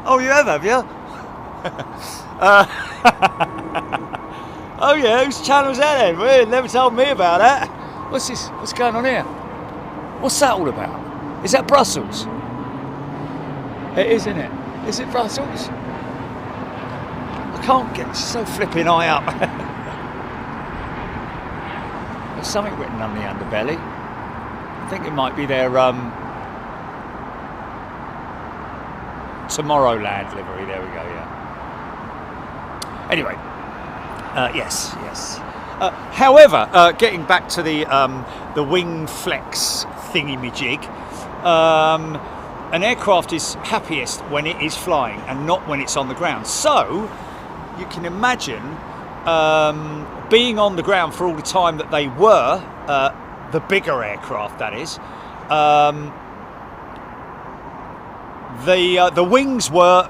Oh, you have you? Oh yeah, whose channel's that then? Well, never told me about that. What's this? What's going on here? What's that all about? Is that Brussels? It is, isn't it? Is it Brussels? I can't get it. It's so flipping high up. There's something written on the underbelly. I think it might be their Tomorrowland livery. There we go. Yeah. Anyway, yes. However, getting back to the wing flex thingy-majig, an aircraft is happiest when it is flying and not when it's on the ground. So you can imagine being on the ground for all the time that they were, the bigger aircraft that is, the wings were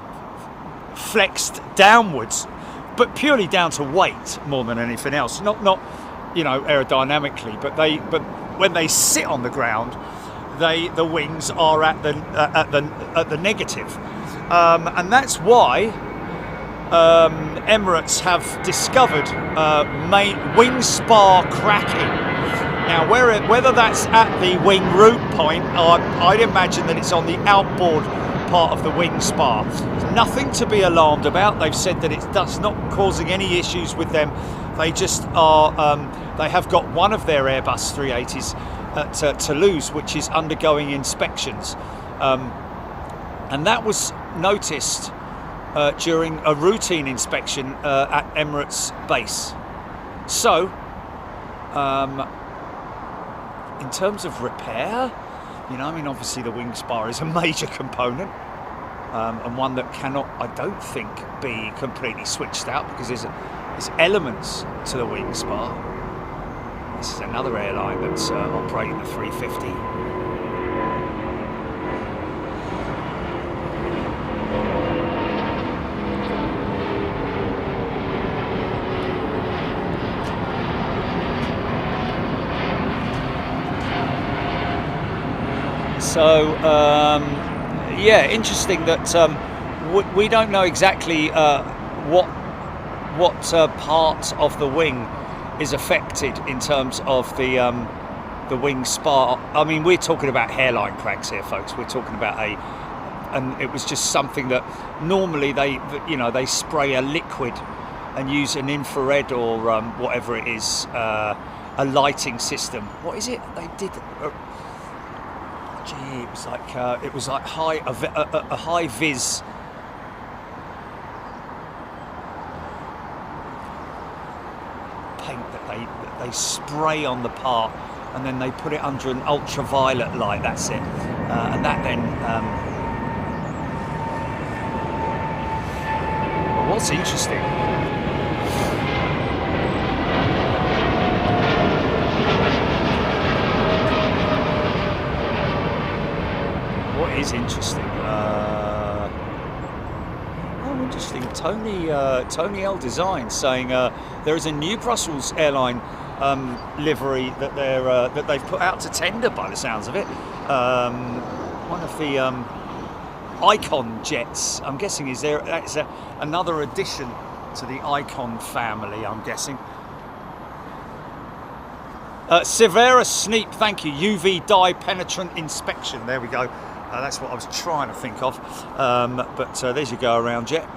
flexed downwards, but purely down to weight more than anything else. Not you know, aerodynamically, but when they sit on the ground, the wings are at the negative, and that's why Emirates have discovered wing spar cracking. Now, whether that's at the wing root point, I'd imagine that it's on the outboard part of the wing spar. There's nothing to be alarmed about. They've said that that's not causing any issues with them. They just are. They have got one of their Airbus 380s at Toulouse, which is undergoing inspections, and that was noticed during a routine inspection at Emirates base. So, in terms of repair, you know, I mean, obviously the wing spar is a major component, and one that cannot, I don't think, be completely switched out, because there's elements to the wing spar. This is another airline that's operating the 350. So, yeah, interesting that we don't know exactly what part of the wing is affected in terms of the wing spar. I mean, we're talking about hairline cracks here, folks. We're talking about and it was just something that normally they spray a liquid and use an infrared or whatever it is, a lighting system. What is it they did? Gee, it was like a high vis. Paint that they spray on the part, and then they put it under an ultraviolet light. That's it, and that then. What's interesting? What is interesting? Interesting. Tony L Design saying there is a new Brussels airline livery that they've put out to tender, by the sounds of it. One of the Icon jets, I'm guessing, that's another addition to the Icon family, I'm guessing. Severa Sneap, thank you. UV dye penetrant inspection. There we go. That's what I was trying to think of. But there's your go around jet.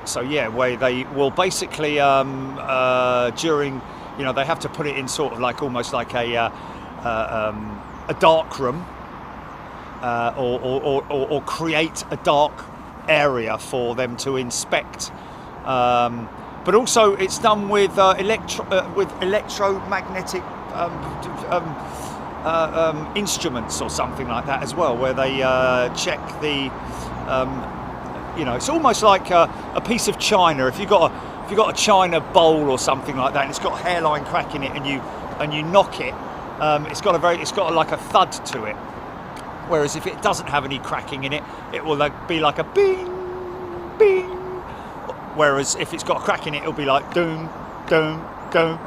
So yeah, where they will basically during, they have to put it in sort of like almost like a dark room, or create a dark area for them to inspect. But also it's done with electromagnetic instruments or something like that as well, where they check the it's almost like a piece of china. If you've got a china bowl or something like that, and it's got a hairline crack in it, and you knock it, it's got like a thud to it. Whereas if it doesn't have any cracking in it, it will be like a bing, bing. Whereas if it's got a crack in it, it'll be like doom, doom, doom.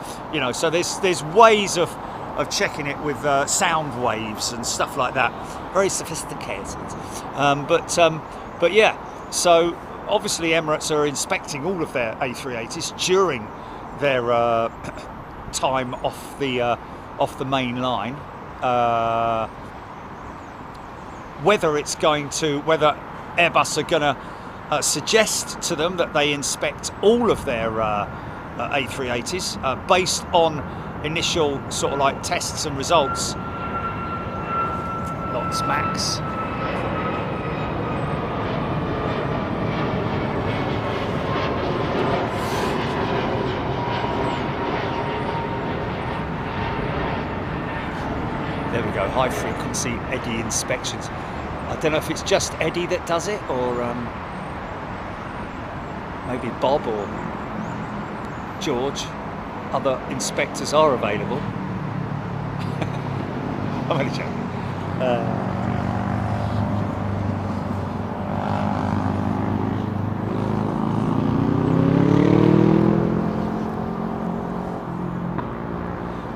So there's ways of checking it with sound waves and stuff like that. Very sophisticated. But yeah. So obviously Emirates are inspecting all of their A380s during their time off the main line. Whether Airbus are going to suggest to them that they inspect all of their A380s based on initial sort of like tests and results. Lots max. There we go, high frequency eddy inspections. I don't know if it's just Eddie that does it, or maybe Bob or George. Other inspectors are available. I'm only joking.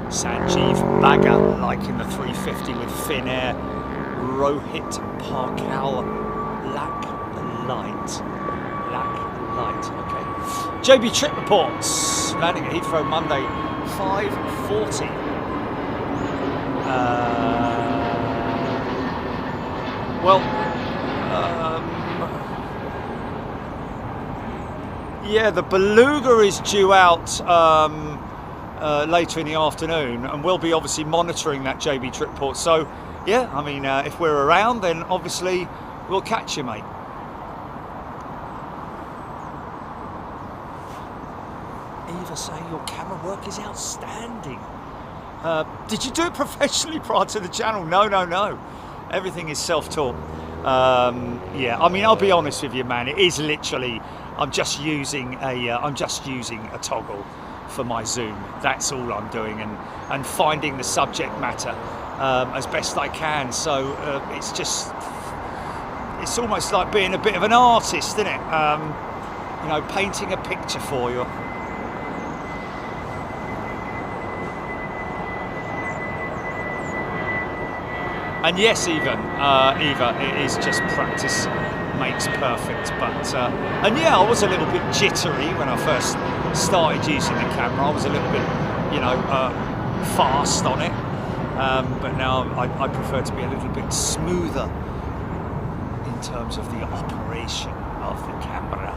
Sanjeev Bagga liking the 350 with Finnair. Rohit Parkal Lack Light, okay. JB trip reports, landing at Heathrow Monday 5:40. Yeah, the Beluga is due out later in the afternoon, and we'll be obviously monitoring that JB trip report. So yeah, I mean, if we're around, then obviously we'll catch you, mate. Eva saying your camera work is outstanding. Did you do it professionally prior to the channel? No. Everything is self-taught. Yeah, I mean, I'll be honest with you, man. It is literally, I'm just using a toggle for my zoom. That's all I'm doing, and finding the subject matter as best I can. So it's almost like being a bit of an artist, isn't it? Painting a picture for you. And yes, Eva, it is just practice makes perfect. But and yeah, I was a little bit jittery when I first started using the camera. I was a little bit, fast on it. But now I prefer to be a little bit smoother in terms of the operation of the camera.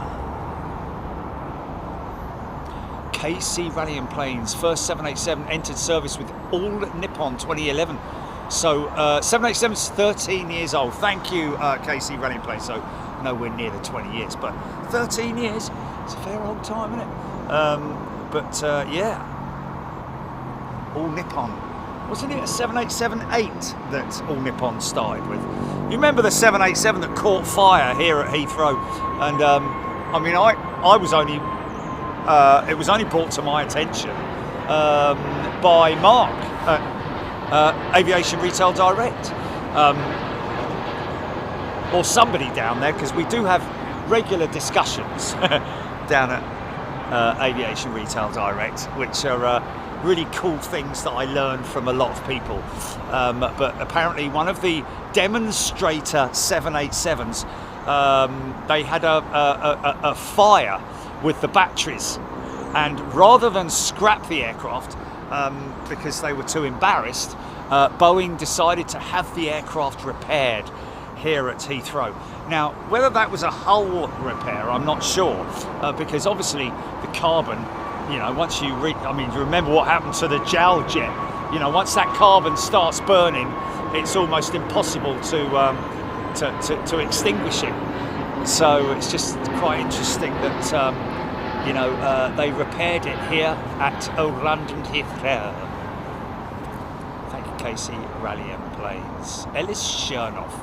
KC Rallying Planes, first 787 entered service with all Nippon 2011. So 787's 13 years old. Thank you, KC Rallying Planes. So nowhere near the 20 years, but 13 years, it's a fair old time, isn't it? Yeah, all Nippon. Wasn't it a 787-8 that all Nippon started with? You remember the 787 that caught fire here at Heathrow? And I mean, I was only, it was only brought to my attention by Mark at Aviation Retail Direct, or somebody down there, because we do have regular discussions down at Aviation Retail Direct, which are really cool things that I learned from a lot of people. But apparently one of the demonstrator 787s, they had a fire with the batteries, and rather than scrap the aircraft because they were too embarrassed, Boeing decided to have the aircraft repaired here at Heathrow. Now, whether that was a hull repair, I'm not sure, because obviously the carbon, once you remember what happened to the JAL jet. Once that carbon starts burning, it's almost impossible to extinguish it. So it's just quite interesting that you know, they repaired it here at London Heathrow. Thank you, Casey. Rally M Planes. Ellis Chernoff.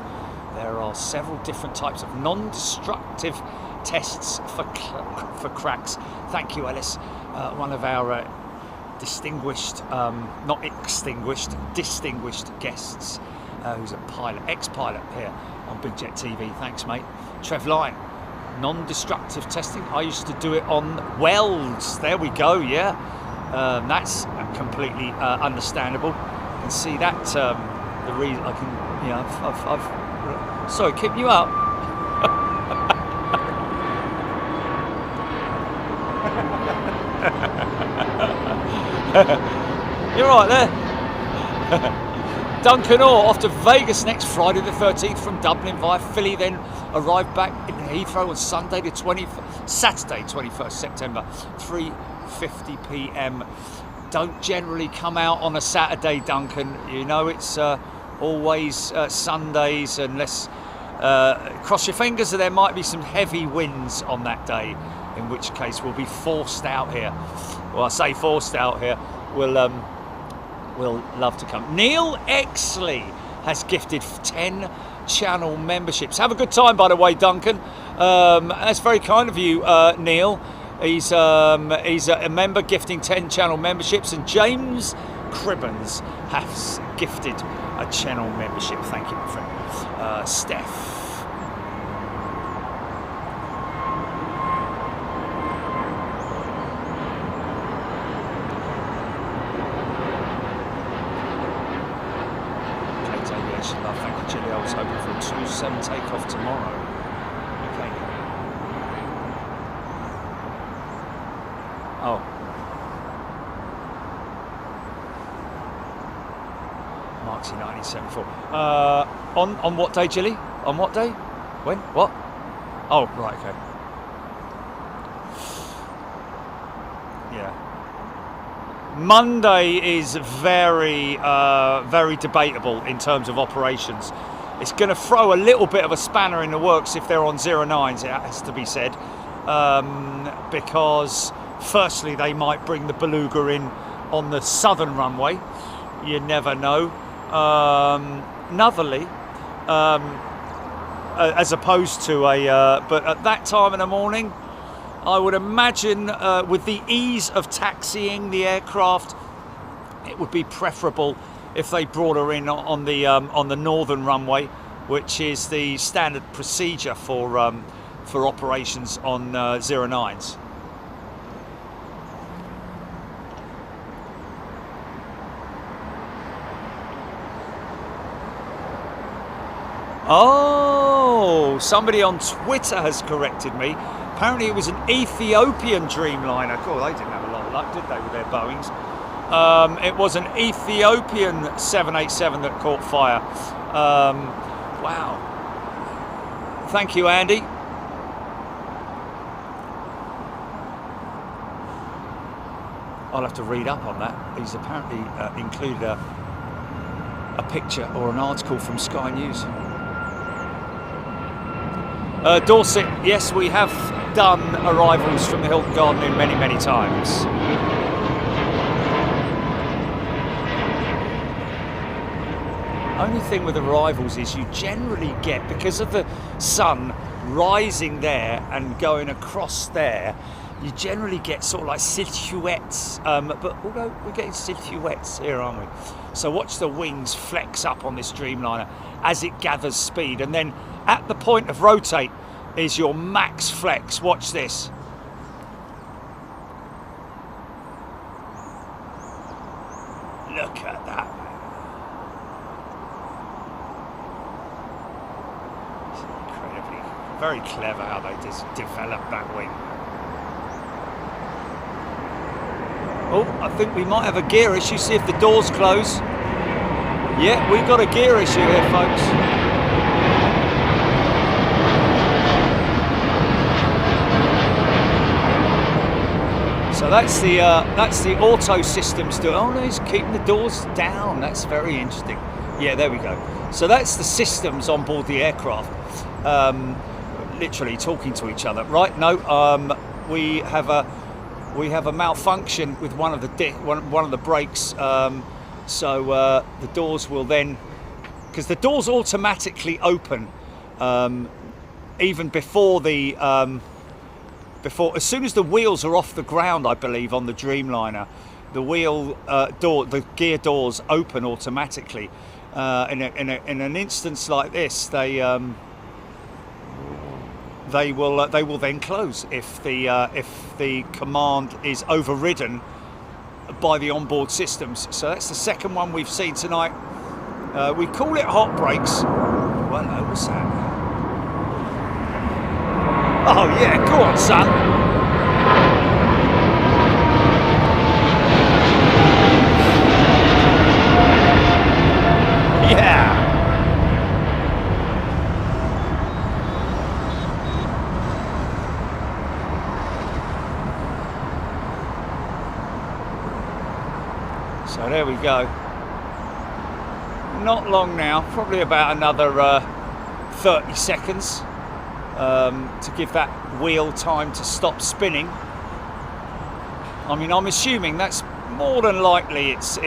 There are several different types of non-destructive tests for cracks. Thank you, Ellis. One of our distinguished, not extinguished, distinguished guests, who's a pilot, ex-pilot here on Big Jet TV. Thanks, mate. Trev Line. Non-destructive testing. I used to do it on welds. There we go. Yeah, that's completely understandable. You can see that the reason I can, you know, I've sorry, keep you up. You're right there. Duncan Orr off to Vegas next Friday the 13th from Dublin via Philly, then arrive back in Heathrow on Saturday 21st September, 3:50 p.m. Don't generally come out on a Saturday, Duncan. You know it's always Sundays, unless cross your fingers that there might be some heavy winds on that day, in which case we'll be forced out here. Well, I say forced out here. We'll love to come. Neil Exley has gifted 10 channel memberships. Have a good time, by the way, Duncan. That's very kind of you, Neil. He's a member gifting 10 channel memberships, and James Cribbins has gifted a channel membership. Thank you, my friend. Steph. I was hoping for a 2-7 takeoff tomorrow. Okay. Oh. Marksy 1974. On what day, Gilly? On what day? When? What? Oh, right, okay. Yeah. Monday is very debatable in terms of operations. It's going to throw a little bit of a spanner in the works if they're on 09s, it has to be said, because firstly they might bring the Beluga in on the southern runway. You never know. Anotherly, as opposed to a, but at that time in the morning, I would imagine with the ease of taxiing the aircraft, it would be preferable if they brought her in on the northern runway, which is the standard procedure for operations on 09s. Oh, somebody on Twitter has corrected me. Apparently it was an Ethiopian Dreamliner. Cool, they didn't have a lot of luck, did they, with their Boeings? It was an Ethiopian 787 that caught fire. Wow. Thank you, Andy. I'll have to read up on that. He's apparently included a picture or an article from Sky News. Dorset, yes, we have done arrivals from the Hilton Garden Inn many, many times. Only thing with arrivals is you generally get, because of the sun rising there and going across there, you generally get sort of like silhouettes, but although we're getting silhouettes here, aren't we? So watch the wings flex up on this Dreamliner as it gathers speed, and then at the point of rotate is your max flex. Watch this. Look at that. Very clever how they just developed that wing. Oh, I think we might have a gear issue. See if the doors close. Yeah, we've got a gear issue here, folks. So that's the auto systems doing. Oh no, he's keeping the doors down. That's very interesting. Yeah, there we go. So that's the systems on board the aircraft, literally talking to each other. Right? No, we have a malfunction with one of the brakes. So the doors will then, because the doors automatically open even before the as soon as the wheels are off the ground, I believe, on the Dreamliner, the gear doors open automatically. In an instance like this, they will then close if the command is overridden by the onboard systems. So that's the second one we've seen tonight. We call it hot brakes. Well, no, what's that? Oh yeah, go on, son. Yeah. So there we go. Not long now, probably about another 30 seconds to give that wheel time to stop spinning. I mean, I'm assuming that's more than likely it's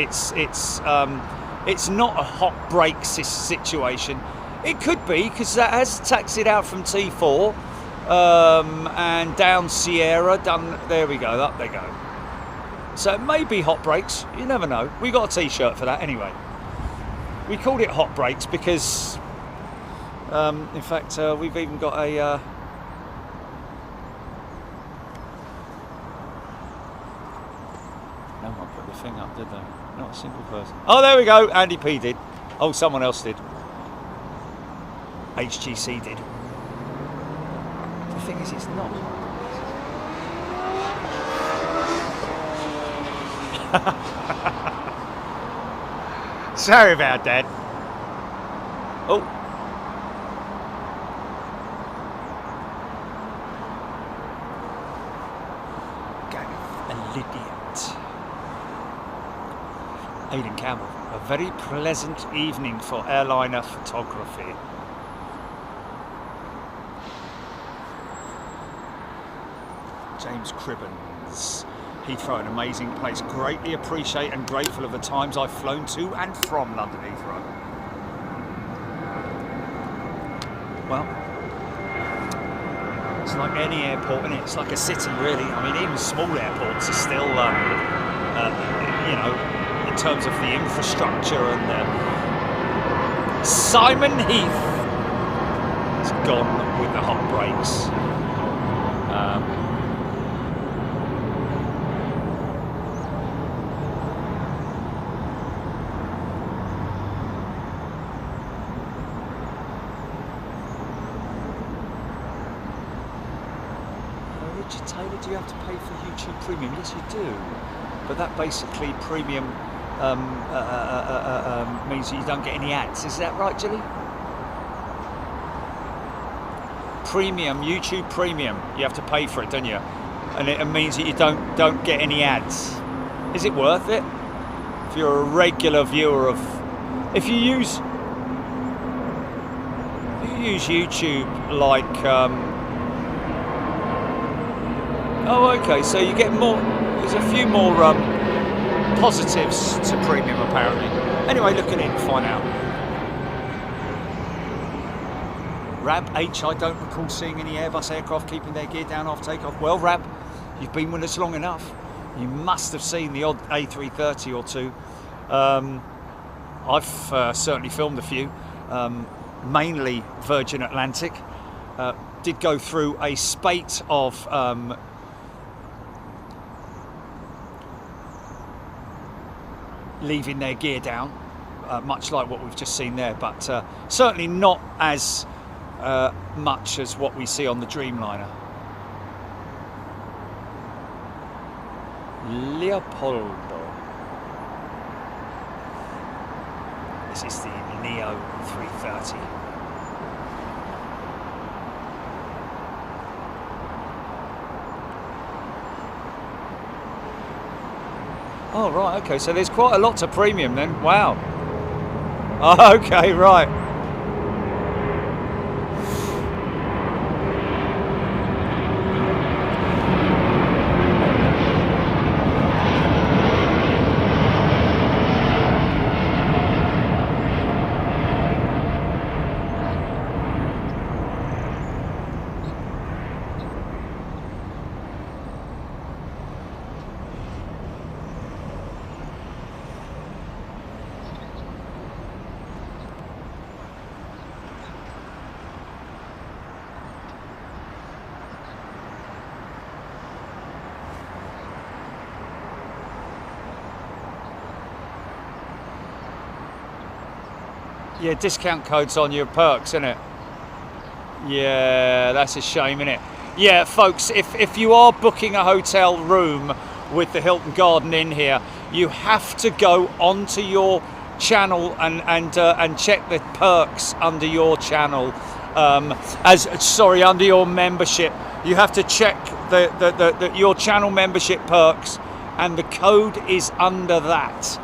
not a hot brake situation. It could be, because that has taxied out from T4 and down Sierra, there we go, up they go. So it may be hot brakes, you never know. We got a t-shirt for that anyway. We called it hot brakes because, in fact, we've even got a... No one put the thing up, did they? Not a single person. Oh, there we go. Andy P did. Oh, someone else did. HGC did. The thing is, it's not. Sorry about that. Oh. An idiot. Aidan Campbell. A very pleasant evening for airliner photography. James Cribbins. Heathrow, an amazing place. Greatly appreciate and grateful of the times I've flown to and from London Heathrow. Well, it's like any airport, isn't it? It's like a city, really. I mean, even small airports are still, you know, in terms of the infrastructure and the... Simon Heath has gone with the hot brakes. Do you have to pay for YouTube Premium? Yes, you do. But that basically premium means that you don't get any ads. Is that right, Jilly? Premium, YouTube Premium. You have to pay for it, don't you? And it means that you don't get any ads. Is it worth it? If you're a regular viewer of, if you use YouTube like. Oh, okay, so you get more, there's a few more positives to premium, apparently. Anyway, look at it and find out. Rab H, I don't recall seeing any Airbus aircraft keeping their gear down after takeoff. Well, Rab, you've been with us long enough. You must have seen the odd A330 or two. I've certainly filmed a few, mainly Virgin Atlantic. Did go through a spate of leaving their gear down, much like what we've just seen there, but certainly not as much as what we see on the Dreamliner. Leopoldo. This is the Neo 330. Oh right, okay, so there's quite a lot to premium then. Wow. Oh, okay, right. Yeah, discount codes on your perks, isn't it? Yeah, that's a shame, isn't it? Yeah, folks, if you are booking a hotel room with the Hilton Garden Inn here, you have to go onto your channel and check the perks under your channel. Under your membership, you have to check your channel membership perks, and the code is under that.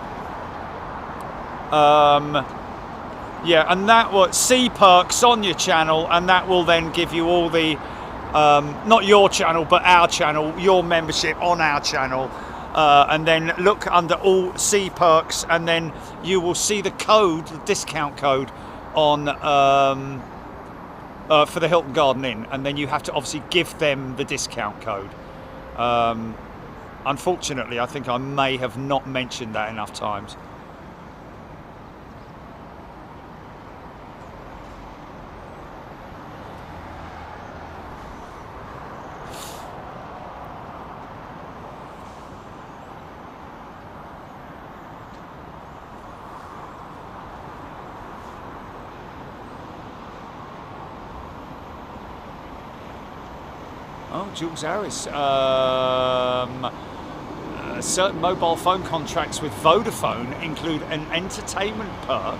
Yeah, and that will see perks on your channel, and that will then give you all the, not your channel, but our channel, your membership on our channel. And then look under all see perks, and then you will see the code, the discount code on for the Hilton Garden Inn, and then you have to obviously give them the discount code. Unfortunately, I think I may have not mentioned that enough times. Oh, Jules Harris. Certain mobile phone contracts with Vodafone include an entertainment perk.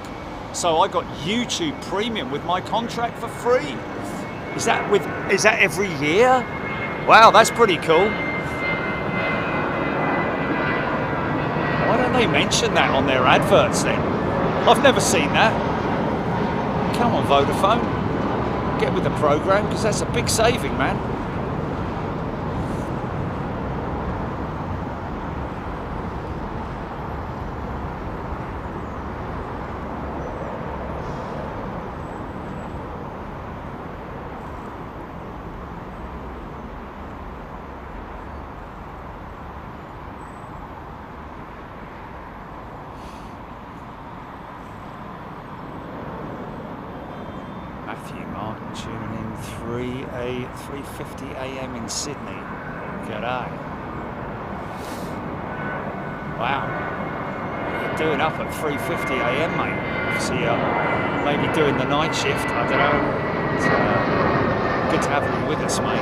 So I got YouTube Premium with my contract for free. Is that every year? Wow, that's pretty cool. Why don't they mention that on their adverts then? I've never seen that. Come on, Vodafone. Get with the program, because that's a big saving, man. Tuning in 3:50 a.m. in Sydney. G'day. Wow. What are you doing up at 3:50 a.m, mate? Obviously, maybe doing the night shift. I don't know. It's good to have you with us, mate.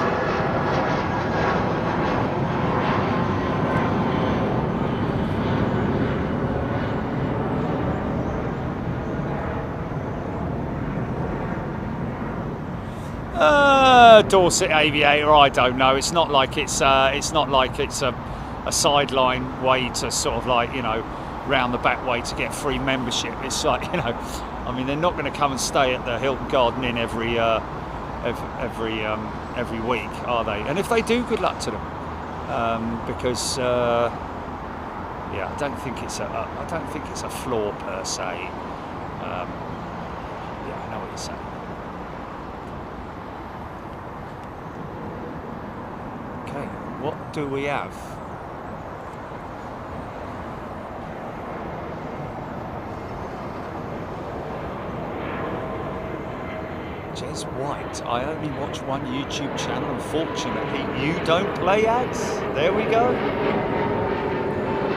Dorset Aviator, I don't know. It's not like it's a sideline way to sort of like, you know, round the back way to get free membership. It's like, you know, I mean, they're not going to come and stay at the Hilton Garden Inn every week, are they? And if they do, good luck to them, because yeah, I don't think it's a flaw per se. Yeah, I know what you're saying. What do we have? Jez White, I only watch one YouTube channel, unfortunately. You don't play ads? There we go.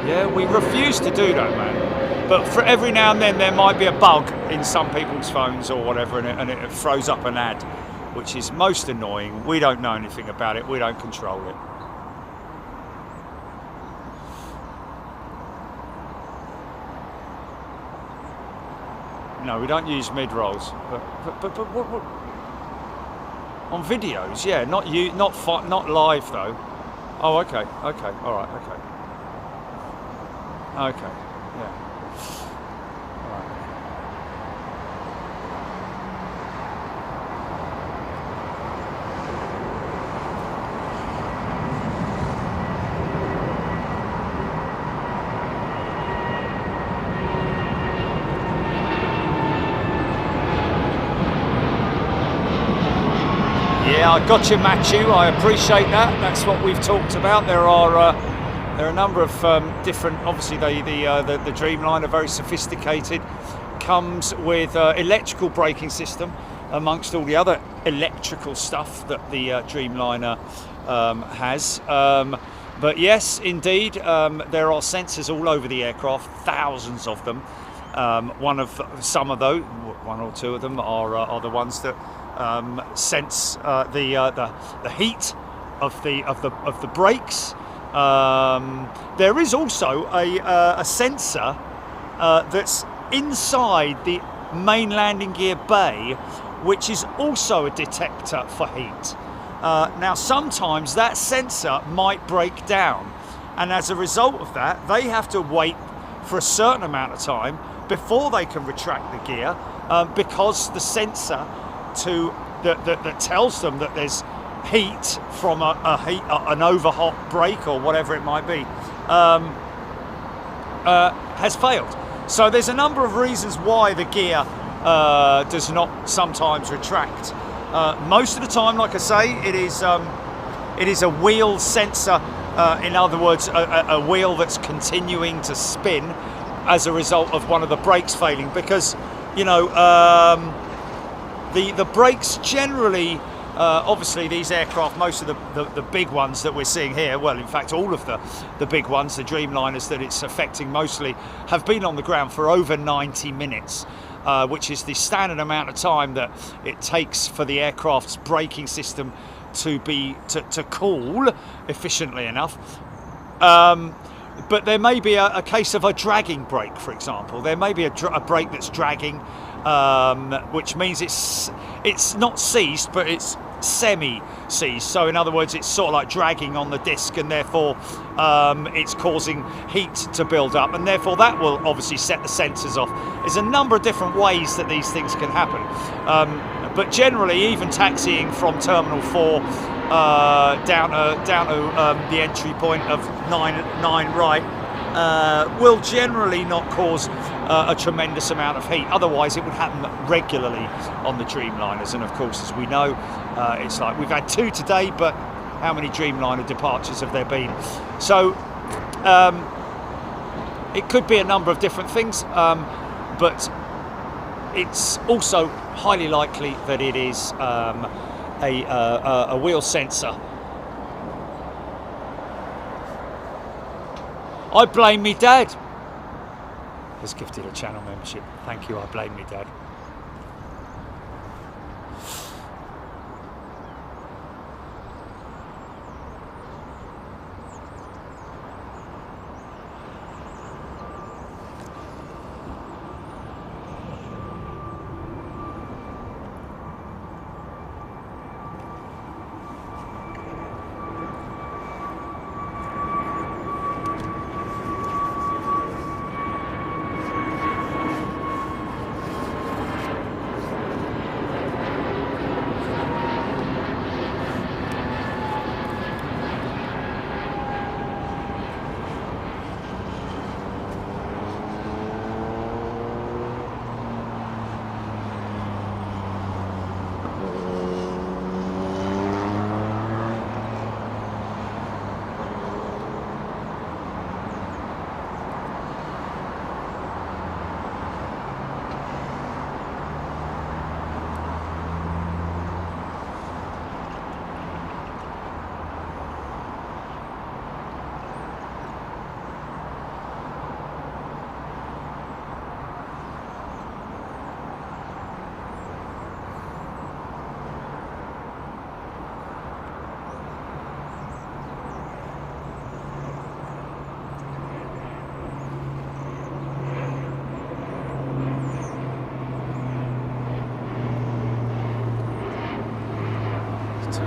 Yeah, we refuse to do that, man. But for every now and then there might be a bug in some people's phones or whatever, and it throws up an ad, which is most annoying. We don't know anything about it. We don't control it. No, we don't use mid-rolls, but what on videos? Yeah, not live though. Oh, okay, all right, okay, yeah. All right. Yeah, I got you, Matthew. I appreciate that. That's what we've talked about. There are a number of different. Obviously, the Dreamliner, very sophisticated, comes with electrical braking system amongst all the other electrical stuff that the Dreamliner has. But yes, indeed, there are sensors all over the aircraft, thousands of them. One or two of them are the ones that sense the heat of the brakes. There is also a sensor that's inside the main landing gear bay, which is also a detector for heat. Now, sometimes that sensor might break down, and as a result of that, they have to wait for a certain amount of time before they can retract the gear, because the sensor that tells them that there's heat from an overhot brake or whatever it might be has failed. So there's a number of reasons why the gear does not sometimes retract. Most of the time, like I say, it is a wheel sensor. In other words, a wheel that's continuing to spin as a result of one of the brakes failing, because the brakes generally, obviously these aircraft, most of the big ones that we're seeing here, well, in fact all of the big ones, the Dreamliners that it's affecting mostly, have been on the ground for over 90 minutes, which is the standard amount of time that it takes for the aircraft's braking system to cool efficiently enough. But there may be a case of a dragging brake, for example. There may be a brake that's dragging, which means it's not seized, but it's semi-seized. So in other words, it's sort of like dragging on the disc, and therefore it's causing heat to build up, and therefore that will obviously set the sensors off. There's a number of different ways that these things can happen. But generally, even taxiing from Terminal 4 down to the entry point of 9 right will generally not cause a tremendous amount of heat. Otherwise, it would happen regularly on the Dreamliners. And of course, as we know, it's like we've had 2 today, but how many Dreamliner departures have there been? So it could be a number of different things, but it's also highly likely that it is a wheel sensor. I blame me dad. Has gifted a channel membership. Thank you. I blame me dad.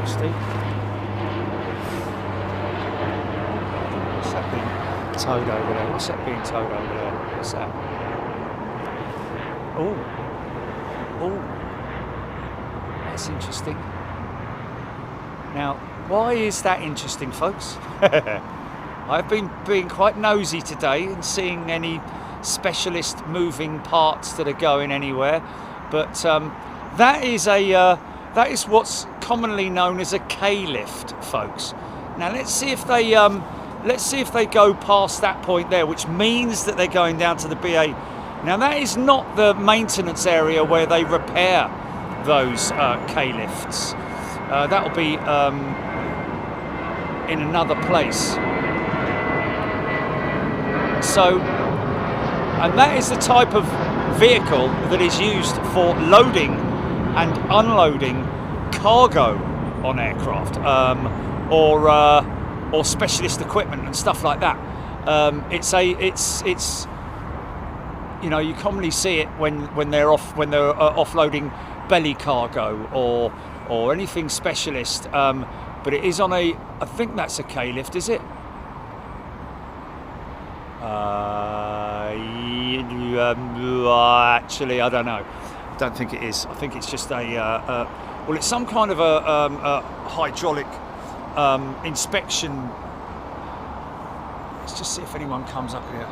Steep. What's that being towed over there? What's that being towed over there? What's that? Oh, that's interesting. Now, why is that interesting, folks? I've been being quite nosy today and seeing any specialist moving parts that are going anywhere, but that is what's commonly known as a K-lift, folks. Now let's see if they go past that point there, which means that they're going down to the BA. Now that is not the maintenance area where they repair those K-lifts. That'll be in another place. So, and that is the type of vehicle that is used for loading and unloading cargo on aircraft, or specialist equipment and stuff like that. It's you know, you commonly see it when they're offloading belly cargo or anything specialist. But it is on I think that's a K-lift, is it? Actually, I don't know. I don't think it is. I think it's just well, it's some kind of a hydraulic inspection. Let's just see if anyone comes up here.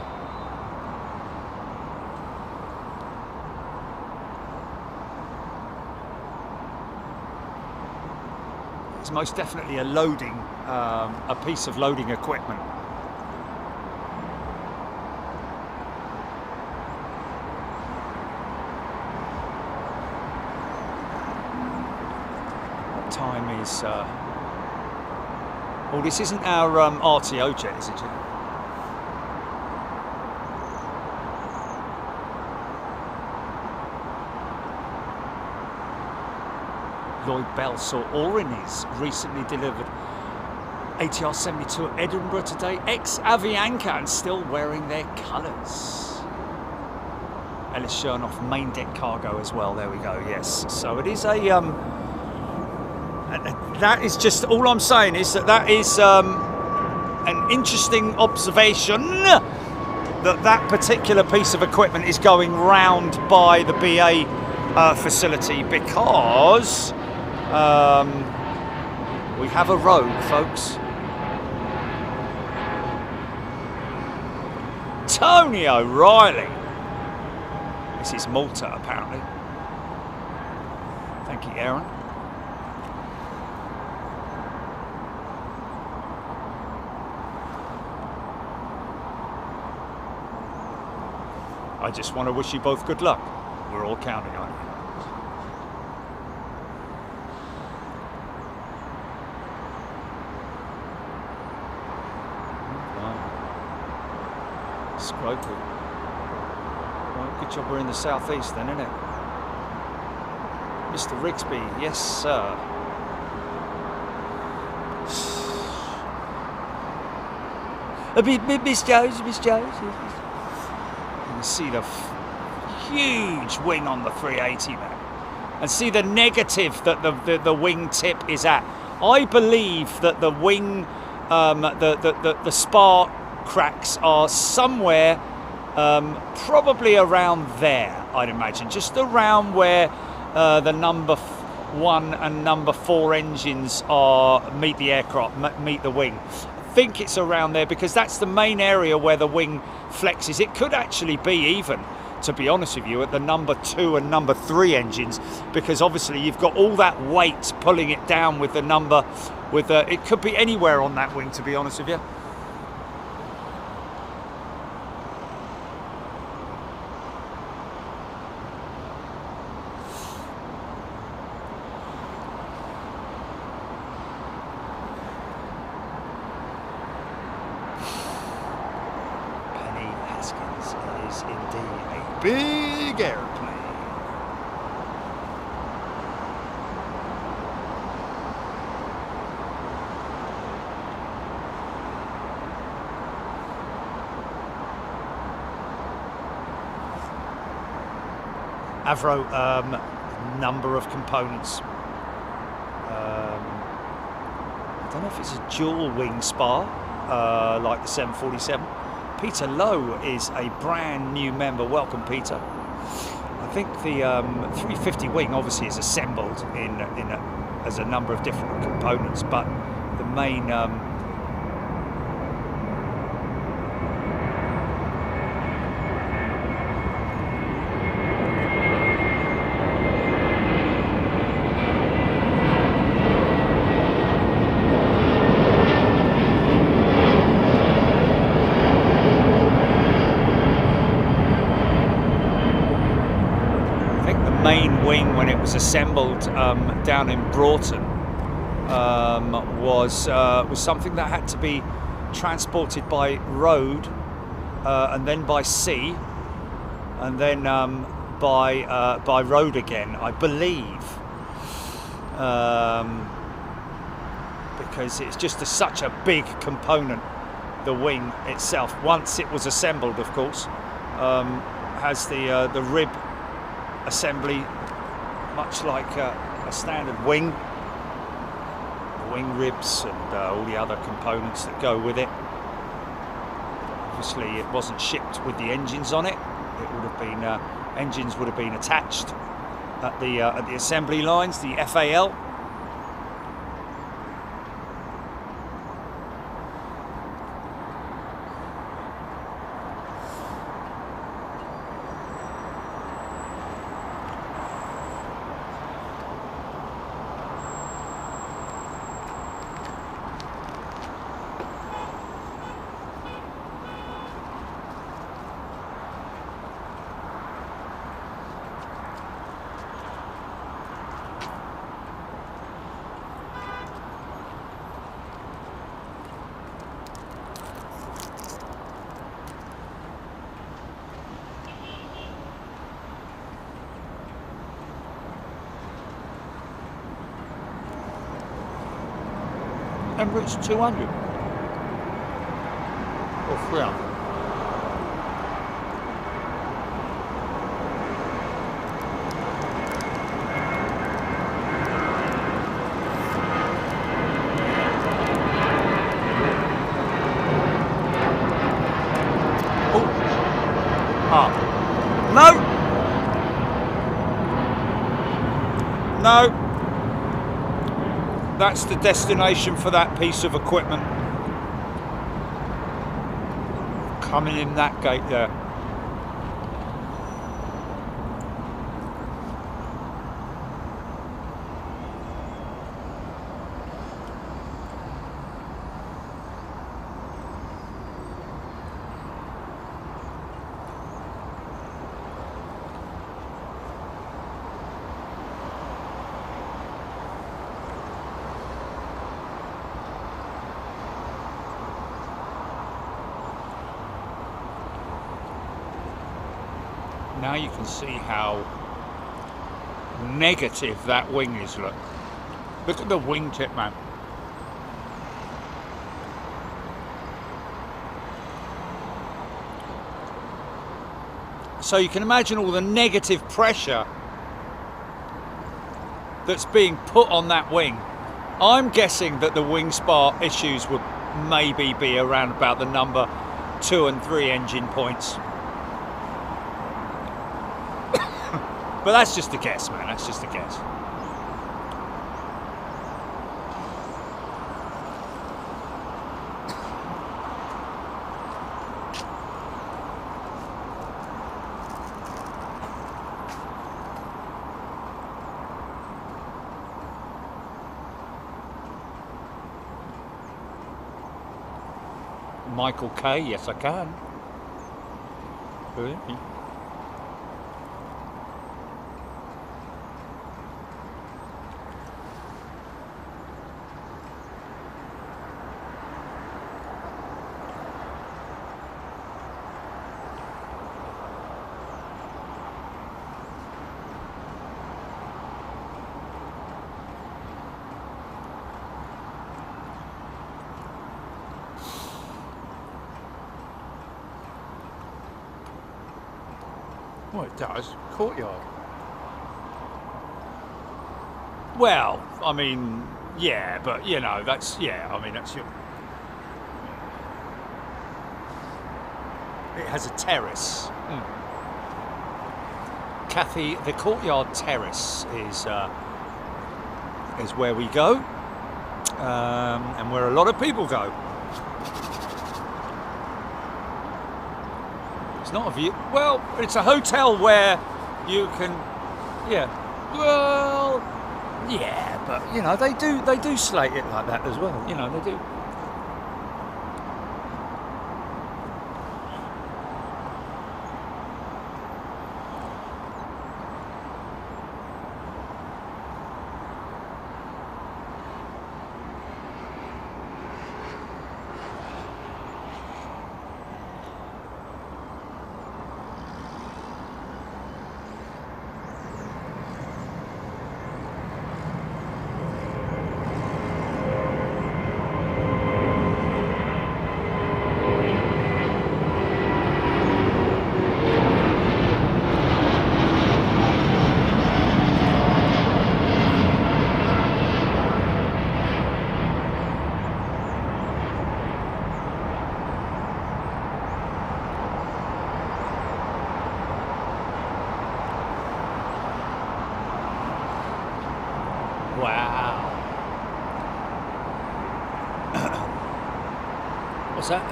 It's most definitely a piece of loading equipment. What time is? Oh, this isn't our RTO jet, is it? Lloyd Bell saw Orini's recently delivered ATR 72 at Edinburgh today, ex-Avianca, and still wearing their colours. Ellis Chernoff main deck cargo as well, there we go, yes. So it is that is just, all I'm saying is that is an interesting observation, that particular piece of equipment is going round by the BA facility, because we have a rogue, folks. Tony O'Reilly. This is Malta, apparently. Thank you, Aaron. I just want to wish you both good luck. We're all counting on you. Scrotal. Well, good job we're in the southeast then, isn't it? Mr. Rigsby, yes sir. Miss Jones. You see the huge wing on the 380, man, and see the negative that the wing tip is at. I believe that the wing, the spar cracks are somewhere probably around there, I'd imagine, just around where the number 1 and number 4 engines meet the aircraft, meet the wing. I think it's around there, because that's the main area where the wing flexes. It could actually be even, to be honest with you, at the number 2 and number 3 engines, because obviously you've got all that weight pulling it down with the number, it could be anywhere on that wing, to be honest with you. Big airplane. Avro, number of components. I don't know if it's a dual wing spar, like the 747. Peter Lowe is a brand new member. Welcome, Peter. I think the 350 wing obviously is assembled as a number of different components, but the main was assembled down in Broughton was something that had to be transported by road and then by sea and then by road again, I believe, because it's just such a big component. The wing itself, once it was assembled, of course, has the rib assembly, much like a standard wing. The wing ribs and all the other components that go with it. Obviously, it wasn't shipped with the engines on it. It would have been engines would have been attached at the assembly lines, the FAL. Emirates 200 or 300. Oh, no. That's the destination for that piece of equipment. Coming in that gate there. Now you can see how negative that wing is. Look at the wingtip, man. So you can imagine all the negative pressure that's being put on that wing. I'm guessing that the wing spar issues would maybe be around about the number 2 and 3 engine points. But that's just a guess, man. That's just a guess. Michael K, yes I can. Really? Well, it does. Courtyard. Well, I mean, yeah, but you know, that's, yeah, I mean, that's your... It has a terrace. Cathay, the Courtyard Terrace is where we go, and where a lot of people go. It's not a view. Well, it's a hotel where you can, yeah. Well, yeah, but you know they do slate it like that as well. You know they do. Wow. What's that?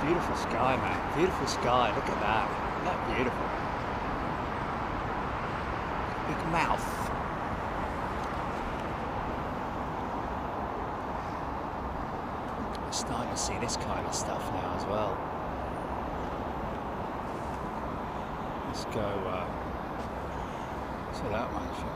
Beautiful sky, man. Beautiful sky. Look at that. Isn't that beautiful? Big mouth. We're starting to see this kind of stuff now as well. Let's go to that one, shall we?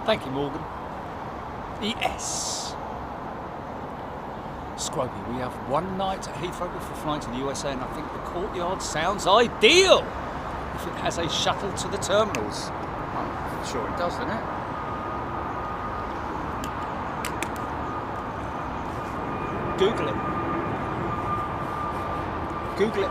Thank you, Morgan. ES. Scroby, we have one night at Heathrow before flying to the USA, and I think the courtyard sounds ideal if it has a shuttle to the terminals. I'm sure it does, doesn't it? Google it. Google it.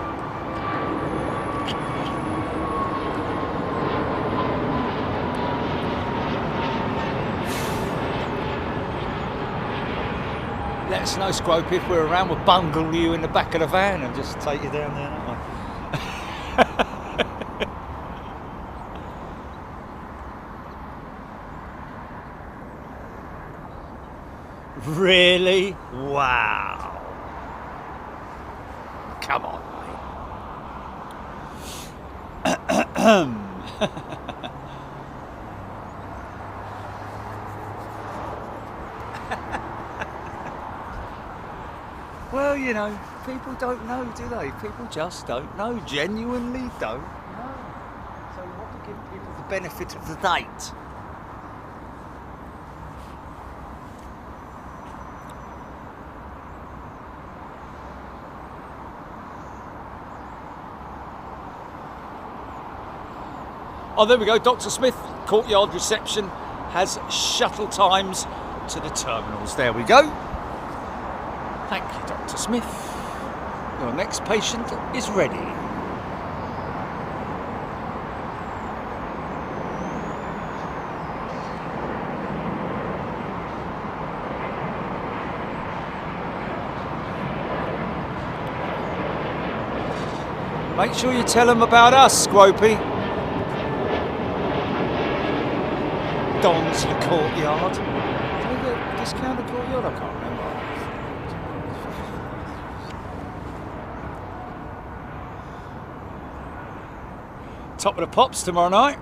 Let us know, Scrope, if we're around. We'll bungle you in the back of the van and just take you down there, don't we? Really? Wow. Come on, mate. Well, you know, people don't know, do they? People just don't know, genuinely don't know. So we want to give people the benefit of the doubt. Oh, there we go, Dr. Smith, courtyard reception has shuttle times to the terminals. There we go. Thank you, Dr. Smith. Your next patient is ready. Make sure you tell them about us, Scropey. Don's the courtyard. Can we get a discount the courtyard? I can't remember. Top of the pops tomorrow night.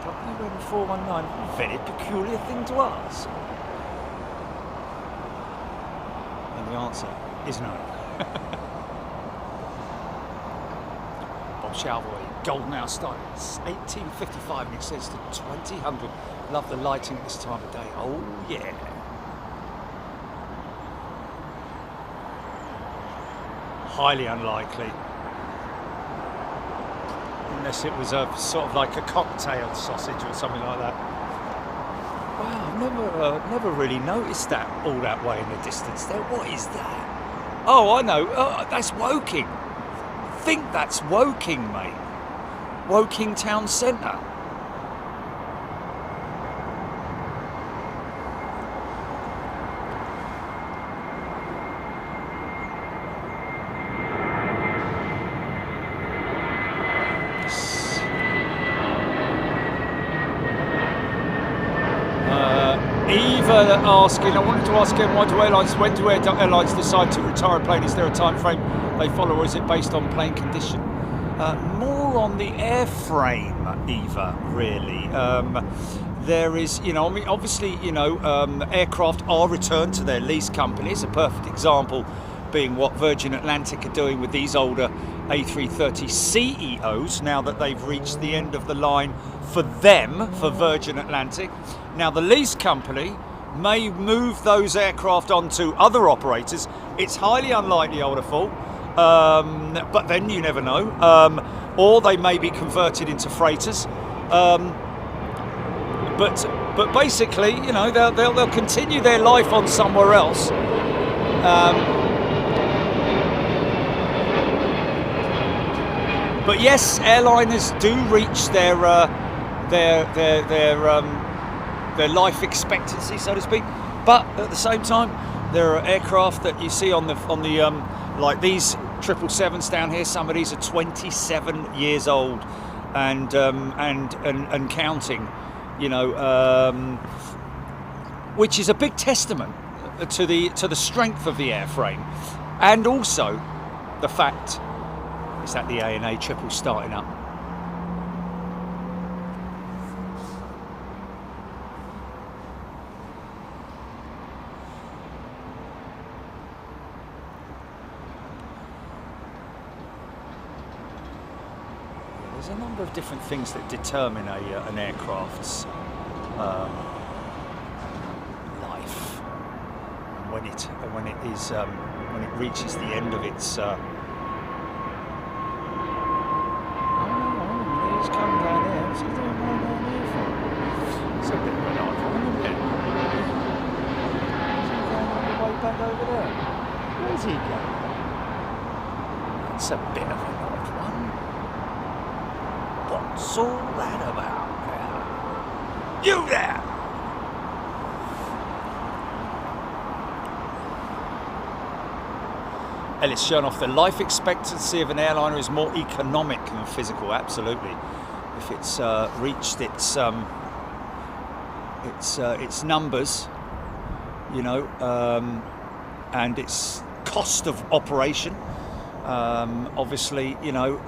W419, very peculiar thing to ask. And the answer is no. Bob Shalvoy, Golden Hour starts 1855 and it says to 2000. Love the lighting at this time of day. Oh yeah. Highly unlikely. Unless it was a sort of like a cocktail sausage or something like that. Wow, I've never really noticed that all that way in the distance there. What is that? Oh, I know. That's Woking. I think that's Woking, mate. Woking Town Centre. Asking, I wanted to ask again, when do airlines decide to retire a plane? Is there a time frame they follow, or is it based on plane condition? More on the airframe, Eva, really. There is, you know, I mean, obviously, you know, aircraft are returned to their lease companies. A perfect example being what Virgin Atlantic are doing with these older A330ceos now that they've reached the end of the line for them, for Virgin Atlantic. Now the lease company may move those aircraft onto other operators. It's highly unlikely, I would have thought, but then you never know. Or they may be converted into freighters. But basically, you know, they'll continue their life on somewhere else. But yes, airliners do reach their life expectancy, so to speak. But at the same time, there are aircraft that you see on the like these 777s down here. Some of these are 27 years old and counting. You know, which is a big testament to the strength of the airframe, and also the fact is that the ANA triple starting up. There's a number of different things that determine an aircraft's life, and when it reaches the end of its. He's coming down there. What's he doing down here for? It's a bit of an odd one, isn't it? Is he going all the way back over there? Where's he going? That's a bit of an odd one. What's all that about there? You there! Ellis Chernoff, the life expectancy of an airliner is more economic than physical. Absolutely. If it's reached its numbers, you know, and its cost of operation, obviously, you know,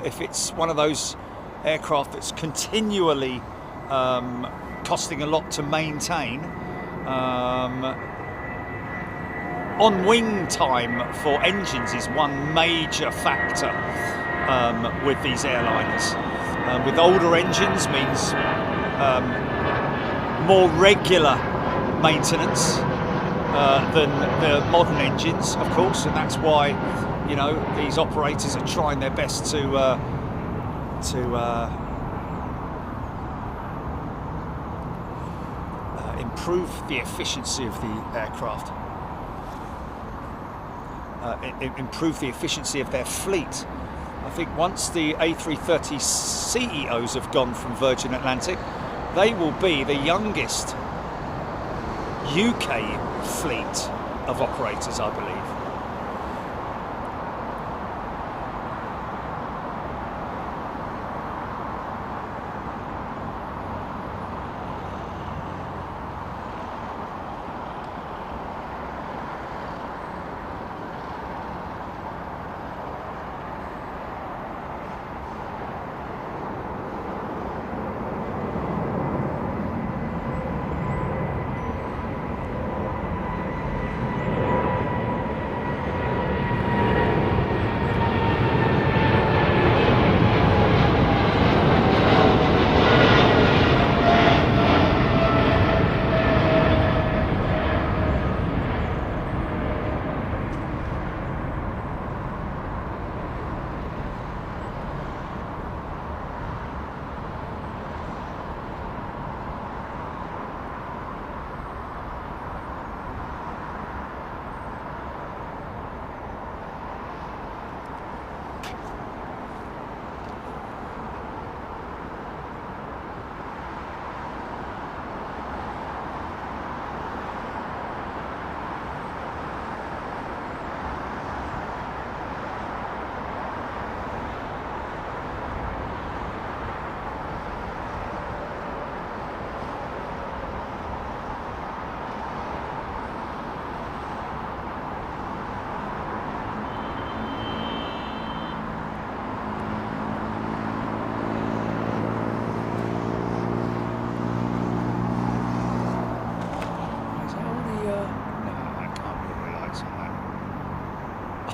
if it's one of those aircraft that's continually costing a lot to maintain, on wing time for engines is one major factor with these airliners. With older engines means more regular maintenance than the modern engines, of course, and that's why, you know, these operators are trying their best to improve the efficiency of the aircraft. Improve the efficiency of their fleet. I think once the A330ceos have gone from Virgin Atlantic, they will be the youngest UK fleet of operators, I believe.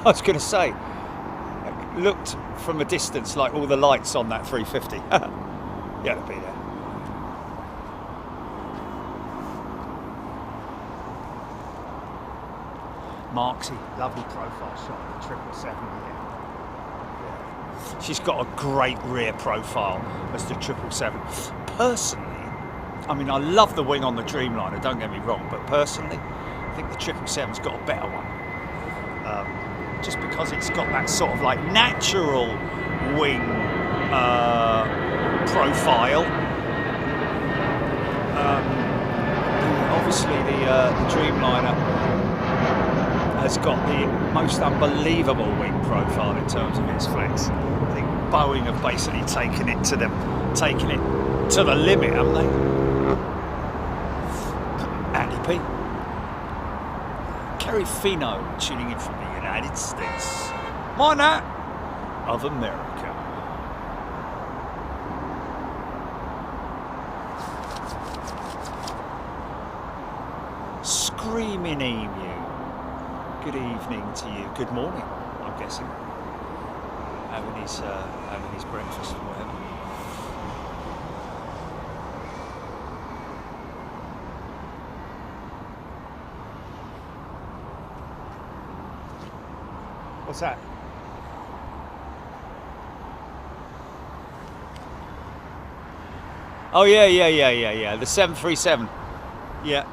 I was going to say, it looked from a distance like all the lights on that 350. Yeah, they'll be there. Marksy, lovely profile shot of the 777 here. Yeah. She's got a great rear profile as the 777. Personally, I mean, I love the wing on the Dreamliner, don't get me wrong, but personally, I think the 777's got a better one. Just because it's got that sort of like natural wing profile. Obviously, the Dreamliner has got the most unbelievable wing profile in terms of its flex. I think Boeing have basically taken it to the limit, haven't they? Andy P. Kerry Fino tuning in from the United States. Minor of America. Screaming Emu. Good evening to you. Good morning, I'm guessing. Having his breakfast or whatever. What's that? Oh yeah. The 737. Yeah.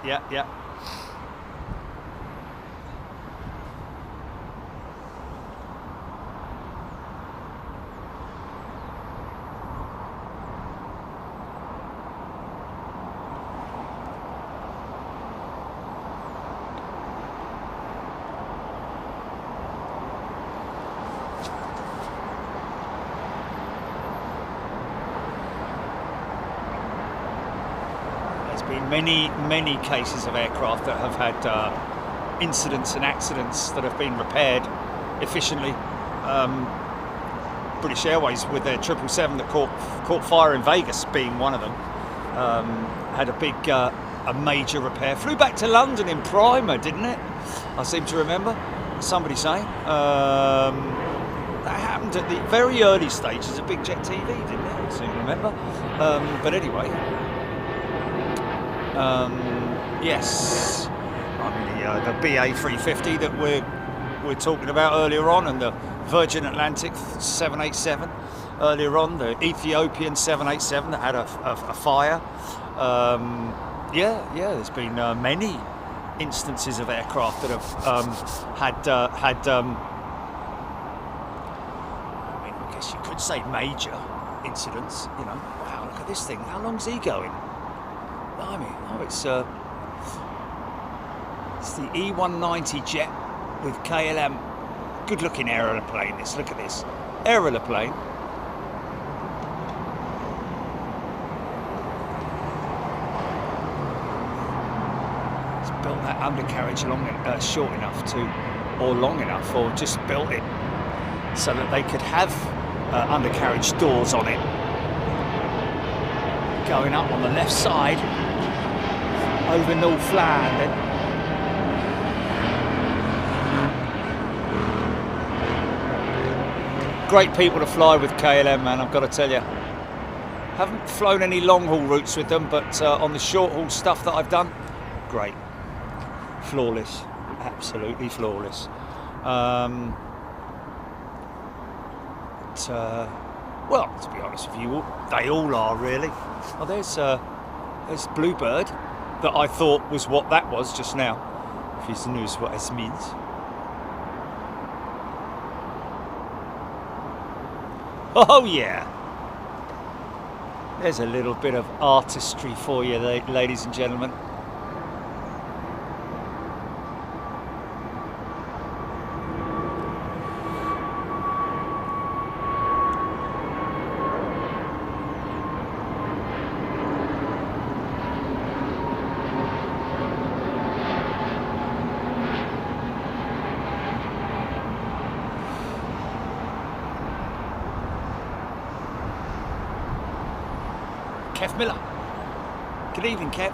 Many cases of aircraft that have had incidents and accidents that have been repaired efficiently. British Airways with their 777 that caught fire in Vegas being one of them, had a major repair. Flew back to London in primer, didn't it? I seem to remember somebody saying that happened at the very early stages of Big Jet TV, didn't it? I seem to remember. But anyway. Yes, I mean the BA 350 that we're talking about earlier on, and the Virgin Atlantic 787 earlier on, the Ethiopian 787 that had a fire. There's been many instances of aircraft that have had. I mean, I guess you could say major incidents. You know, wow, look at this thing. How long's he going? I mean, it's the E190 jet with KLM. Good-looking aeroplane. This. Look at this aeroplane. It's built that undercarriage short enough or long enough, or just built it so that they could have undercarriage doors on it. Going up on the left side over North London. Great people to fly with KLM, man, I've got to tell you. Haven't flown any long haul routes with them, but on the short haul stuff that I've done, great. Flawless, absolutely flawless. Well, to be honest with you, they all are really. Oh, there's Bluebird that I thought was what that was just now. If you knows what it means. Oh yeah. There's a little bit of artistry for you, ladies and gentlemen. Kev Miller. Good evening, Kev.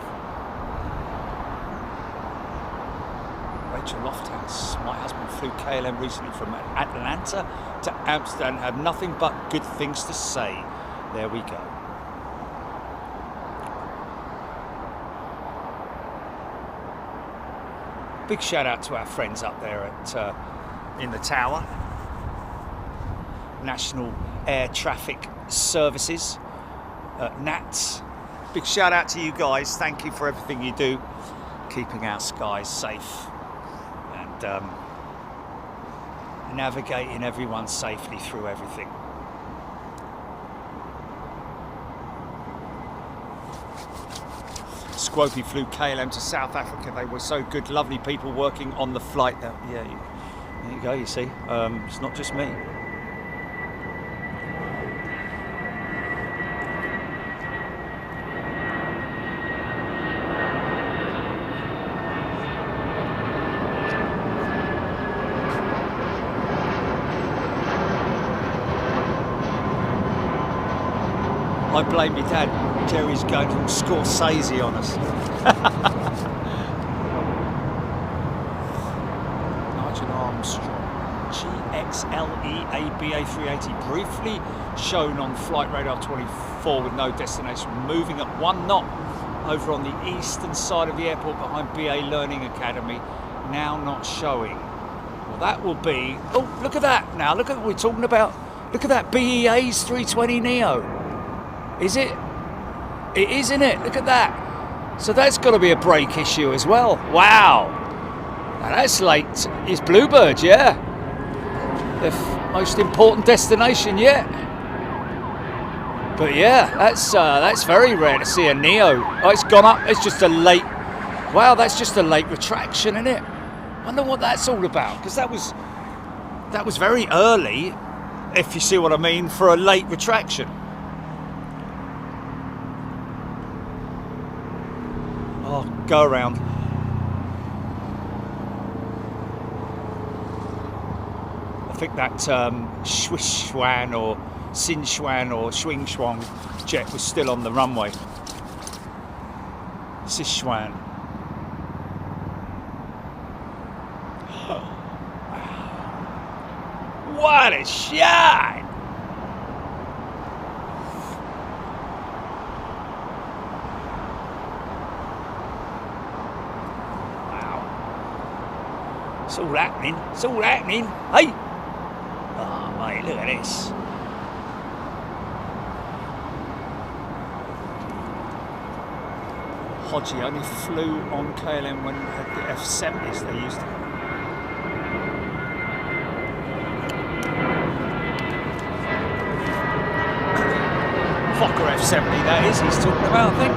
Red Petra Lofthouse. My husband flew KLM recently from Atlanta to Amsterdam and had nothing but good things to say. There we go. Big shout out to our friends up there at in the tower. National Air Traffic Services, NATS. Big shout out to you guys. Thank you for everything you do, keeping our skies safe and navigating everyone safely through everything. Squopey flew KLM to South Africa. They were so good, lovely people working on the flight. Yeah, there you go, you see. It's not just me. I blame my dad. Jerry's going to Scorsese on us. Nigel Armstrong, GXLE AB A380, briefly shown on Flight Radar 24 with no destination, moving at 1 knot over on the eastern side of the airport behind BA Learning Academy, now not showing. Well, that will be, oh, look at that now, look at what we're talking about. Look at that, BEA's 320neo. Is it? It is, isn't it? Look at that. So that's got to be a brake issue as well. Wow. Now that's late. It's Bluebird, yeah. The most important destination yet. But yeah, that's very rare to see a Neo. Oh, it's gone up. It's just a late. Wow, that's just a late retraction, isn't it? I wonder what that's all about, because that was very early, if you see what I mean, for a late retraction. Oh, go around. I think that Sichuan or Sichuan or Xinchuan jet was still on the runway. Sichuan. What a shot! It's all happening. It's all happening. Hey! Oh, mate, look at this. Hodgie only flew on KLM when had the F70s they used to. Fokker F70 that is, he's talking about, I think.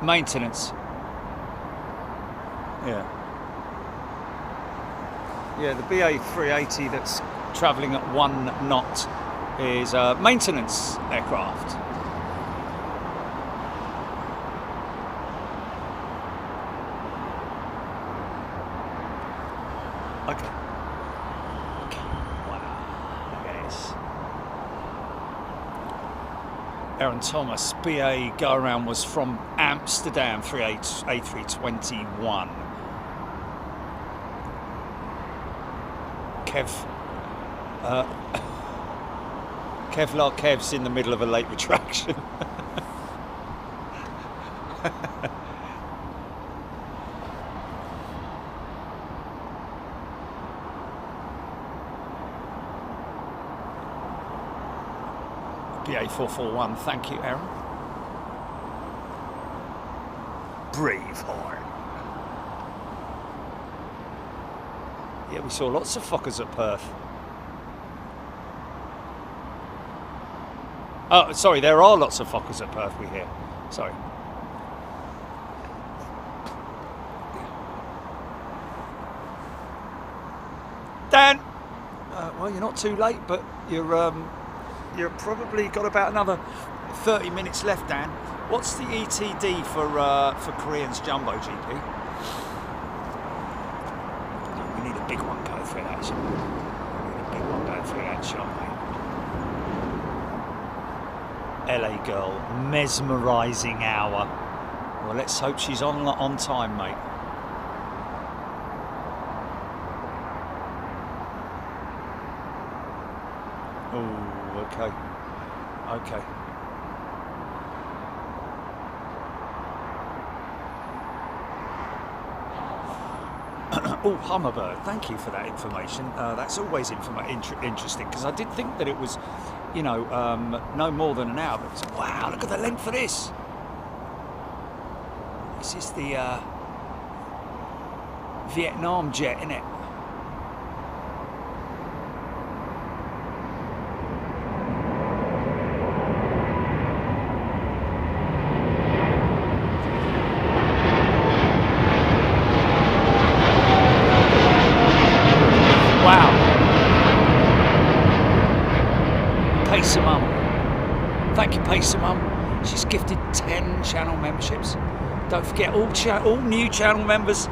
Maintenance. Yeah, the BA380 that's travelling at 1 knot is a maintenance aircraft. Okay. Wow. Look at this. Aaron Thomas, BA go around was from Amsterdam, A321. Kevlar Kev's in the middle of a late retraction. BA441, thank you, Aaron. Braveheart. Yeah, we saw lots of Fokkers at Perth. Oh, sorry, there are lots of Fokkers at Perth, we hear. Sorry. Dan! Well, you're not too late, but you're probably got about another 30 minutes left, Dan. What's the ETD for Korean's Jumbo GP? We need a big one going through that shot. We need a big one going through that shot, mate. LA girl, mesmerising hour. Well, let's hope she's on time, mate. Oh, okay. Okay. Oh, Hummingbird, thank you for that information. That's always interesting, because I did think that it was, you know, no more than an hour. But wow, look at the length of this. This is the Vietnam jet, isn't it? She's gifted 10 channel memberships. Don't forget, all new channel members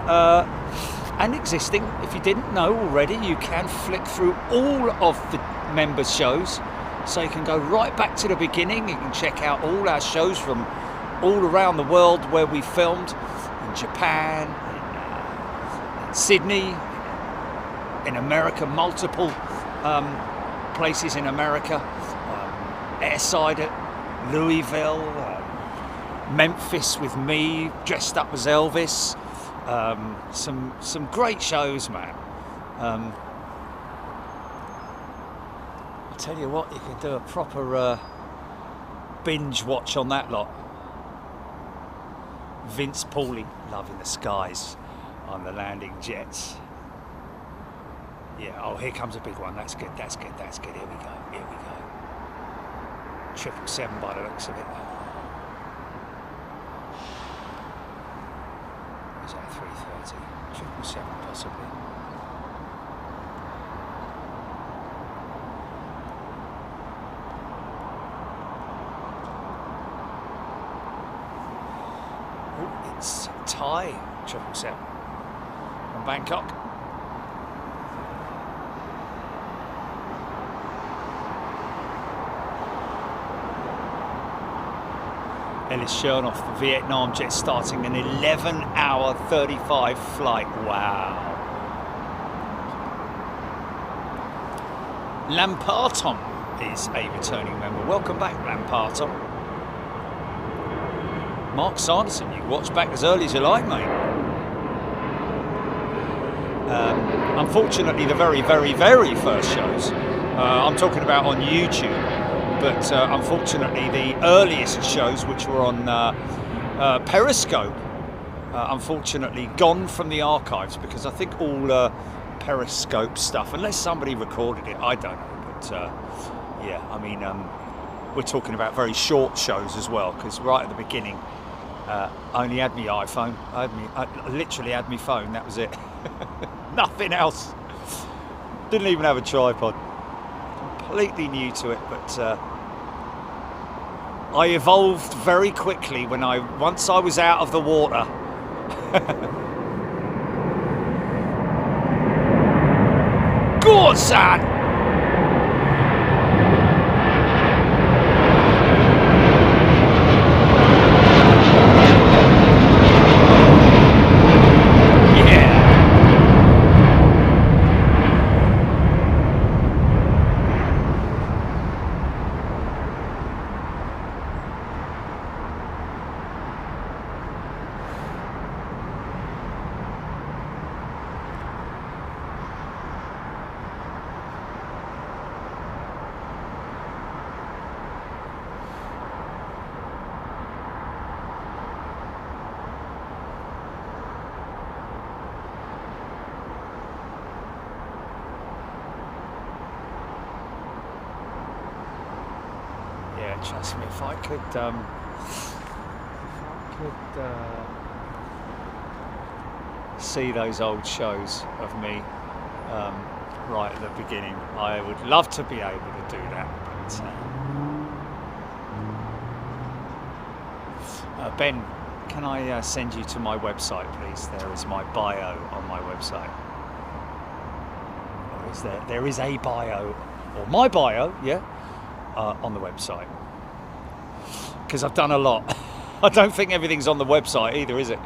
and existing. If you didn't know already, you can flick through all of the members' shows, so you can go right back to the beginning. You can check out all our shows from all around the world where we filmed, in Japan, in Sydney, in America, multiple places in America, airside at Louisville, Memphis with me dressed up as Elvis. Some great shows, man. I'll tell you what, you can do a proper binge watch on that lot. Vince Pauly, loving the skies on the landing jets. Yeah, oh, here comes a big one. That's good, that's good, that's good. Here we go, here we go. 777 by the looks of it. Is that 330? 777 possibly. Oh, it's Thai 777 from Bangkok. Ellis Chernoff, the Vietnam jet, starting an 11-hour 35 flight. Wow. Lamparton is a returning member. Welcome back, Lamparton. Mark Sanderson, you watch back as early as you like, mate. Unfortunately, the very, very, very first shows, I'm talking about on YouTube, but unfortunately the earliest shows, which were on Periscope, unfortunately gone from the archives, because I think all Periscope stuff, unless somebody recorded it, I don't know, but yeah, I mean, we're talking about very short shows as well, because right at the beginning I only had my iPhone. I literally had my phone, that was it. Nothing else. Didn't even have a tripod. Completely new to it, but I evolved very quickly once I was out of the water. Go on, son! trust me, if I could see those old shows of me right at the beginning, I would love to be able to do that. But Ben, can I send you to my website, please? There is my bio on my website. Or is there? There is a bio, or my bio, yeah, on the website. Because I've done a lot. I don't think everything's on the website either, is it?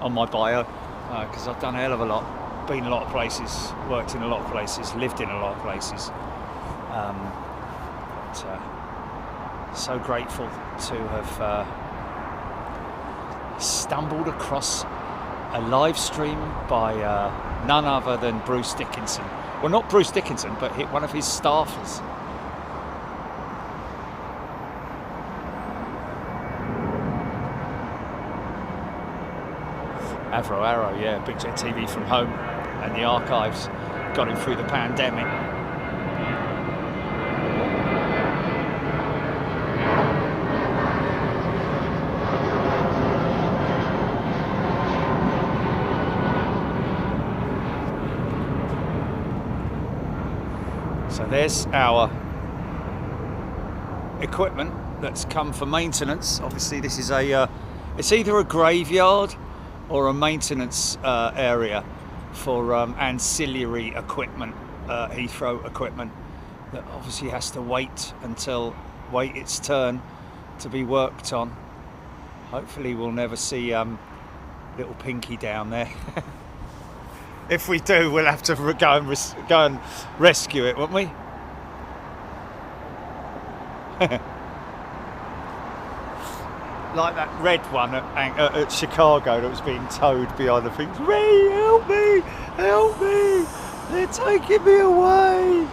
On my bio, because I've done a hell of a lot. Been a lot of places, worked in a lot of places, lived in a lot of places. So grateful to have stumbled across a live stream by none other than Bruce Dickinson. Well, not Bruce Dickinson, but one of his staffers. Arrow, yeah, Big Jet TV from home and the archives got him through the pandemic. So there's our equipment that's come for maintenance. Obviously this is it's either a graveyard or a maintenance area for ancillary equipment, Heathrow equipment that obviously has to wait its turn to be worked on. Hopefully we'll never see little Pinky down there. If we do, we'll have to go and rescue it, won't we? Like that red one at Chicago that was being towed behind the things. Ray, help me! Help me! They're taking me away!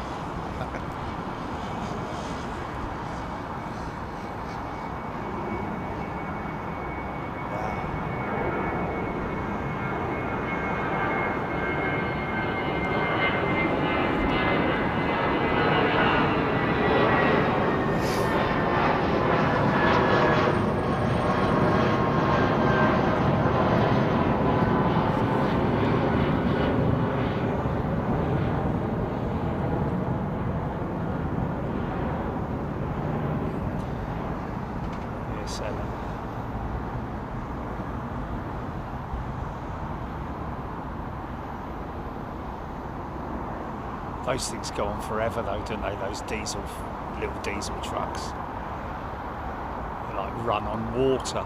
Those things go on forever though, don't they? Those little diesel trucks. They like run on water.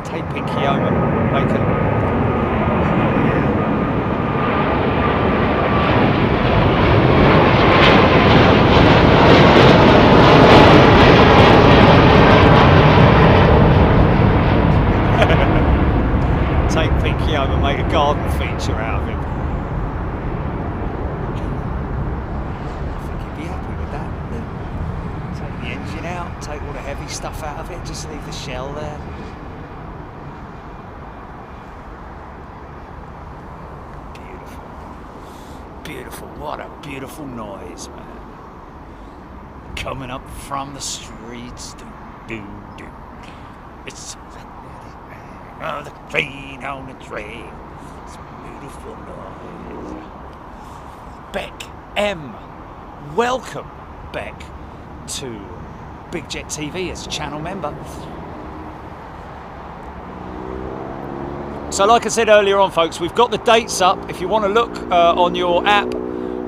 Take Pinky over, Bacon. Make a garden feature out of him. I think he'd be happy with that. Take the engine out, take all the heavy stuff out of it, just leave the shell there. Beautiful. Beautiful. What a beautiful noise, man. Coming up from the streets. Do, do, do. It's the train on the train. It's a beautiful noise. Beck M. Welcome, Beck, to Big Jet TV as a channel member. So like I said earlier on, folks, we've got the dates up. If you want to look on your app,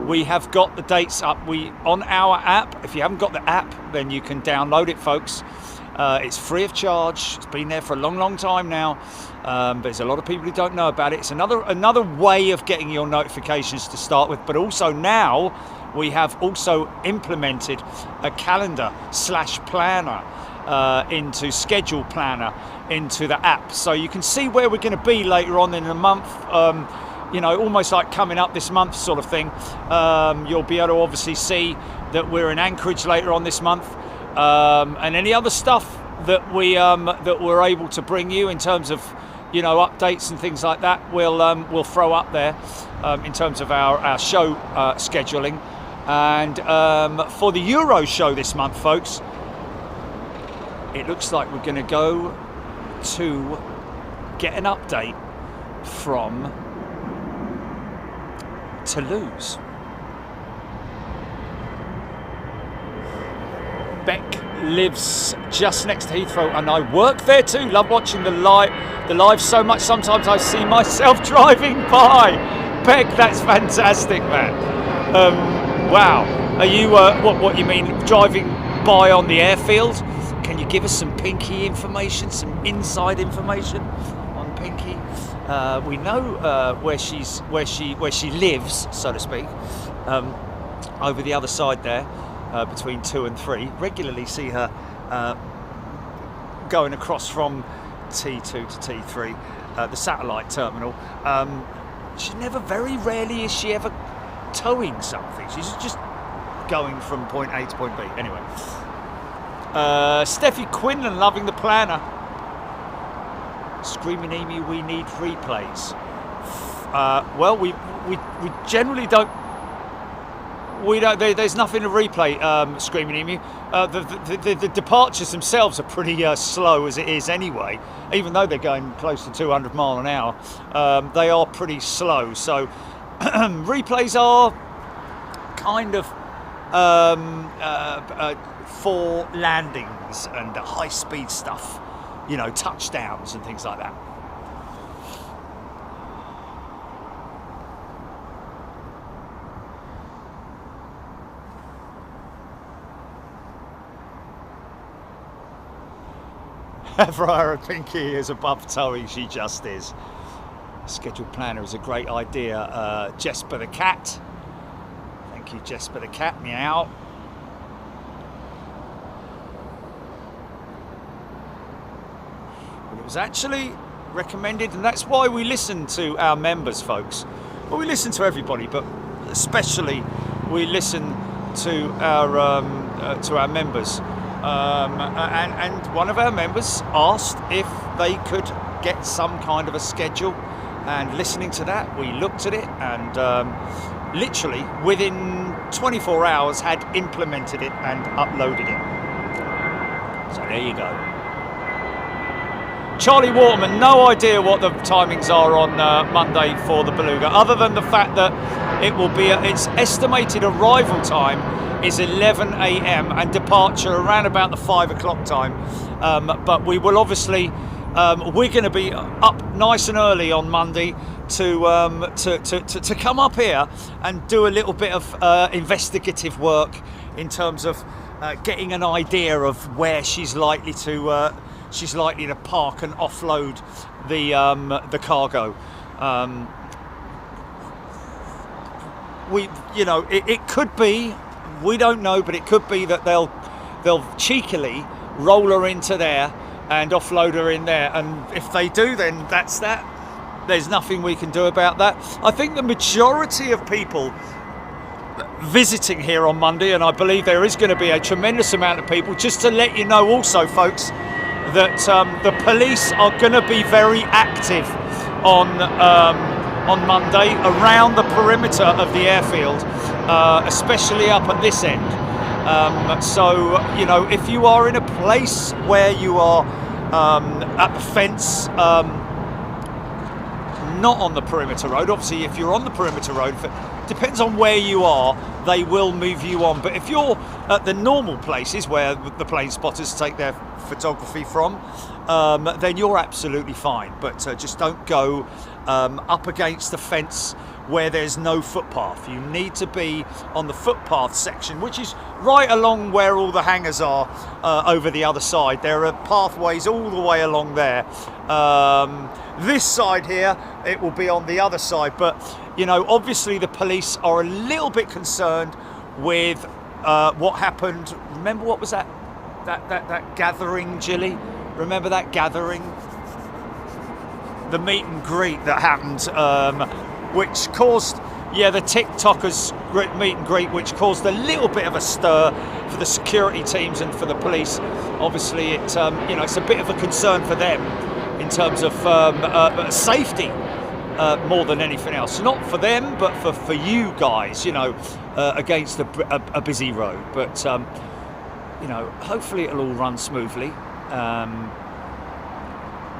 we have got the dates up. On our app. If you haven't got the app, then you can download it, folks. It's free of charge. It's been there for a long time now, but there's a lot of people who don't know about it. It's another way of getting your notifications to start with, but also now we have also implemented a calendar / planner into schedule planner into the app, so you can see where we're going to be later on in the month. You know, almost like coming up this month sort of thing. You'll be able to obviously see that we're in Anchorage later on this month. And any other stuff that we're able to bring you in terms of, you know, updates and things like that, we'll throw up there in terms of our show scheduling. And for the Euro show this month, folks, it looks like we're going to go to get an update from Toulouse. Beck lives just next to Heathrow, and I work there too. Love watching the live so much. Sometimes I see myself driving by. Beck, that's fantastic, man. Wow. Are you what you mean driving by on the airfield? Can you give us some Pinky information, some inside information on Pinky? We know where she lives, so to speak, over the other side there, between 2 and 3. Regularly see her going across from T2 to T3, the satellite terminal. Very rarely is she ever towing something. She's just going from point A to point B. Anyway, Steffi Quinlan loving the planner. Screaming Emu, we need replays. Well, we generally don't. There's nothing to replay. Screaming Emu. The departures themselves are pretty slow as it is anyway. Even though they're going close to 200 mile an hour, they are pretty slow. So replays are kind of for landings and high-speed stuff. You know, touchdowns and things like that. Ever Pinky is above towing, she just is. Scheduled planner is a great idea. Jesper the cat. Thank you, Jesper the cat. Meow. It was actually recommended, and that's why we listen to our members, folks. Well, we listen to everybody, but especially we listen to our members. And one of our members asked if they could get some kind of a schedule, and listening to that, we looked at it and literally within 24 hours had implemented it and uploaded it. So there you go. Charlie Waterman, no idea what the timings are on Monday for the Beluga, other than the fact that it will be its estimated arrival time is 11 a.m. and departure around about the 5 o'clock time. But we will obviously, we're going to be up nice and early on Monday to come up here and do a little bit of investigative work in terms of getting an idea of where she's likely to park and offload the cargo. It could be, we don't know, but it could be that they'll cheekily roll her into there and offload her in there. And if they do, then that's that. There's nothing we can do about that. I think the majority of people visiting here on Monday, and I believe there is going to be a tremendous amount of people, just to let you know also, folks, that the police are going to be very active on Monday around the perimeter of the airfield, especially up at this end. So, you know, if you are in a place where you are at the fence, not on the perimeter road, obviously if you're on the perimeter road, depends on where you are, they will move you on. But if you're at the normal places where the plane spotters take their photography from, then you're absolutely fine. But just don't go up against the fence where there's no footpath. You need to be on the footpath section, which is right along where all the hangars are over the other side. There are pathways all the way along there. This side here, it will be on the other side. But, you know, obviously the police are a little bit concerned with what happened. Remember what was that gathering, Jilly? Remember that gathering? The meet and greet that happened, which caused, the TikTokers meet and greet, which caused a little bit of a stir for the security teams and for the police. Obviously, it's a bit of a concern for them in terms of safety more than anything else. Not for them, but for you guys, you know, against a busy road. But you know, hopefully it'll all run smoothly.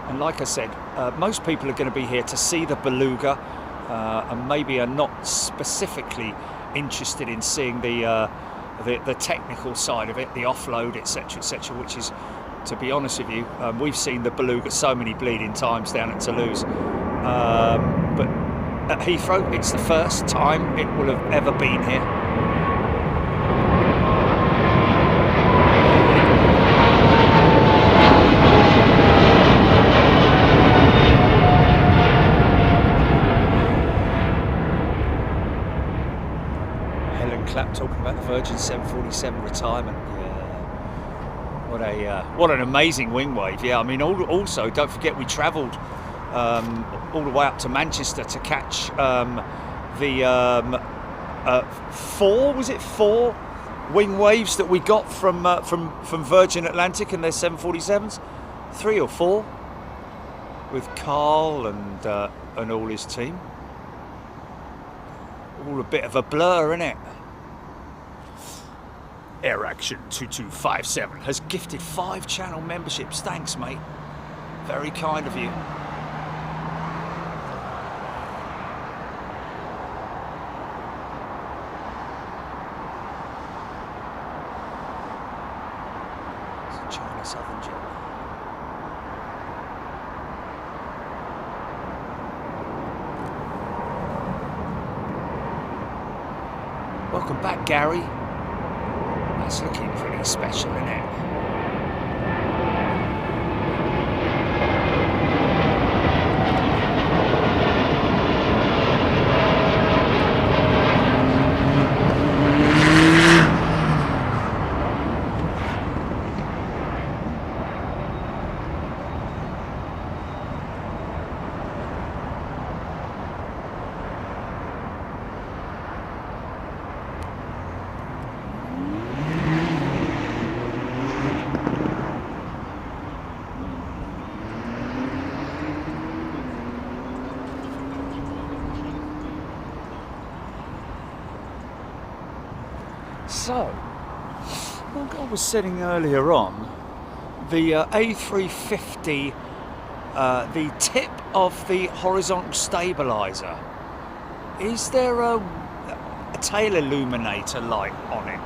And like I said, most people are going to be here to see the Beluga, and maybe are not specifically interested in seeing the technical side of it, the offload, etc., which is, to be honest with you, we've seen the Beluga so many bleeding times down at Toulouse. But at Heathrow, it's the first time it will have ever been here. Talking about the Virgin 747 retirement, yeah. What an amazing wing wave, yeah. I mean, also don't forget we travelled all the way up to Manchester to catch the four wing waves that we got from Virgin Atlantic and their 747s, 3 or 4, with Carl and all his team. All a bit of a blur, innit? Air Action 2257 has gifted 5 channel memberships. Thanks, mate. Very kind of you. It's a China Southern jet. Welcome back, Gary. That's looking pretty special, isn't it? So, like I was saying earlier on, the A350, the tip of the horizontal stabiliser, is there a tail illuminator light on it?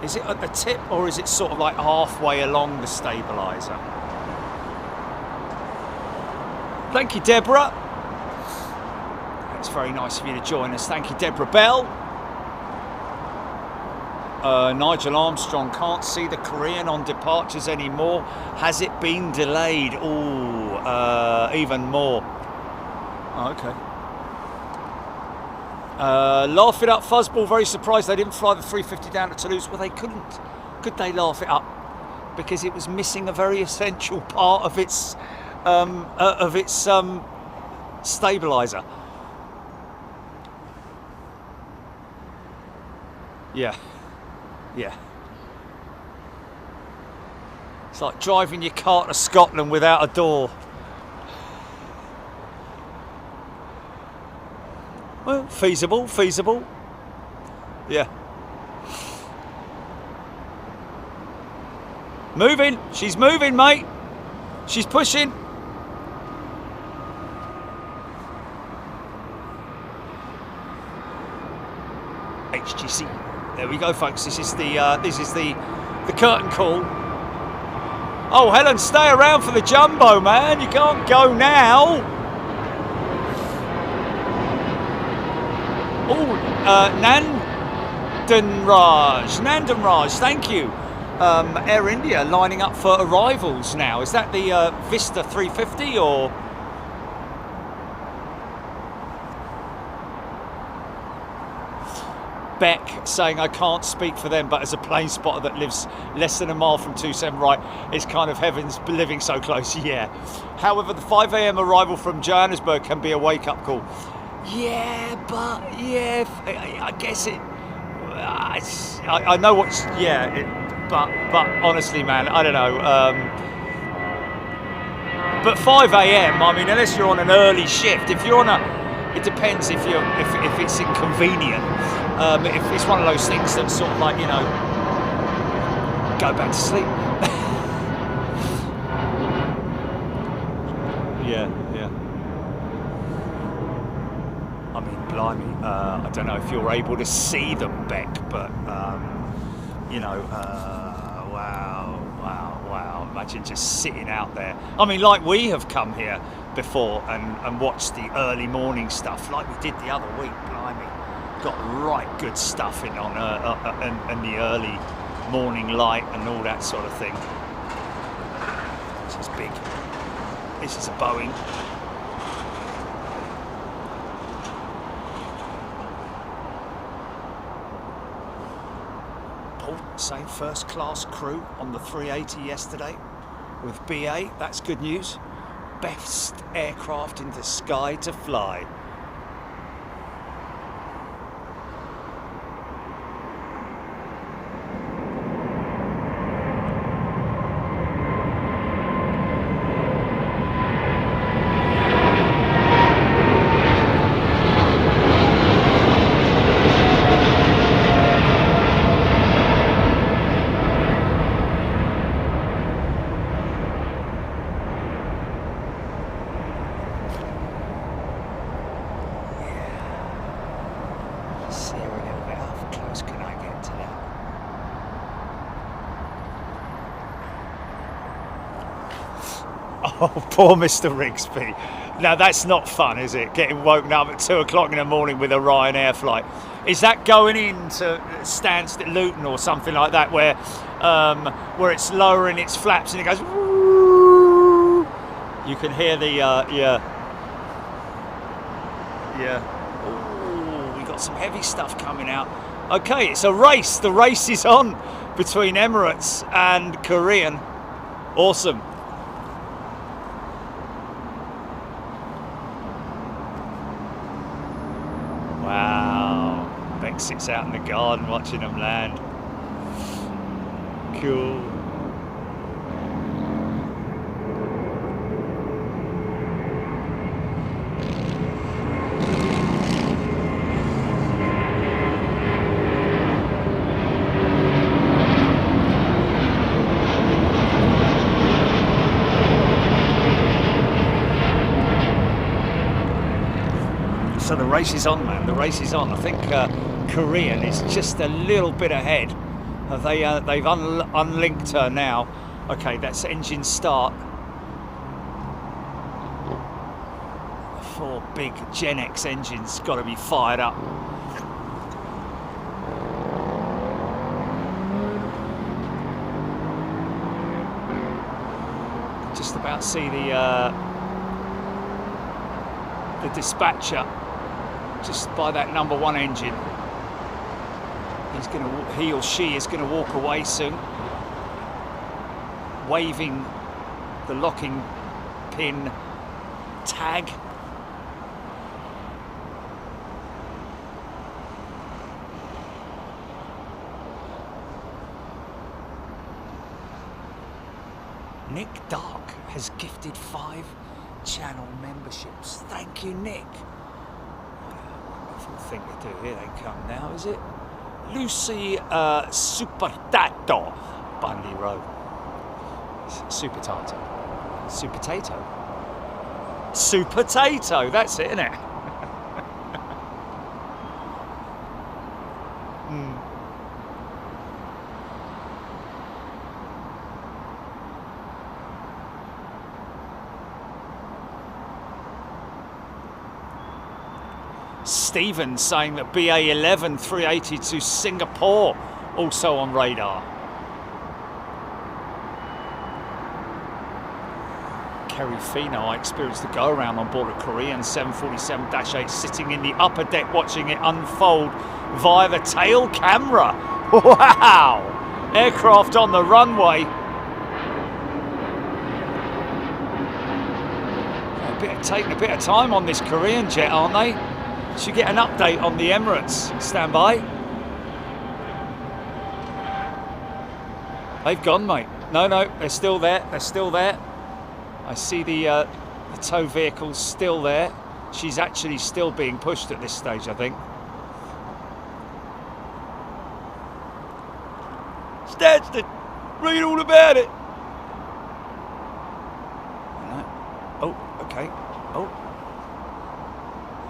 Is it at the tip, or is it sort of like halfway along the stabiliser? Thank you, Deborah. It's very nice of you to join us. Thank you, Deborah Bell. Nigel Armstrong, can't see the Korean on departures anymore. Has it been delayed? Oh, even more. Oh, okay. Laugh it up, Fuzzball. Very surprised they didn't fly the 350 down to Toulouse. Well, they couldn't. Could they laugh it up? Because it was missing a very essential part of its stabilizer. Yeah. Yeah. It's like driving your car to Scotland without a door. Well, feasible. Yeah. Moving. She's moving, mate. She's pushing. HGC. There we go, folks. This is the curtain call. Oh, Helen, stay around for the jumbo, man. You can't go now. Oh, Nandanraj, thank you. Air India lining up for arrivals now. Is that the Vista 350 or? Beck saying I can't speak for them, but as a plane spotter that lives less than a mile from 27, right, it's kind of heavens living so close. Yeah. However, the 5 a.m. arrival from Johannesburg can be a wake-up call. Yeah, but yeah, I guess it. I know what's but honestly, man, I don't know. But 5 a.m. I mean, unless you're on an early shift, if you're on a, it depends if it's inconvenient. If it's one of those things that's sort of like, you know, go back to sleep. Yeah. I mean, blimey, I don't know if you're able to see them, Beck, but, you know, wow. Imagine just sitting out there. I mean, like we have come here before and watched the early morning stuff, like we did the other week, blimey. Got right good stuff in on and the early morning light and all that sort of thing. This is big. This is a Boeing. Same first class crew on the 380 yesterday with BA. That's good news. Best aircraft in the sky to fly. Oh, poor Mr. Rigsby. Now that's not fun, is it? Getting woken up at 2 o'clock in the morning with a Ryanair flight. Is that going into Stansted Luton or something like that, where it's lowering its flaps and it goes? Woo! You can hear the yeah. Ooh, we got some heavy stuff coming out. Okay, it's a race. The race is on between Emirates and Korean. Awesome. Wow, Beck sits out in the garden watching them land. Cool. So the race is on, man. The race is on. I think Korean is just a little bit ahead. They've unlinked her now. Okay, that's engine start. 4 big Gen X engines got to be fired up. Just about see the dispatcher just by that number 1 engine. He or she is going to walk away soon, waving the locking pin tag. Nick Dark has gifted 5 channel memberships. Thank you, Nick. Wonderful thing to do. Here they come now, is it? Lucy Supertato, Bundy Road. Supertato. Supertato. Supertato, that's it, isn't it? Stephen saying that BA11 380 to Singapore also on radar. Kerry Fino, I experienced the go around on board a Korean 747-8 sitting in the upper deck watching it unfold via the tail camera. Wow! Aircraft on the runway. Taking a bit of time on this Korean jet, aren't they? Should get an update on the Emirates. Stand by. They've gone, mate. No, they're still there. They're still there. I see the tow vehicle's still there. She's actually still being pushed at this stage, I think. Stansted, read all about it. Oh, okay. Oh,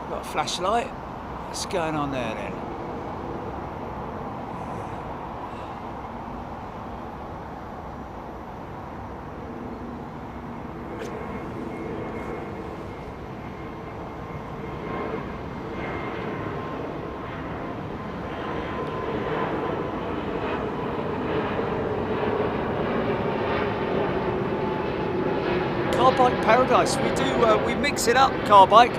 I've got a flashlight. What's going on there then? Car bike paradise. We mix it up. Car bike.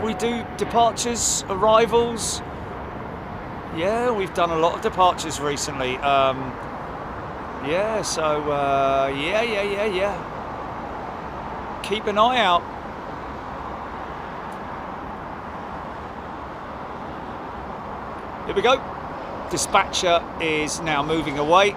We do departures, arrivals. Yeah, we've done a lot of departures recently. Yeah. So yeah. Keep an eye out. Here we go. Dispatcher is now moving away.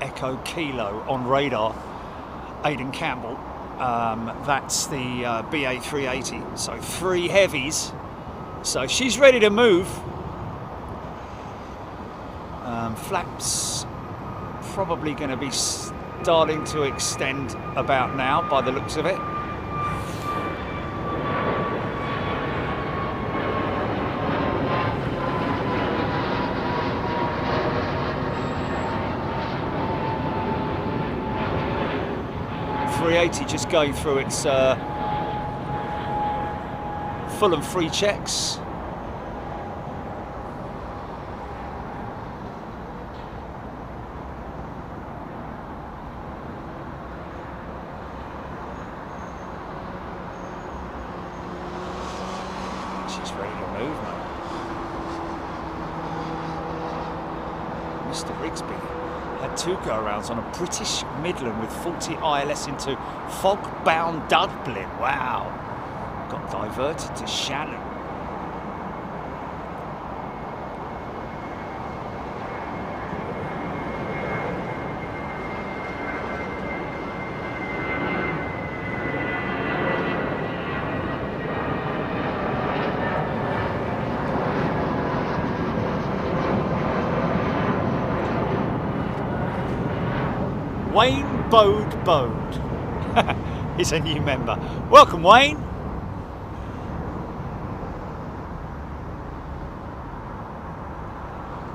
Echo Kilo on radar, Aidan Campbell. That's the BA380, so 3 heavies. So she's ready to move. Flaps probably going to be starting to extend about now by the looks of it. A380 just going through its full and free checks. She's ready to move, mate. Mr. Rigsby had 2 go-arounds on a British Midland with 40 ILS into fog-bound Dublin. Wow. Got diverted to Shannon. Wayne Bode. He's a new member. Welcome, Wayne.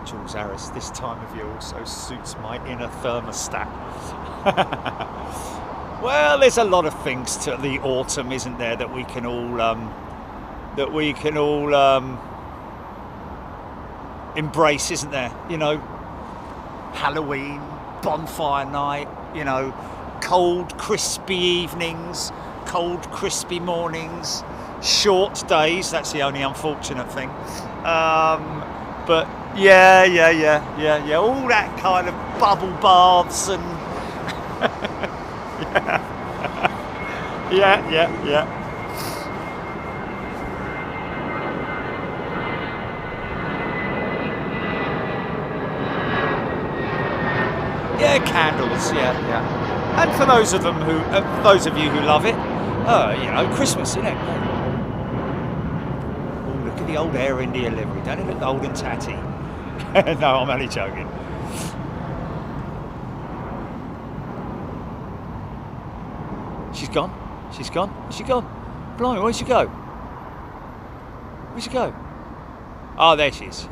Jules Harris, this time of year also suits my inner thermostat. Well, there's a lot of things to the autumn, isn't there, that we can all embrace, isn't there? You know, Halloween, bonfire night, you know, cold crispy evenings, cold crispy mornings, short days. That's the only unfortunate thing. But yeah, all that kind of bubble baths and yeah. Yeah, candles, yeah. And for those of you who love it, you know, Christmas, isn't it? Oh, look at the old Air India livery. Don't it look old and tatty? No, I'm only joking. She's gone. Where's she gone? Blimey, where'd she go? Where'd she go? Oh, there she is.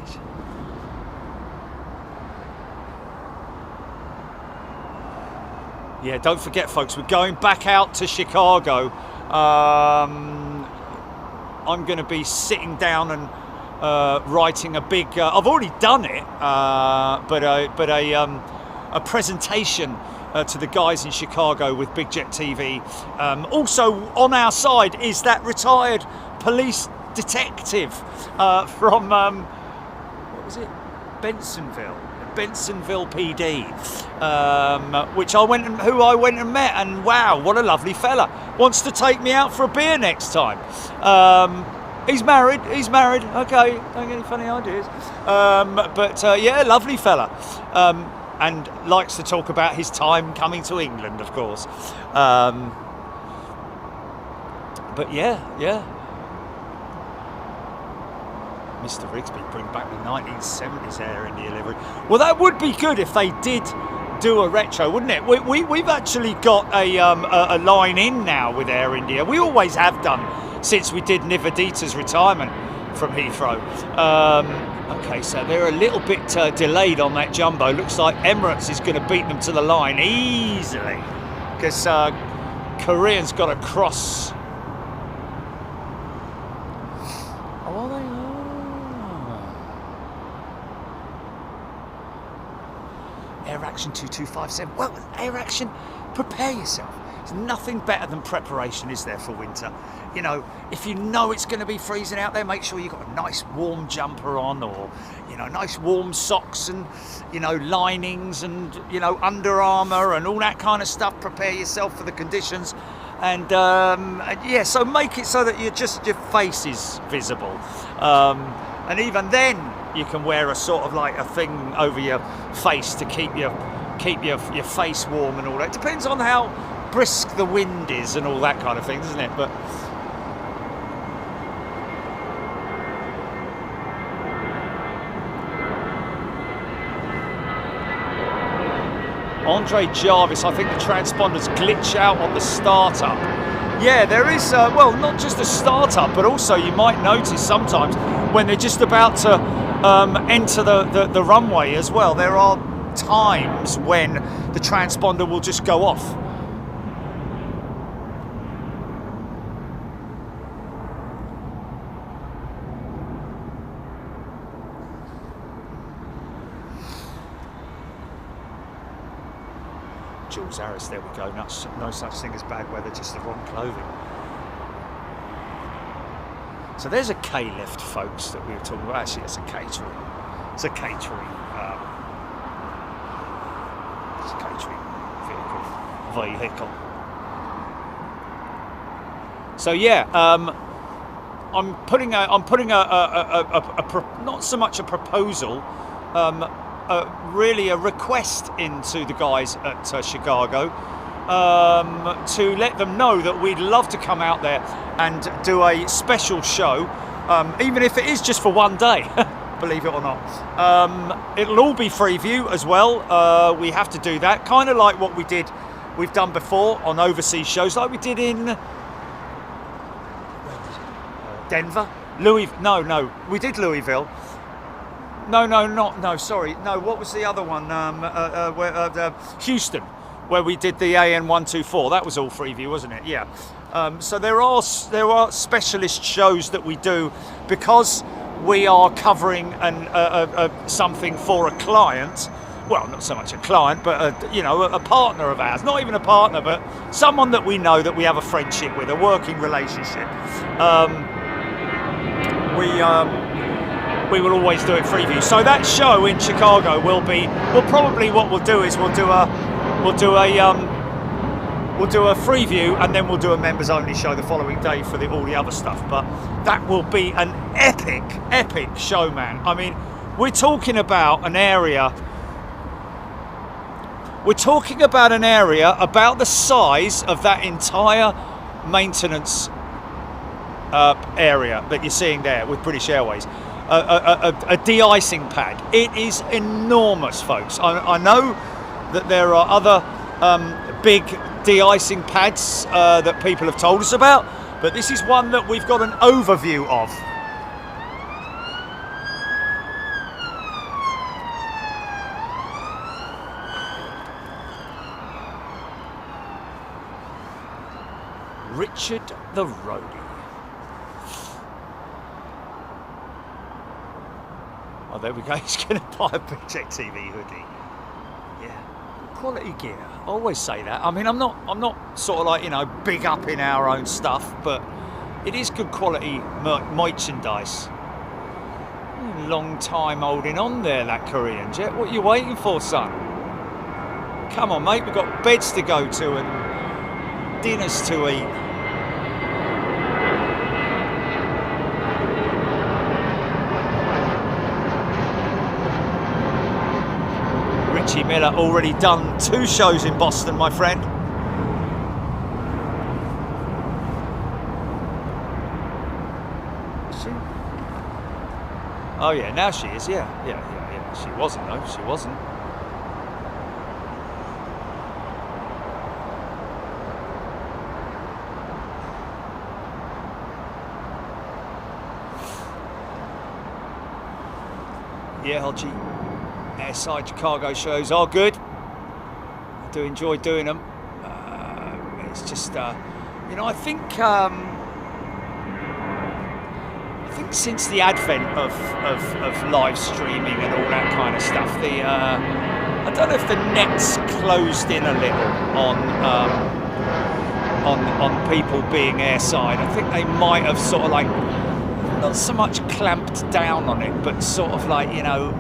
Yeah, don't forget, folks, we're going back out to Chicago. I'm going to be sitting down and writing a big. I've already done it, but a presentation to the guys in Chicago with Big Jet TV. Also on our side is that retired police detective from what was it? Bensonville PD, who I went and met, and wow, what a lovely fella. wants to take me out for a beer next time. He's married, okay, don't get any funny ideas. Yeah, lovely fella. And likes to talk about his time coming to England, of course. But yeah. Mr. Rigsby, bring back the 1970s Air India livery. Well, that would be good if they did do a retro, wouldn't it? We've actually got a line in now with Air India. We always have done since we did Nivedita's retirement from Heathrow. Okay, so they're a little bit delayed on that jumbo. Looks like Emirates is going to beat them to the line easily because Korean's got to cross. Oh, are they? Oh. Air Action 2257. Well, Air Action, prepare yourself. There's nothing better than preparation, is there, for winter? You know, if you know it's going to be freezing out there, make sure you've got a nice warm jumper on, or, you know, nice warm socks and, you know, linings and, you know, Under Armour and all that kind of stuff. Prepare yourself for the conditions. And, yeah, so make it so that your face is visible. And even then, you can wear a sort of like a thing over your face to keep your face warm and all that. It depends on how brisk the wind is and all that kind of thing, doesn't it? But Andre Jarvis, I think the transponders glitch out on the startup. Yeah, there is, well, not just the startup, but also you might notice sometimes when they're just about to enter the runway as well, there are times when the transponder will just go off. Jules Harris, there we go. No such thing as bad weather, just the wrong clothing. So there's a K-lift, folks, that we were talking about. Actually, it's a catering. It's a catering. It's a catering vehicle. So yeah, I'm putting a not so much a proposal. Really a request into the guys at Chicago to let them know that we'd love to come out there and do a special show, even if it is just for one day, believe it or not. It'll all be free view as well. We have to do that, kind of like what we've done before on overseas shows, like we did in Denver, we did Louisville. What was the other one? Houston, where we did the AN124. That was all Freeview, wasn't it? Yeah. So there are specialist shows that we do because we are covering something for a client. Well, not so much a client, but a partner of ours. Not even a partner, but someone that we know, that we have a friendship with, a working relationship. We will always do it Freeview. So that show in Chicago will probably what we'll do is we'll do a Freeview, and then we'll do a members only show the following day for all the other stuff. But that will be an epic show, man. I mean, we're talking about an area about the size of that entire maintenance area that you're seeing there with British Airways. A de-icing pad. It is enormous, folks. I know that there are other big de-icing pads that people have told us about, but this is one that we've got an overview of. Richard the Roadie. Oh, there we go. He's going to buy a Big Check TV hoodie. Yeah, quality gear. I always say that. I mean, I'm not sort of like, big up in our own stuff, but it is good quality merchandise. Long time holding on there, that Korean jet. What are you waiting for, son? Come on, mate. We've got beds to go to and dinners to eat. Archie Miller, already done 2 shows in Boston, my friend. Is she? Oh yeah, now she is, yeah. She wasn't though, she wasn't. Yeah, Archie. Airside cargo shows are good. I do enjoy doing them. It's just, you know, I think since the advent of live streaming and all that kind of stuff, I don't know if the net's closed in a little on people being airside. I think they might have sort of like not so much clamped down on it, but sort of like, you know,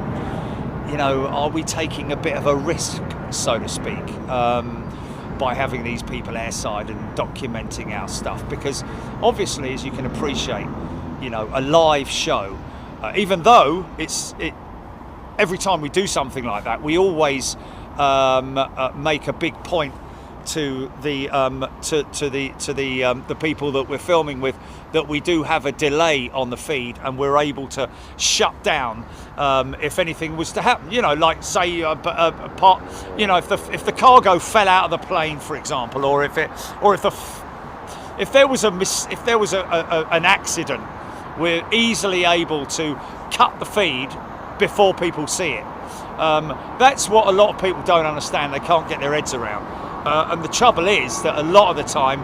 are we taking a bit of a risk, so to speak, by having these people airside and documenting our stuff? Because obviously, as you can appreciate, you know, a live show, even though every time we do something like that, we always make a big point to the people that we're filming with, that we do have a delay on the feed, and we're able to shut down if anything was to happen. You know, like say you know, if the cargo fell out of the plane, for example, or if there was an accident, we're easily able to cut the feed before people see it. That's what a lot of people don't understand. They can't get their heads around. And the trouble is that a lot of the time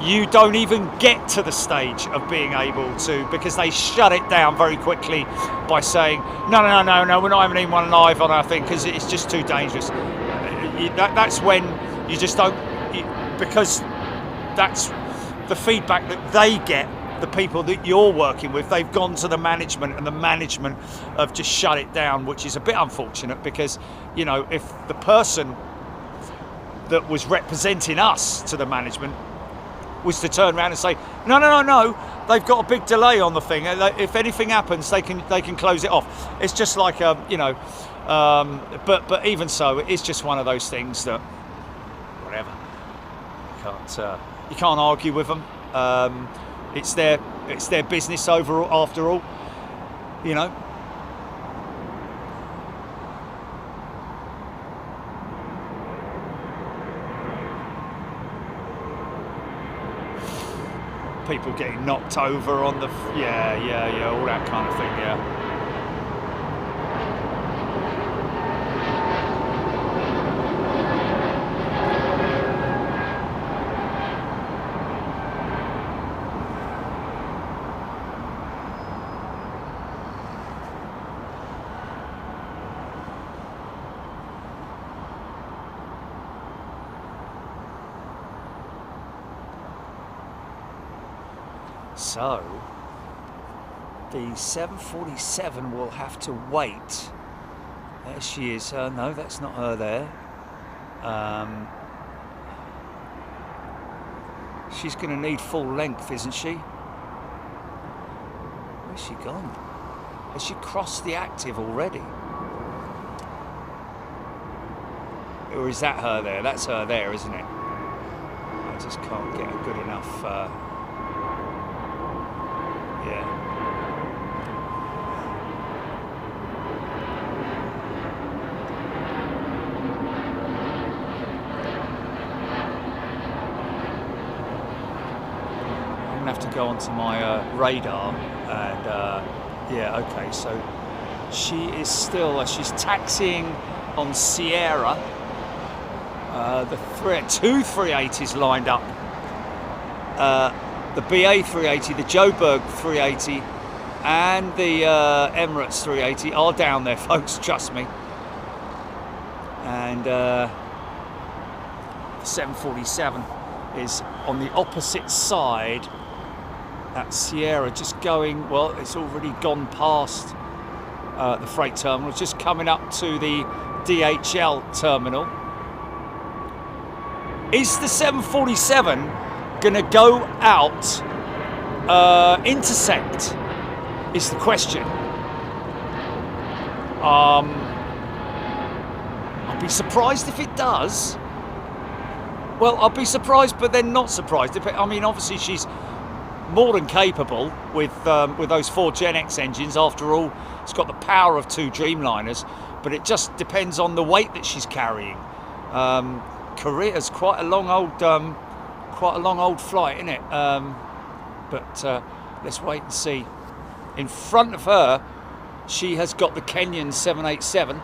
you don't even get to the stage of being able to, because they shut it down very quickly by saying, no, we're not having anyone live on our thing because it's just too dangerous. That's when you just don't, because that's the feedback that they get. The people that you're working with, they've gone to the management, and the management have just shut it down, which is a bit unfortunate, because, you know, if the person that was representing us to the management was to turn around and say, no, they've got a big delay on the thing, if anything happens they can close it off. It's just like you know, but even so, it's just one of those things that whatever, you can't argue with them. It's their business overall, after all, you know. People getting knocked over on the yeah, all that kind of thing, yeah. So the 747 will have to wait. There she is. No, that's not her there. She's going to need full length, isn't she? Where's she gone? Has she crossed the active already? Or is that her there? That's her there, isn't it? I just can't get a good enough... yeah. I'm gonna have to go onto my radar and yeah, okay, so she is still she's taxiing on Sierra. The two 380s lined up. The BA 380, the Joburg 380, and the Emirates 380 are down there, folks, trust me. And 747 is on the opposite side at Sierra, just going, well, it's already gone past the freight terminal, just coming up to the DHL terminal. Is the 747 going to go out, intersect, is the question. I'm be surprised if it does. Well, I'll be surprised, but then not surprised. I mean, obviously she's more than capable with those 4 Gen X engines. After all, it's got the power of 2 Dreamliners, but it just depends on the weight that she's carrying. Korea's quite a long old flight, isn't it? But let's wait and see. In front of her, she has got the Kenyan 787.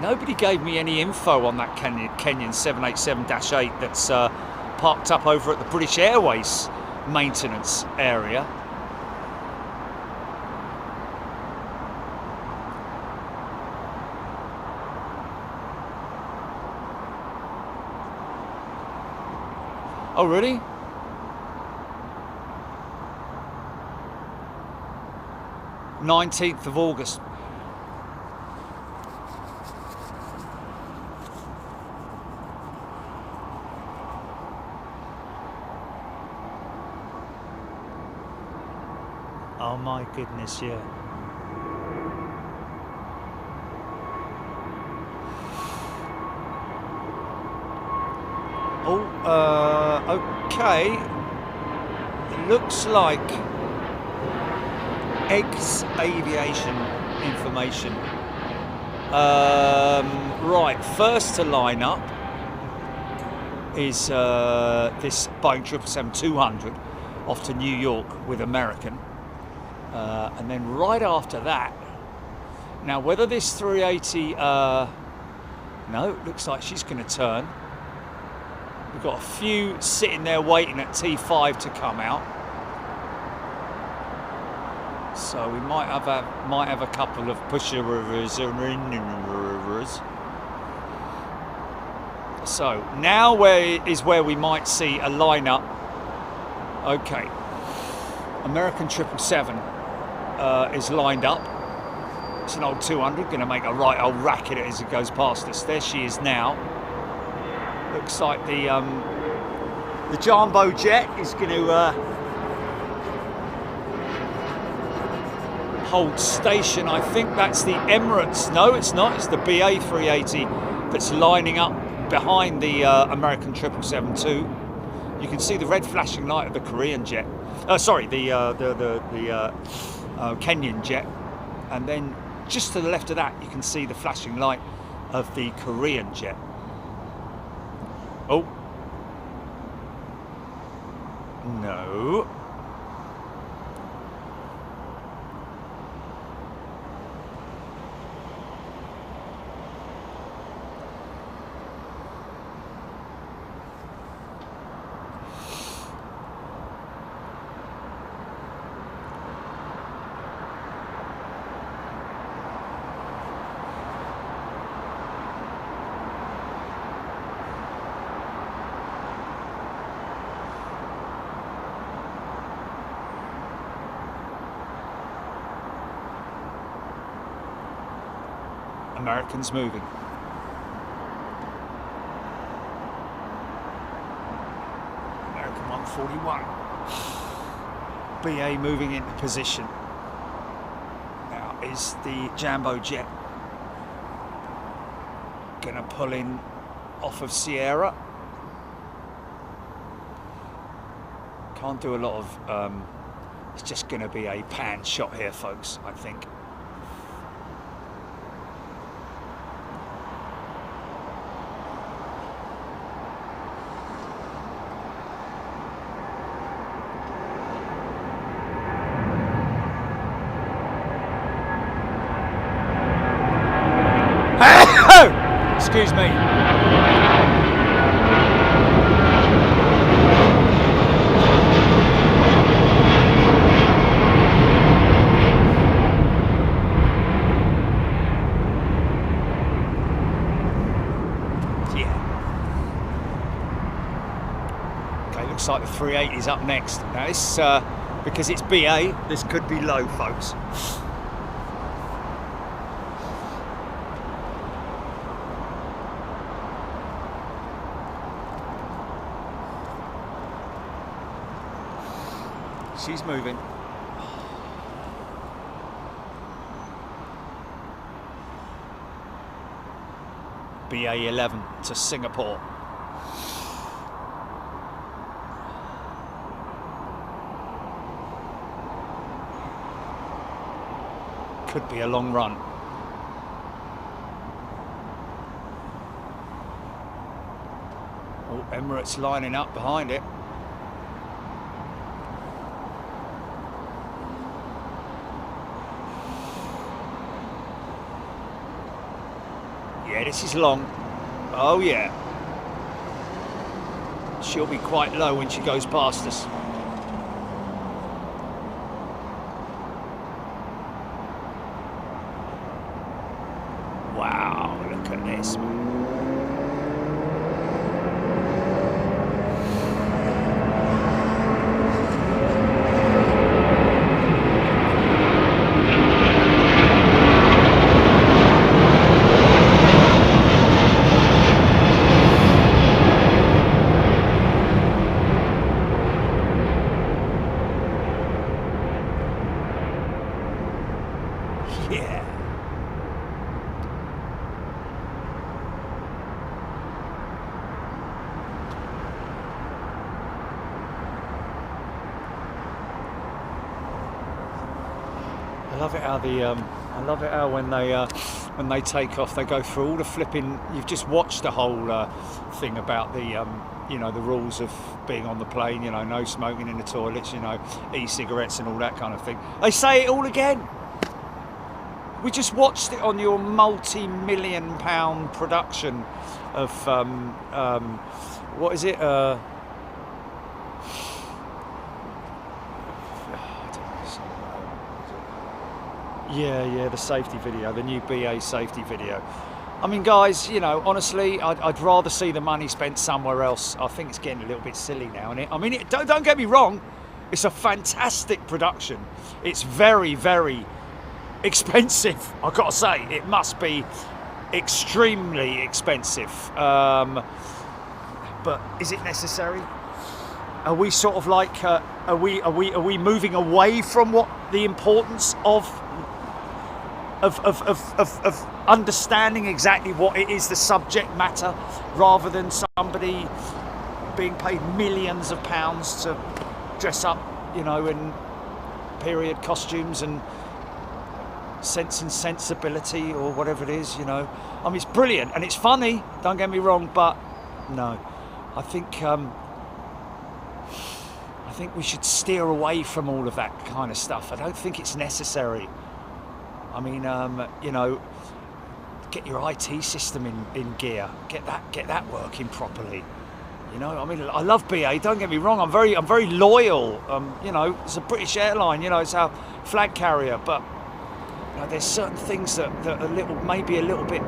Nobody gave me any info on that Kenyan 787-8 that's parked up over at the British Airways maintenance area. Oh, really? "19th of August. Oh my goodness, yeah. Oh, okay. It looks like ex-aviation information. Right, first to line up is this Boeing 777-200 off to New York with American. And then right after that, now whether this 380, no, it looks like she's going to turn. We've got a few sitting there waiting at T5 to come out. So we might have a couple of pushovers. So now where we might see a lineup. Okay, American 777 is lined up. It's an old 200, going to make a right old racket as it goes past us. There she is now. Looks like the Jumbo jet is going to hold station. I think that's the Emirates. No, it's not. It's the A380 that's lining up behind the American 777-2. You can see the red flashing light of the Korean jet. Sorry, the Kenyan jet, and then just to the left of that, you can see the flashing light of the Korean jet. Oh. No. Americans moving. American 141. BA moving into position. Now is the Jumbo jet gonna pull in off of Sierra? Can't do a lot of it's just gonna be a pan shot here, folks, I think. Excuse me. Yeah. Okay, looks like the 380 is up next. Now this, because it's BA, this could be low, folks. She's moving. BA11 to Singapore. Could be a long run. Oh, Emirates lining up behind it. Yeah, this is long. Oh yeah. She'll be quite low when she goes past us. Wow, look at this. I love it how when they take off, they go through all the flipping. You've just watched the whole thing about the you know, the rules of being on the plane. You know, no smoking in the toilets. You know, e-cigarettes and all that kind of thing. They say it all again. We just watched it on your multi-million-pound production of what is it? Yeah, the safety video, the new BA safety video. I mean, guys, you know, honestly, I'd rather see the money spent somewhere else. I think it's getting a little bit silly now, isn't it? I mean, don't get me wrong, it's a fantastic production. It's very, very expensive, I've got to say. It must be extremely expensive. But is it necessary? Are we sort of like, are we moving away from what the importance of understanding exactly what it is, the subject matter, rather than somebody being paid millions of pounds to dress up, you know, in period costumes and Sense and Sensibility or whatever it is, you know. I mean, it's brilliant and it's funny, don't get me wrong, but no, I think we should steer away from all of that kind of stuff. I don't think it's necessary. I mean, you know, get your IT system in gear. Get that working properly. You know, I mean, I love BA. Don't get me wrong. I'm very loyal. You know, it's a British airline. You know, it's our flag carrier. But you know, there's certain things that are maybe a little bit.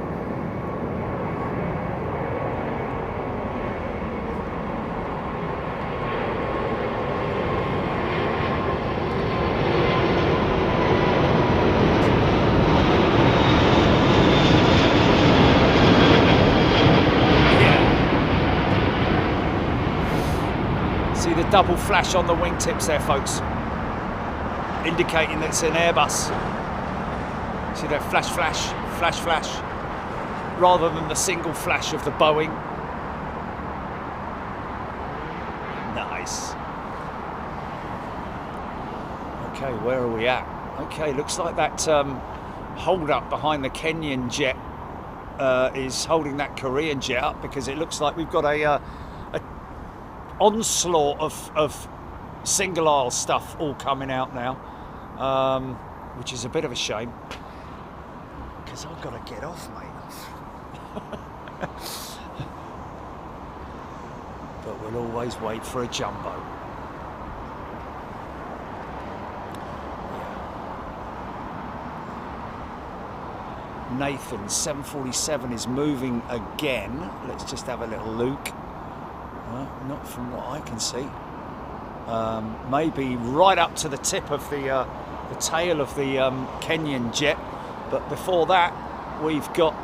Double flash on the wingtips there, folks, indicating that it's an Airbus. See that flash, flash, flash, flash, rather than the single flash of the Boeing. Nice. Okay, where are we at? Okay, looks like that hold up behind the Kenyan jet is holding that Korean jet up, because it looks like we've got a onslaught of single aisle stuff all coming out now, which is a bit of a shame, because I've got to get off, mate. But we'll always wait for a jumbo. Nathan, 747 is moving again. Let's just have a little look. Not from what I can see. Maybe right up to the tip of the tail of the Kenyan jet. But before that, we've got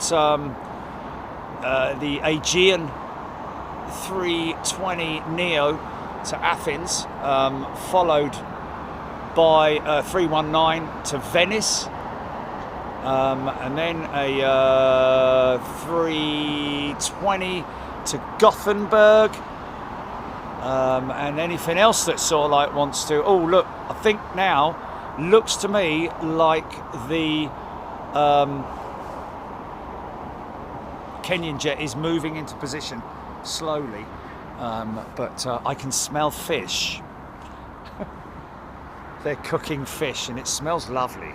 the Aegean 320neo to Athens, followed by 319 to Venice, And then a 320 to Gothenburg. And anything else that sort of like wants to. Oh, look, I think now looks to me like the Kenyan jet is moving into position slowly, but I can smell fish. They're cooking fish and it smells lovely.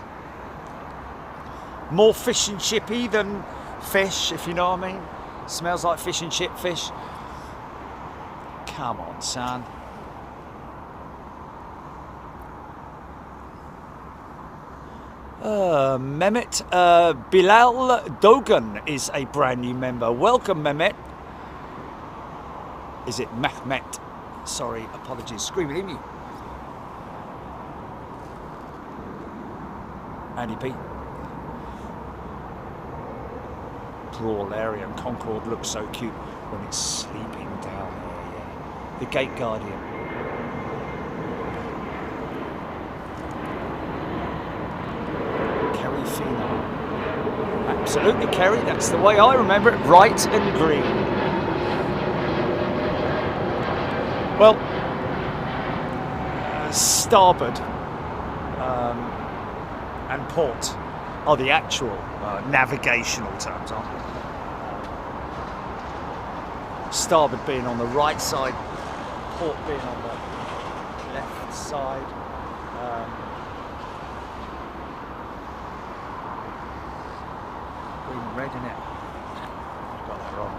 More fish and chippy than fish, if you know what I mean. Smells like fish and chip fish. Come on, son. Mehmet Bilal Dogan is a brand new member. Welcome, Mehmet. Is it Mehmet? Sorry, apologies. Screaming at you. Andy P. Brawlarian Concorde looks so cute when it's sleeping down there. Yeah. The Gate Guardian. Kerry Phenom. Absolutely, Kerry. That's the way I remember it. Right and green. Well, starboard and port are the actual navigational terms, aren't they? Starboard being on the right side, port being on the left side. Green and red, innit? Got that wrong.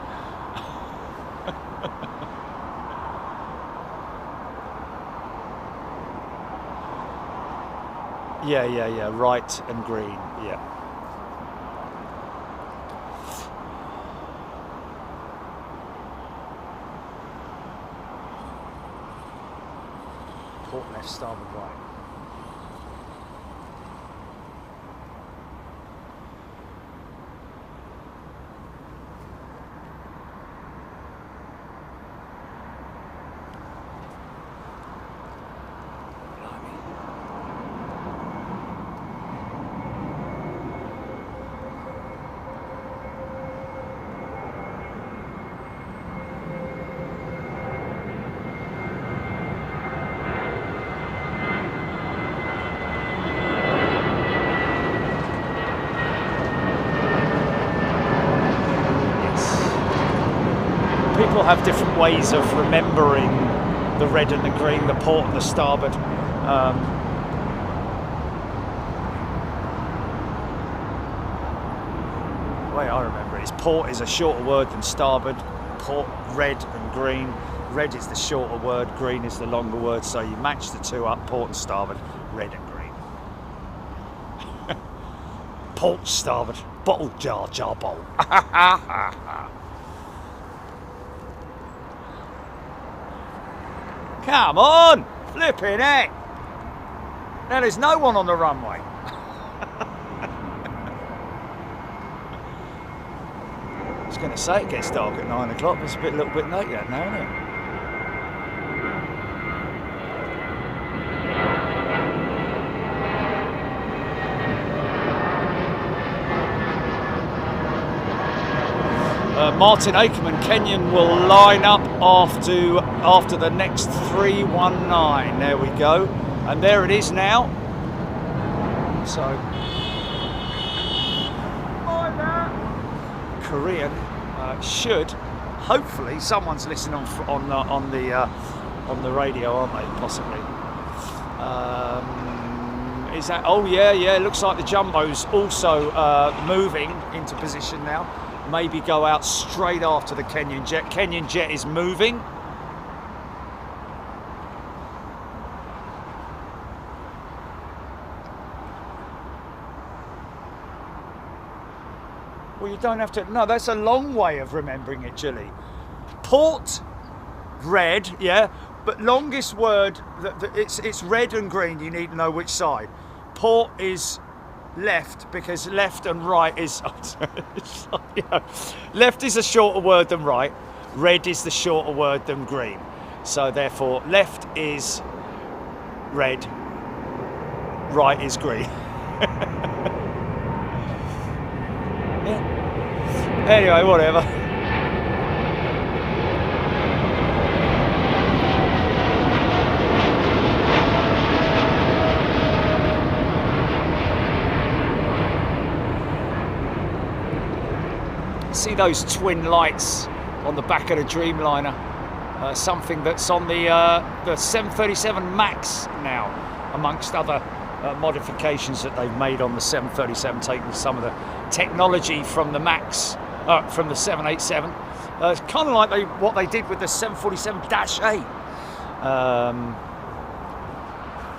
Yeah. Right and green. Yeah. Port left, starboard right. Have different ways of remembering the red and the green, the port and the starboard. The way I remember it is port is a shorter word than starboard. Port, red and green. Red is the shorter word, green is the longer word, so you match the two up, port and starboard, red and green. Port, starboard, bottle, jar, jar, bowl. Come on! Flipping heck! Now there's no one on the runway. I was going to say it gets dark at 9 o'clock, but it's a little bit late yet now, isn't it? Martin Akerman, Kenyan will line up after the next 319. There we go. And there it is now. So, Korean should, hopefully, someone's listening on the radio, aren't they? Possibly. Is that? Oh yeah. Looks like the jumbo's also moving into position now. Maybe go out straight after the Kenyan jet. Kenyan jet is moving. Well, you don't have to. No, that's a long way of remembering it, Julie. Port, red, yeah, but longest word. It's red and green. You need to know which side. Port is left, because left and right is left is a shorter word than right, red is the shorter word than green, so therefore left is red, right is green. Anyway, whatever. See those twin lights on the back of the Dreamliner, something that's on the 737 MAX now, amongst other modifications that they've made on the 737, taking some of the technology from the MAX, from the 787. It's kind of like what they did with the 747-8.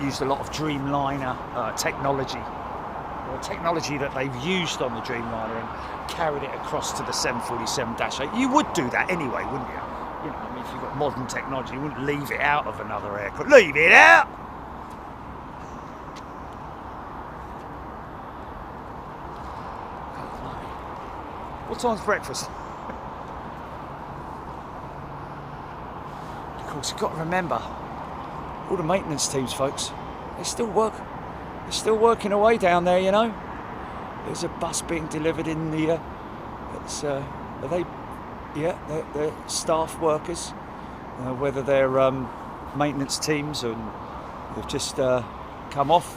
Used a lot of Dreamliner technology that they've used on the Dreamliner and carried it across to the 747-8. You would do that anyway, wouldn't you? You know, I mean, if you've got modern technology, you wouldn't leave it out of another aircraft. Leave it out! What time's breakfast? Of course, you've got to remember, all the maintenance teams, folks, they still work. They're still working away down there, you know. There's a bus being delivered in the. They're staff workers, whether they're maintenance teams and they've just come off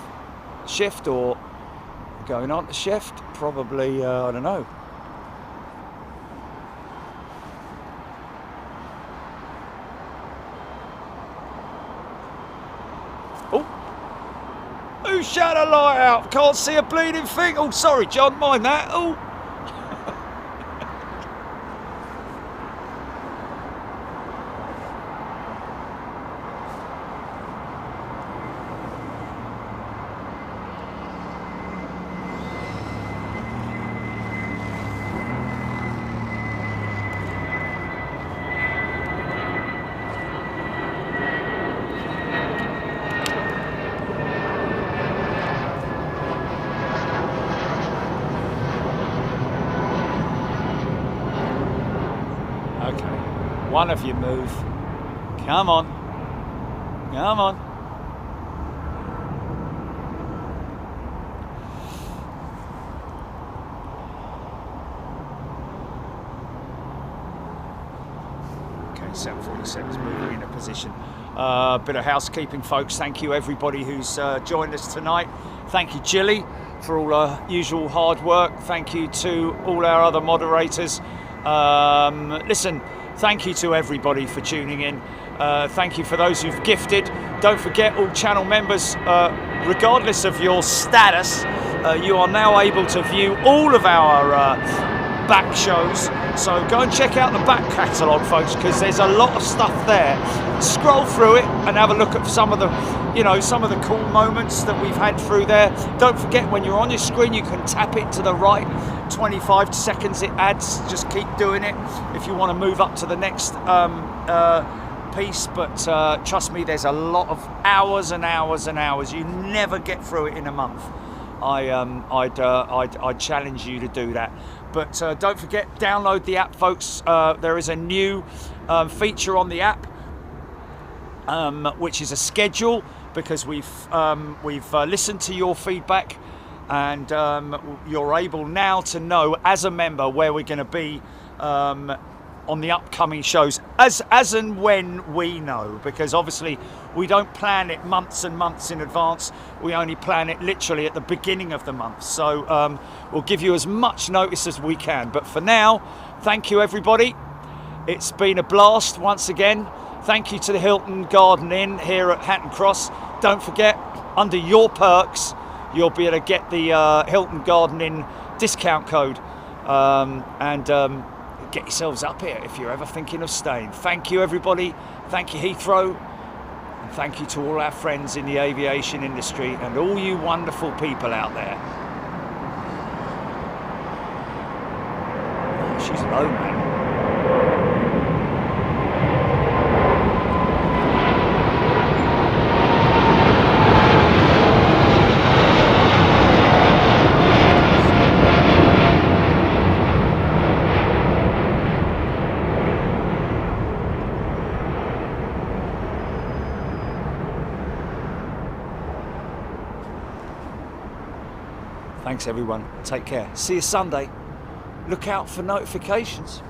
shift or going on to shift. Probably, I don't know. Who shut a light out? Can't see a bleeding thing. Oh, sorry, John, mind that. Oh. One of you move. Come on. Come on. Okay, 747's moving in a position. Bit of housekeeping, folks. Thank you, everybody who's joined us tonight. Thank you, Jilly, for all our usual hard work. Thank you to all our other moderators. Listen, thank you to everybody for tuning in. Thank you for those who've gifted. Don't forget, all channel members, regardless of your status, you are now able to view all of our back shows. So go and check out the back catalogue, folks, because there's a lot of stuff there. Scroll through it and have a look at some of the, some of the cool moments that we've had through there. Don't forget, when you're on your screen, you can tap it to the right. 25 seconds it adds. Just keep doing it if you want to move up to the next piece. But trust me, there's a lot of hours and hours and hours. You never get through it in a month. I'd challenge you to do that. But don't forget, download the app, folks. There is a new feature on the app, which is a schedule, because we've listened to your feedback, and you're able now to know as a member where we're going to be on the upcoming shows, as and when we know, because obviously we don't plan it months and months in advance. We only plan it literally at the beginning of the month. So we'll give you as much notice as we can. But for now, thank you, everybody. It's been a blast once again. Thank you to the Hilton Garden Inn here at Hatton Cross. Don't forget, under your perks, you'll be able to get the Hilton Garden Inn discount code, and get yourselves up here if you're ever thinking of staying. Thank you, everybody. Thank you, Heathrow. And thank you to all our friends in the aviation industry and all you wonderful people out there. Oh, she's low, man. Thanks, everyone. Take care. See you Sunday. look out for notifications.